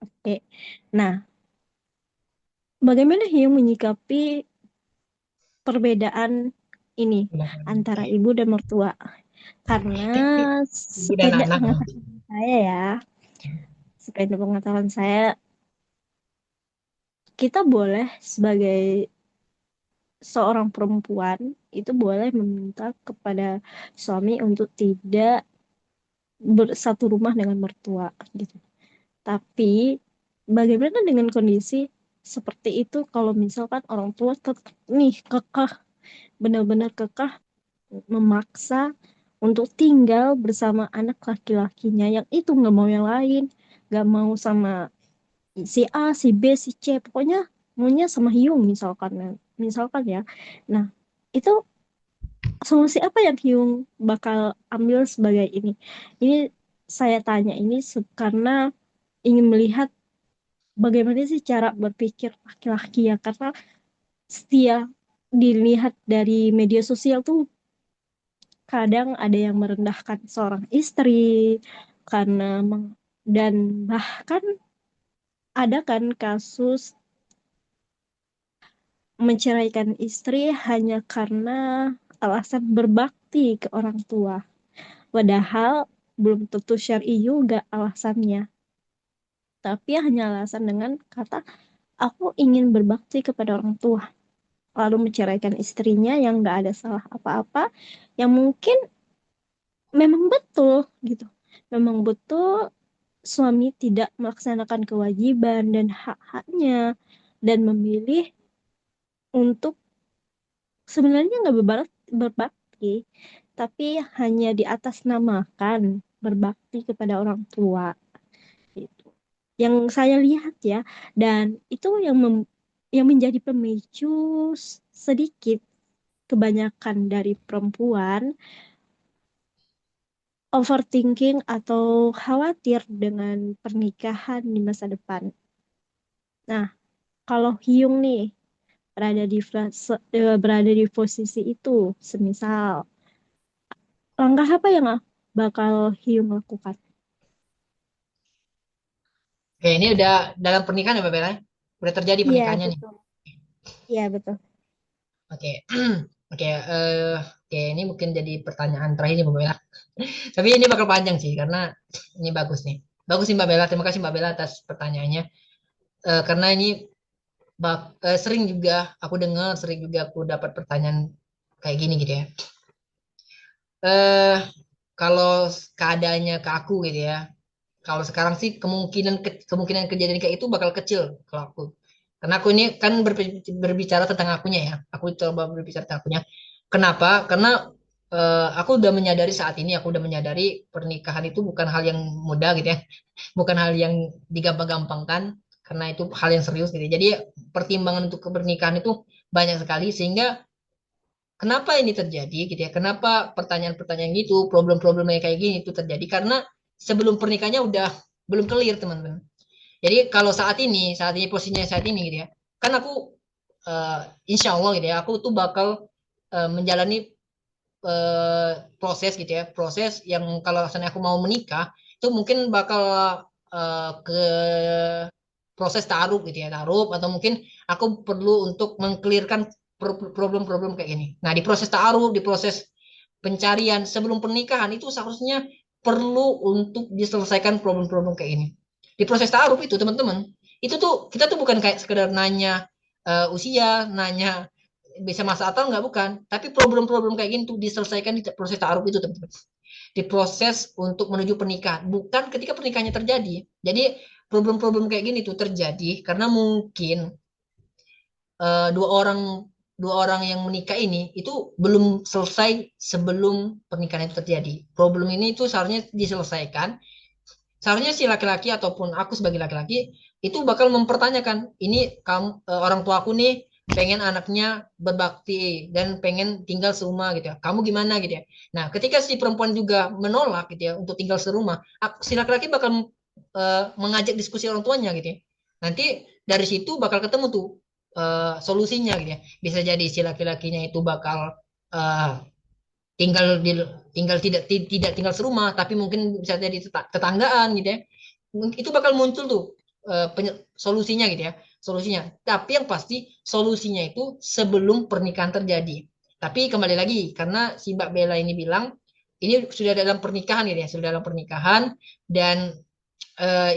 Oke. Nah, bagaimana Hyung menyikapi perbedaan ini antara ibu dan mertua? Karena Ibu dan anak. sepengetahuan saya ya, sepengetahuan saya, kita boleh sebagai seorang perempuan itu boleh meminta kepada suami untuk tidak bersatu rumah dengan mertua gitu. Tapi bagaimana dengan kondisi seperti itu kalau misalkan orang tua tetap nih kekeh, benar-benar kekeh memaksa untuk tinggal bersama anak laki-lakinya yang itu nggak mau yang lain, nggak mau sama si A, si B, si C, pokoknya maunya sama Hyung misalkan ya. Nah, itu solusi apa yang Hyung bakal ambil sebagai ini? Ini saya tanya ini karena ingin melihat bagaimana sih cara berpikir laki-laki ya, karena setia dilihat dari media sosial tuh kadang ada yang merendahkan seorang istri karena dan bahkan ada kan kasus menceraikan istri hanya karena alasan berbakti ke orang tua. Padahal belum tentu syar'i juga alasannya. Tapi hanya alasan dengan kata, aku ingin berbakti kepada orang tua. Lalu menceraikan istrinya yang gak ada salah apa-apa. Yang mungkin memang betul gitu. Memang betul suami tidak melaksanakan kewajiban dan hak-haknya. Dan memilih untuk sebenarnya nggak berbakti, tapi hanya di atas namakan berbakti kepada orang tua gitu. Yang saya lihat ya, dan itu yang menjadi pemicu sedikit kebanyakan dari perempuan overthinking atau khawatir dengan pernikahan di masa depan. Nah, kalau Hyung nih berada di posisi itu, semisal langkah apa yang bakal Hyung lakukan? Oke, ini udah dalam pernikahan ya Mbak Bella? Udah terjadi Iya, pernikahannya nih. betul. Iya, betul. Oke, oke, oke, ini mungkin jadi pertanyaan terakhir nih Mbak Bella. Tapi ini bakal panjang sih karena ini bagus nih. Bagus nih Mbak Bella. Terima kasih Mbak Bella atas pertanyaannya. Karena ini sering juga aku dengar, sering juga aku dapat pertanyaan kayak gini gitu ya. Eh, kalau keadaannya ke aku gitu ya. Kalau sekarang sih kemungkinan kejadian kayak itu bakal kecil kalau aku. Karena aku ini kan berbicara tentang akunya ya. Aku coba berbicara tentang akunya. Kenapa? Karena aku udah menyadari saat ini, aku udah menyadari pernikahan itu bukan hal yang mudah gitu ya. Bukan hal yang digampang-gampangkan karena itu hal yang serius gitu. Jadi pertimbangan untuk pernikahan itu banyak sekali sehingga kenapa ini terjadi gitu ya? Kenapa pertanyaan-pertanyaan gitu, problem-problem yang kayak gini itu terjadi? Karena sebelum pernikahannya udah belum clear teman-teman. Jadi kalau saat ini posisinya saat ini gitu ya, kan aku insya Allah gitu ya, aku tuh bakal menjalani proses gitu ya, proses yang kalau misalnya aku mau menikah itu mungkin bakal ke proses taruh gitu ya, taruh atau mungkin aku perlu untuk mengklirkan problem-problem kayak gini. Nah, di proses taruh, di proses pencarian sebelum pernikahan itu seharusnya perlu untuk diselesaikan problem-problem kayak ini. Di proses taruh itu teman-teman, itu tuh kita tuh bukan kayak sekedar nanya usia, nanya bisa masa atau enggak bukan, tapi problem-problem kayak gini tuh diselesaikan di proses taruh itu teman-teman. Di proses untuk menuju pernikahan, bukan ketika pernikahannya terjadi. Jadi problem-problem kayak gini tuh terjadi karena mungkin dua orang yang menikah ini itu belum selesai sebelum pernikahan itu terjadi. Problem ini itu seharusnya diselesaikan. Seharusnya si laki-laki ataupun aku sebagai laki-laki itu bakal mempertanyakan, ini kamu orang tua aku nih pengen anaknya berbakti dan pengen tinggal serumah gitu ya. Kamu gimana gitu ya. Nah, ketika si perempuan juga menolak gitu ya untuk tinggal serumah, si laki-laki bakal mengajak diskusi orang tuanya gitu ya. Nanti dari situ bakal ketemu tuh solusinya gitu ya. Bisa jadi si laki-lakinya itu bakal uh, tinggal di tinggal tidak tinggal serumah tapi mungkin bisa jadi tetanggaan gitu ya. Itu bakal muncul tuh solusinya gitu ya. solusinya. Tapi yang pasti solusinya itu sebelum pernikahan terjadi. Tapi kembali lagi, karena si Mbak Bella ini bilang, ini sudah dalam pernikahan gitu ya, sudah dalam pernikahan, dan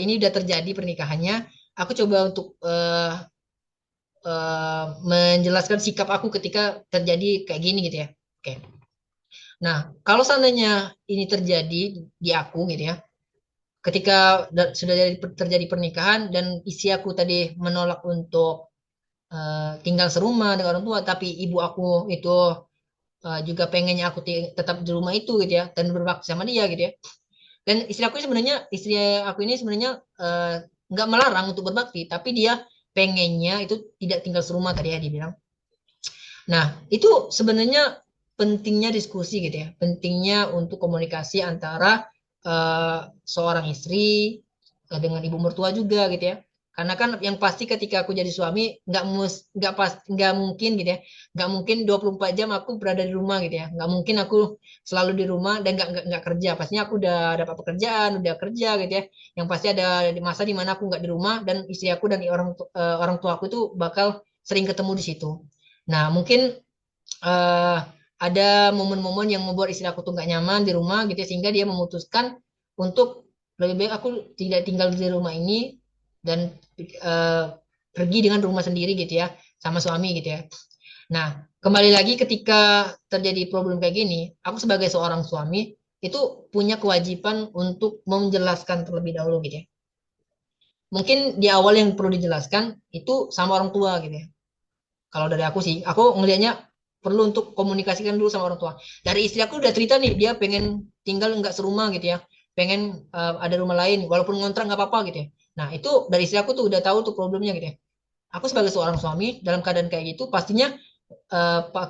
ini udah terjadi pernikahannya. Aku coba untuk menjelaskan sikap aku ketika terjadi kayak gini gitu ya. Oke. Nah, kalau seandainya ini terjadi di aku gitu ya, ketika sudah terjadi pernikahan dan isi aku tadi menolak untuk tinggal serumah dengan orang tua, tapi ibu aku itu juga pengennya aku tetap di rumah itu gitu ya, dan berbakti sama dia gitu ya. Dan istri aku ini sebenarnya nggak melarang untuk berbakti, tapi dia pengennya itu tidak tinggal serumah tadi ya dibilang. Nah, itu sebenarnya pentingnya diskusi gitu ya, pentingnya untuk komunikasi antara seorang istri dengan ibu mertua juga gitu ya. Karena kan yang pasti ketika aku jadi suami nggak mungkin gitu ya, nggak mungkin 24 jam aku berada di rumah gitu ya, nggak mungkin aku selalu di rumah dan nggak kerja. Pastinya aku udah dapat pekerjaan, udah kerja gitu ya. Yang pasti ada di masa di mana aku nggak di rumah dan istri aku dan orang tua aku itu bakal sering ketemu di situ. Nah, mungkin eh, ada momen-momen yang membuat istri aku tuh gak nyaman di rumah gitu ya, sehingga dia memutuskan untuk lebih baik aku tidak tinggal di rumah ini dan eh, pergi dengan rumah sendiri gitu ya, sama suami gitu ya. Nah, kembali lagi ketika terjadi problem kayak gini, aku sebagai seorang suami itu punya kewajiban untuk menjelaskan terlebih dahulu gitu ya. Mungkin di awal yang perlu dijelaskan itu sama orang tua gitu ya. Kalau dari aku sih, aku ngelihatnya perlu untuk komunikasikan dulu sama orang tua. Dari istri aku udah cerita nih, dia pengen tinggal nggak serumah gitu ya, pengen ada rumah lain, walaupun ngontrak nggak apa-apa gitu ya. Nah itu dari istri aku tuh udah tahu tuh problemnya gitu ya. Aku sebagai seorang suami dalam keadaan kayak gitu, pastinya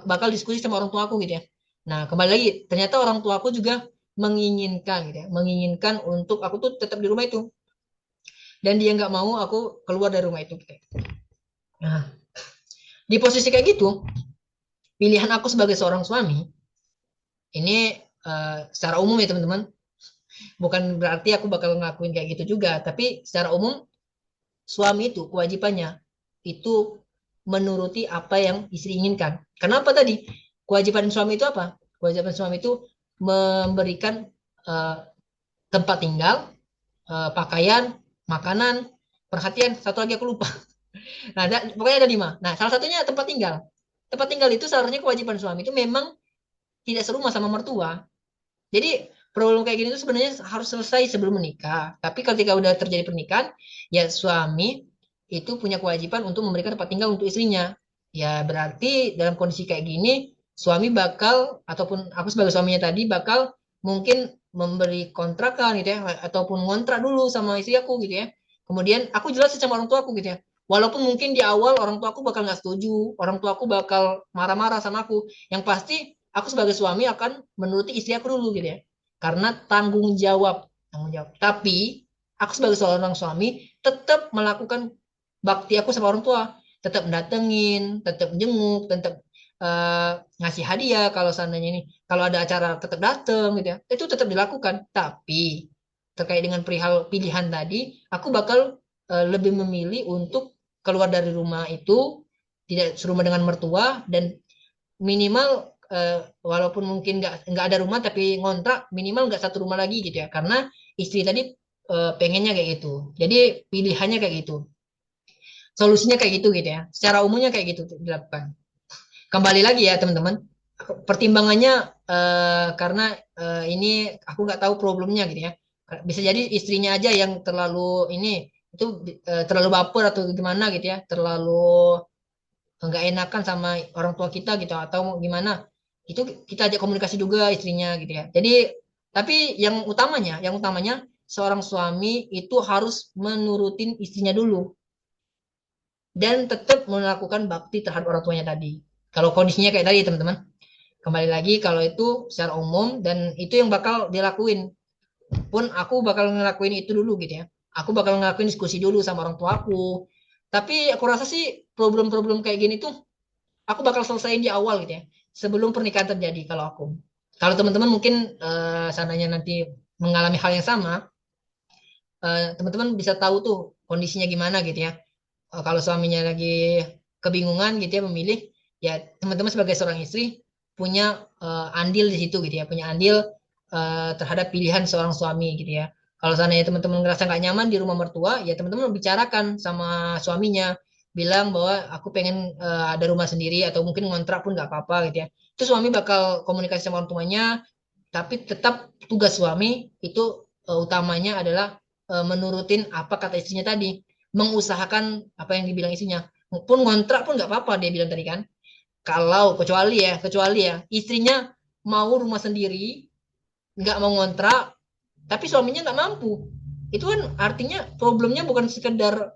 bakal diskusi sama orang tua aku gitu ya. Nah kembali lagi, ternyata orang tua aku juga menginginkan gitu ya, menginginkan untuk aku tuh tetap di rumah itu, dan dia nggak mau aku keluar dari rumah itu. Gitu ya. Nah di posisi kayak gitu, pilihan aku sebagai seorang suami ini secara umum ya teman-teman, bukan berarti aku bakal ngelakuin kayak gitu juga, tapi secara umum suami itu kewajibannya itu menuruti apa yang istri inginkan. Kenapa tadi? Kewajiban suami itu apa? Kewajiban suami itu memberikan uh, tempat tinggal, pakaian, makanan, perhatian. Satu lagi aku lupa. Nah, pokoknya ada 5. Nah, salah satunya tempat tinggal. Tempat tinggal itu seharusnya kewajiban suami itu memang tidak serumah sama mertua. Jadi problem kayak gini tuh sebenarnya harus selesai sebelum menikah. Tapi ketika udah terjadi pernikahan, ya suami itu punya kewajiban untuk memberikan tempat tinggal untuk istrinya. Ya berarti dalam kondisi kayak gini, suami bakal ataupun aku sebagai suaminya tadi bakal mungkin memberi kontrakan gitu ya, ataupun ngontrak dulu sama istri aku gitu ya. Kemudian aku jelasin sama orang tua aku gitu ya. Walaupun mungkin di awal orang tua aku bakal nggak setuju, orang tua aku bakal marah-marah sama aku. Yang pasti aku sebagai suami akan menuruti istri aku dulu gitu ya. Karena tanggung jawab, tanggung jawab. Tapi aku sebagai seorang suami tetap melakukan bakti aku sama orang tua, tetap mendatengin, tetap jenguk, tetap ngasih hadiah kalau seandainya ini, kalau ada acara tetap datang gitu ya. Itu tetap dilakukan. Tapi terkait dengan perihal pilihan tadi, aku bakal lebih memilih untuk keluar dari rumah itu tidak serumah dengan mertua, dan minimal walaupun mungkin nggak ada rumah tapi ngontrak, minimal nggak satu rumah lagi gitu ya, karena istri tadi pengennya kayak gitu, jadi pilihannya kayak gitu, solusinya kayak gitu gitu ya, secara umumnya kayak gitu dilakukan. Kembali lagi ya teman-teman, pertimbangannya karena ini aku nggak tahu problemnya gitu ya, bisa jadi istrinya aja yang terlalu ini itu terlalu baper atau gimana gitu ya, terlalu nggak enakan sama orang tua kita gitu atau gimana, itu kita ajak komunikasi juga istrinya gitu ya. Jadi tapi yang utamanya seorang suami itu harus menurutin istrinya dulu dan tetap melakukan bakti terhadap orang tuanya tadi. Kalau kondisinya kayak tadi teman-teman, kembali lagi kalau itu secara umum dan itu yang bakal dilakuin, pun aku bakal ngelakuin itu dulu gitu ya. Aku bakal ngelakuin diskusi dulu sama orang tua aku. Tapi aku rasa sih problem-problem kayak gini tuh aku bakal selesaiin di awal gitu ya, sebelum pernikahan terjadi kalau aku. Kalau teman-teman mungkin seandainya nanti mengalami hal yang sama, teman-teman bisa tahu tuh kondisinya gimana gitu ya. kalau suaminya lagi kebingungan gitu ya memilih, ya teman-teman sebagai seorang istri punya andil di situ gitu ya, punya andil terhadap pilihan seorang suami gitu ya. Kalau seandainya teman-teman ngerasa nggak nyaman di rumah mertua, ya teman-teman bicarakan sama suaminya, bilang bahwa aku pengen ada rumah sendiri atau mungkin ngontrak pun nggak apa-apa gitu ya. Itu suami bakal komunikasi sama orang tuanya, tapi tetap tugas suami itu utamanya adalah menurutin apa kata istrinya tadi, mengusahakan apa yang dibilang istrinya. Pun ngontrak pun nggak apa-apa dia bilang tadi kan. Kalau kecuali ya istrinya mau rumah sendiri, nggak mau ngontrak, tapi suaminya nggak mampu. Itu kan artinya problemnya bukan sekedar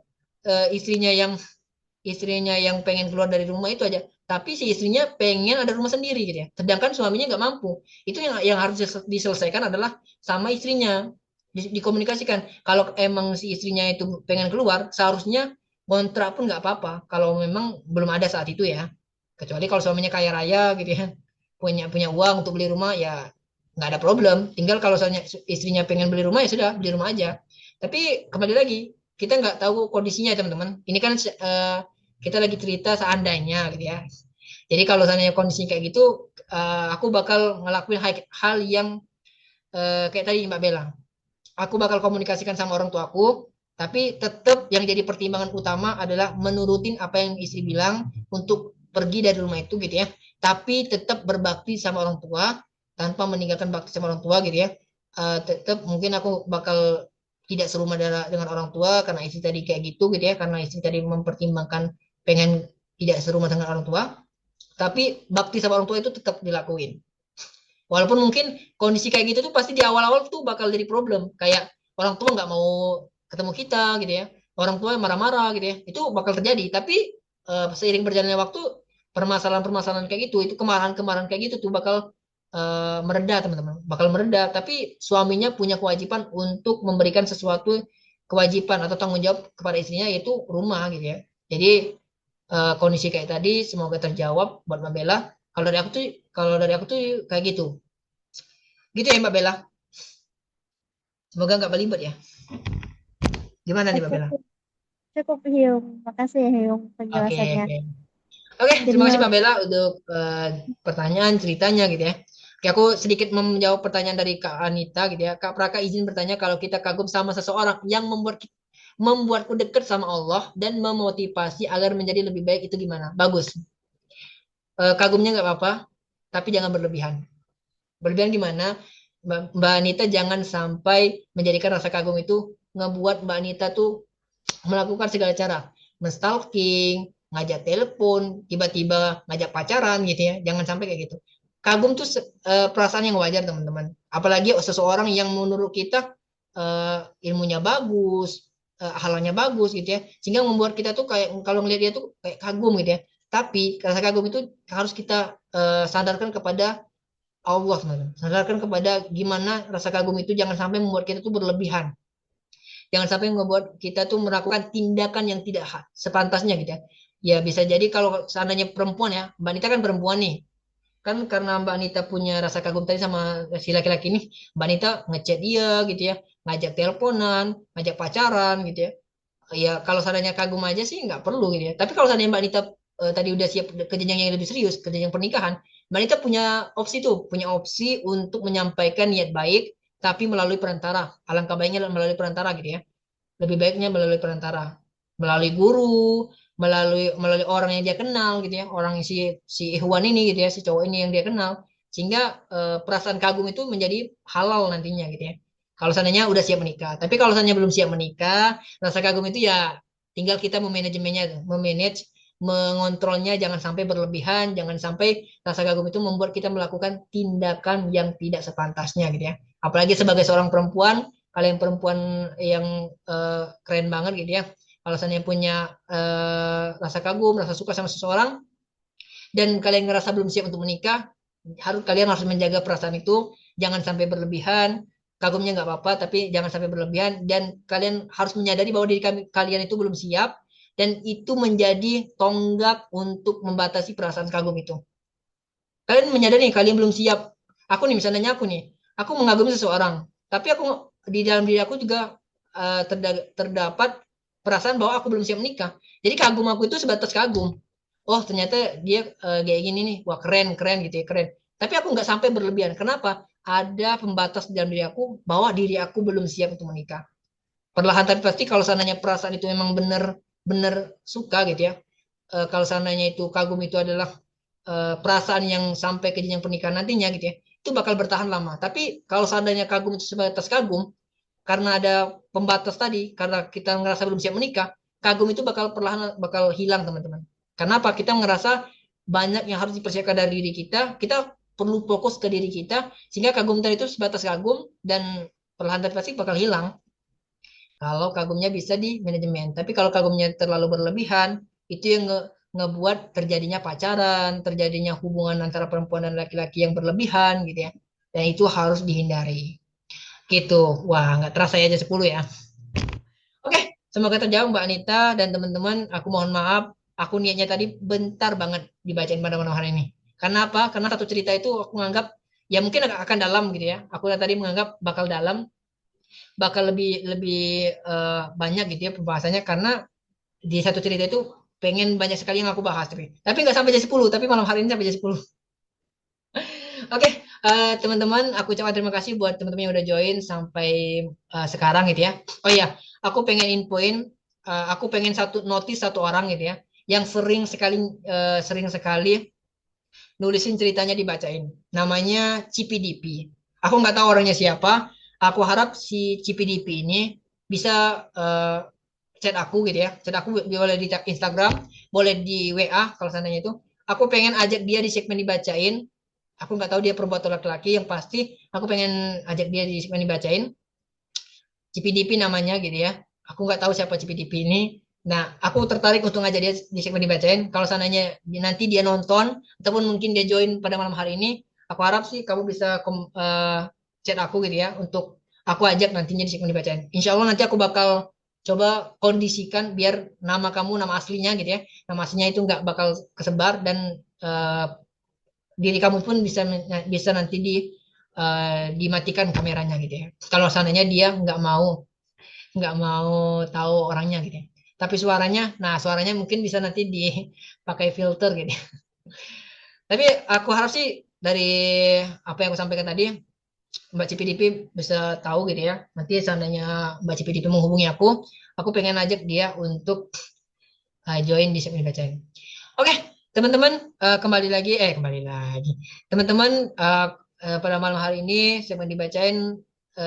istrinya yang pengen keluar dari rumah itu aja, tapi si istrinya pengen ada rumah sendiri gitu ya, sedangkan suaminya nggak mampu. Itu yang harus diselesaikan adalah sama istrinya, dikomunikasikan. Kalau emang si istrinya itu pengen keluar, seharusnya kontrak pun nggak apa-apa kalau memang belum ada saat itu ya, kecuali kalau suaminya kaya raya gitu ya, punya punya uang untuk beli rumah, ya nggak ada problem. Tinggal kalau soalnya istrinya pengen beli rumah, ya sudah beli rumah aja. Tapi kembali lagi, kita nggak tahu kondisinya ya teman-teman. Ini kan kita lagi cerita seandainya gitu ya. Jadi kalau seandainya kondisi kayak gitu, aku bakal ngelakuin hal yang kayak tadi Mbak Bella. Aku bakal komunikasikan sama orang tuaku, tapi tetap yang jadi pertimbangan utama adalah menurutin apa yang istri bilang untuk pergi dari rumah itu gitu ya. Tapi tetap berbakti sama orang tua tanpa meninggalkan bakti sama orang tua gitu ya. Tetap mungkin aku bakal tidak serumah dengan orang tua karena istri tadi kayak gitu ya, karena istri tadi mempertimbangkan pengen tidak serumah dengan orang tua, tapi bakti sama orang tua itu tetap dilakuin. Walaupun mungkin kondisi kayak gitu tuh pasti di awal-awal tuh bakal jadi problem. Kayak orang tua nggak mau ketemu kita gitu ya. Orang tua marah-marah gitu ya. Itu bakal terjadi. Tapi seiring berjalannya waktu, permasalahan-permasalahan kayak gitu, itu kemarahan-kemarahan kayak gitu tuh bakal mereda teman-teman. Bakal mereda. Tapi suaminya punya kewajiban untuk memberikan sesuatu kewajiban atau tanggung jawab kepada istrinya, yaitu rumah gitu ya. Jadi kondisi kayak tadi semoga terjawab buat Mbak Bella. Kalau dari aku tuh kayak gitu. Gitu ya Mbak Bella. Semoga nggak belibet ya. Gimana nih Mbak Oke, Bella? cukup Hyung. Makasih ya Hyung Oke, penjelasannya. oke. Oke, Jadi terima kasih ngerti. Mbak Bella untuk pertanyaan ceritanya gitu ya. Oke, aku sedikit menjawab pertanyaan dari Kak Anita gitu ya. Kak Praka izin bertanya, kalau kita kagum sama seseorang yang membuatku dekat sama Allah dan memotivasi agar menjadi lebih baik, itu gimana? Bagus. Kagumnya nggak apa-apa, tapi jangan berlebihan. Berlebihan gimana? Mbak Anita jangan sampai menjadikan rasa kagum itu ngebuat Mbak Anita tuh melakukan segala cara, menstalking, ngajak telepon, tiba-tiba ngajak pacaran gitu ya. Jangan sampai kayak gitu. Kagum tuh perasaan yang wajar teman-teman. Apalagi seseorang yang menurut kita ilmunya bagus, halannya bagus gitu ya. Sehingga membuat kita tuh kayak kalau ngelihat dia tuh kayak kagum gitu ya. Tapi rasa kagum itu harus kita sadarkan kepada Allah teman-teman. Sadarkan kepada gimana rasa kagum itu jangan sampai membuat kita tuh berlebihan. Jangan sampai membuat kita tuh melakukan tindakan yang tidak sepantasnya gitu ya. Ya bisa jadi kalau seandainya perempuan ya, Mbak Anita kan perempuan nih. Kan karena Mbak Anita punya rasa kagum tadi sama si laki-laki ini, Mbak Anita ngechat dia gitu ya, ngajak teleponan, ngajak pacaran gitu ya. Ya kalau seandainya kagum aja sih nggak perlu gitu ya. Tapi kalau seandainya Mbak Anita tadi udah siap ke jenjang yang lebih serius, ke jenjang pernikahan, Mbak Anita punya opsi untuk menyampaikan niat baik, tapi melalui perantara. Alangkah baiknya melalui perantara gitu ya. Lebih baiknya melalui perantara, melalui guru, melalui orang yang dia kenal gitu ya, orang si Ikhwan ini gitu ya, si cowok ini yang dia kenal, sehingga perasaan kagum itu menjadi halal nantinya gitu ya, kalau seandainya udah siap menikah. Tapi kalau seandainya belum siap menikah, rasa kagum itu ya tinggal kita memanajemennya, mengontrolnya, jangan sampai berlebihan, jangan sampai rasa kagum itu membuat kita melakukan tindakan yang tidak sepantasnya gitu ya. Apalagi sebagai seorang perempuan, kalian perempuan yang keren banget gitu ya. Kalau seandainya punya rasa kagum, rasa suka sama seseorang, dan kalian ngerasa belum siap untuk menikah, kalian harus menjaga perasaan itu, jangan sampai berlebihan. Kagumnya nggak apa-apa, tapi jangan sampai berlebihan. Dan kalian harus menyadari bahwa diri kalian itu belum siap, dan itu menjadi tonggak untuk membatasi perasaan kagum itu. Kalian menyadari nih, kalian belum siap. Aku nih, misalnya aku mengagumi seseorang, tapi di dalam diri aku juga terdapat perasaan bahwa aku belum siap menikah. Jadi kagum aku itu sebatas kagum. Oh ternyata dia kayak gini nih, wah keren keren gitu ya keren. Tapi aku nggak sampai berlebihan. Kenapa? Ada pembatas dalam diri aku bahwa diri aku belum siap untuk menikah. Perlahan tapi pasti kalau seandainya perasaan itu memang benar-benar suka gitu ya. Kalau seandainya itu kagum itu adalah perasaan yang sampai ke jenjang pernikahan nantinya gitu ya, itu bakal bertahan lama. Tapi kalau seandainya kagum itu sebatas kagum, karena ada pembatas tadi, karena kita ngerasa belum siap menikah, kagum itu bakal perlahan bakal hilang teman-teman. Karena apa? Kita ngerasa banyak yang harus dipersiapkan dari diri kita perlu fokus ke diri kita, sehingga kagum tadi itu sebatas kagum dan perlahan tapi pasti bakal hilang. Kalau kagumnya bisa di manajemen. Tapi kalau kagumnya terlalu berlebihan, itu yang ngebuat terjadinya pacaran, terjadinya hubungan antara perempuan dan laki-laki yang berlebihan gitu ya. Dan itu harus dihindari. Gitu. Wah, nggak terasa ya aja 10 ya. Oke, semoga terjawab Mbak Anita dan teman-teman. Aku mohon maaf, aku niatnya tadi bentar banget dibacain pada malam hari ini. Karena apa? Karena satu cerita itu aku menganggap ya mungkin akan dalam gitu ya. Aku tadi menganggap bakal dalam, bakal lebih lebih banyak gitu ya pembahasannya karena di satu cerita itu pengen banyak sekali yang aku bahas tapi nggak sampai jam 10 tapi malam hari ini sampai jam 10. Oke, teman-teman aku ucapkan terima kasih buat teman-teman yang udah join sampai sekarang gitu ya. Oh iya, aku pengen infoin, aku pengen notice satu orang gitu ya yang sering sekali nulisin ceritanya dibacain. Namanya CPDP. Aku nggak tahu orangnya siapa. Aku harap si CPDP ini bisa chat aku gitu ya. Chat aku boleh di Instagram, boleh di WA kalau seandainya itu. Aku pengen ajak dia di segmen dibacain. Aku nggak tahu dia perempuan atau laki-laki. Yang pasti aku pengen ajak dia di segmen dibacain. CPDP namanya gitu ya. Aku nggak tahu siapa CPDP ini. Nah, aku tertarik untuk ngajak dia di segmen dibacain. Kalau seandainya nanti dia nonton ataupun mungkin dia join pada malam hari ini, aku harap sih kamu bisa chat aku gitu ya untuk aku ajak nantinya di segmen dibacain. Insya Allah nanti aku bakal coba kondisikan biar nama kamu, nama aslinya gitu ya, nama aslinya itu nggak bakal kesebar dan diri kamu pun bisa nanti dimatikan kameranya gitu ya. Kalau seandainya dia nggak mau tahu orangnya gitu ya. Tapi suaranya, nah suaranya mungkin bisa nanti dipakai filter gitu ya. Tapi aku harap sih dari apa yang aku sampaikan tadi, Mbak CPDP bisa tahu gitu ya. Nanti seandainya Mbak CPDP menghubungi aku pengen ajak dia untuk join di segmen bacain. Oke, teman-teman kembali lagi. Teman-teman pada malam hari ini segmen dibacain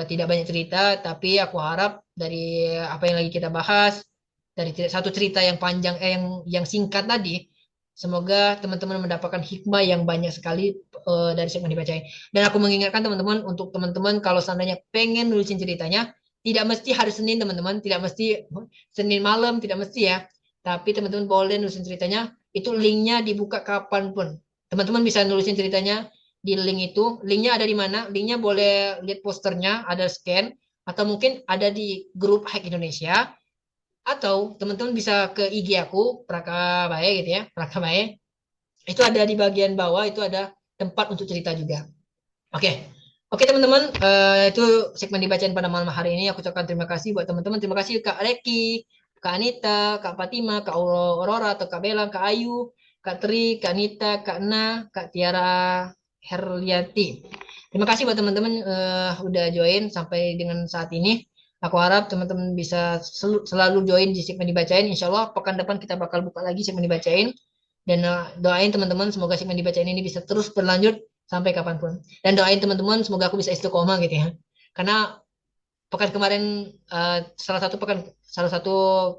tidak banyak cerita, tapi aku harap dari apa yang lagi kita bahas, dari satu cerita yang panjang yang singkat tadi, semoga teman-teman mendapatkan hikmah yang banyak sekali dari segmen dibacain. Dan aku mengingatkan teman-teman untuk teman-teman kalau seandainya pengen nulisin ceritanya, tidak mesti hari Senin teman-teman, tidak mesti Senin malam, tidak mesti ya. Tapi teman-teman boleh nulisin ceritanya, itu linknya dibuka kapanpun. Teman-teman bisa nulisin ceritanya di link itu. Linknya ada di mana? Linknya boleh lihat posternya, ada scan, atau mungkin ada di grup Hack Indonesia, atau teman-teman bisa ke IG aku, Praka Bae gitu ya, Praka Bae. Itu ada di bagian bawah, itu ada tempat untuk cerita juga. Oke, oke teman-teman, itu segmen dibacain pada malam hari ini. Aku ucapkan terima kasih buat teman-teman. Terima kasih Kak Reki, Kak Anita, Kak Fatima, Kak Aurora, atau Kak Bella, Kak Ayu, Kak Tri, Kak Anita, Kak Na, Kak Tiara Herliati. Terima kasih buat teman-teman udah join sampai dengan saat ini. Aku harap teman-teman bisa selalu join di segmen dibacain. Insya Allah pekan depan kita bakal buka lagi segmen dibacain. Dan doain teman-teman semoga segmen dibacain ini bisa terus berlanjut sampai kapanpun. Dan doain teman-teman semoga aku bisa istiqomah gitu ya. Karena pekan kemarin salah satu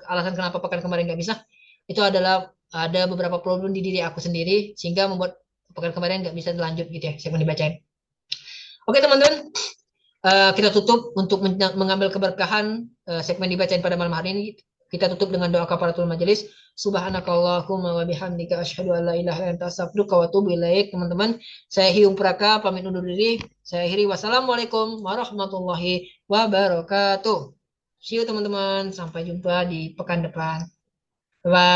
alasan kenapa pekan kemarin nggak bisa itu adalah ada beberapa problem di diri aku sendiri sehingga membuat pekan kemarin nggak bisa dilanjut gitu ya segmen dibacain. Oke teman-teman, kita tutup untuk mengambil keberkahan segmen dibacain pada malam hari ini. Kita tutup dengan doa kafaratul majelis. Subhanakallahumma wa bihamdika asyhadu an la ilaha illa anta astaghfiruka wa atubu ilaik. Teman-teman, saya Hyung Praka pamit undur diri. Saya akhiri wassalamualaikum warahmatullahi wabarakatuh. See you teman-teman, sampai jumpa di pekan depan. Bye.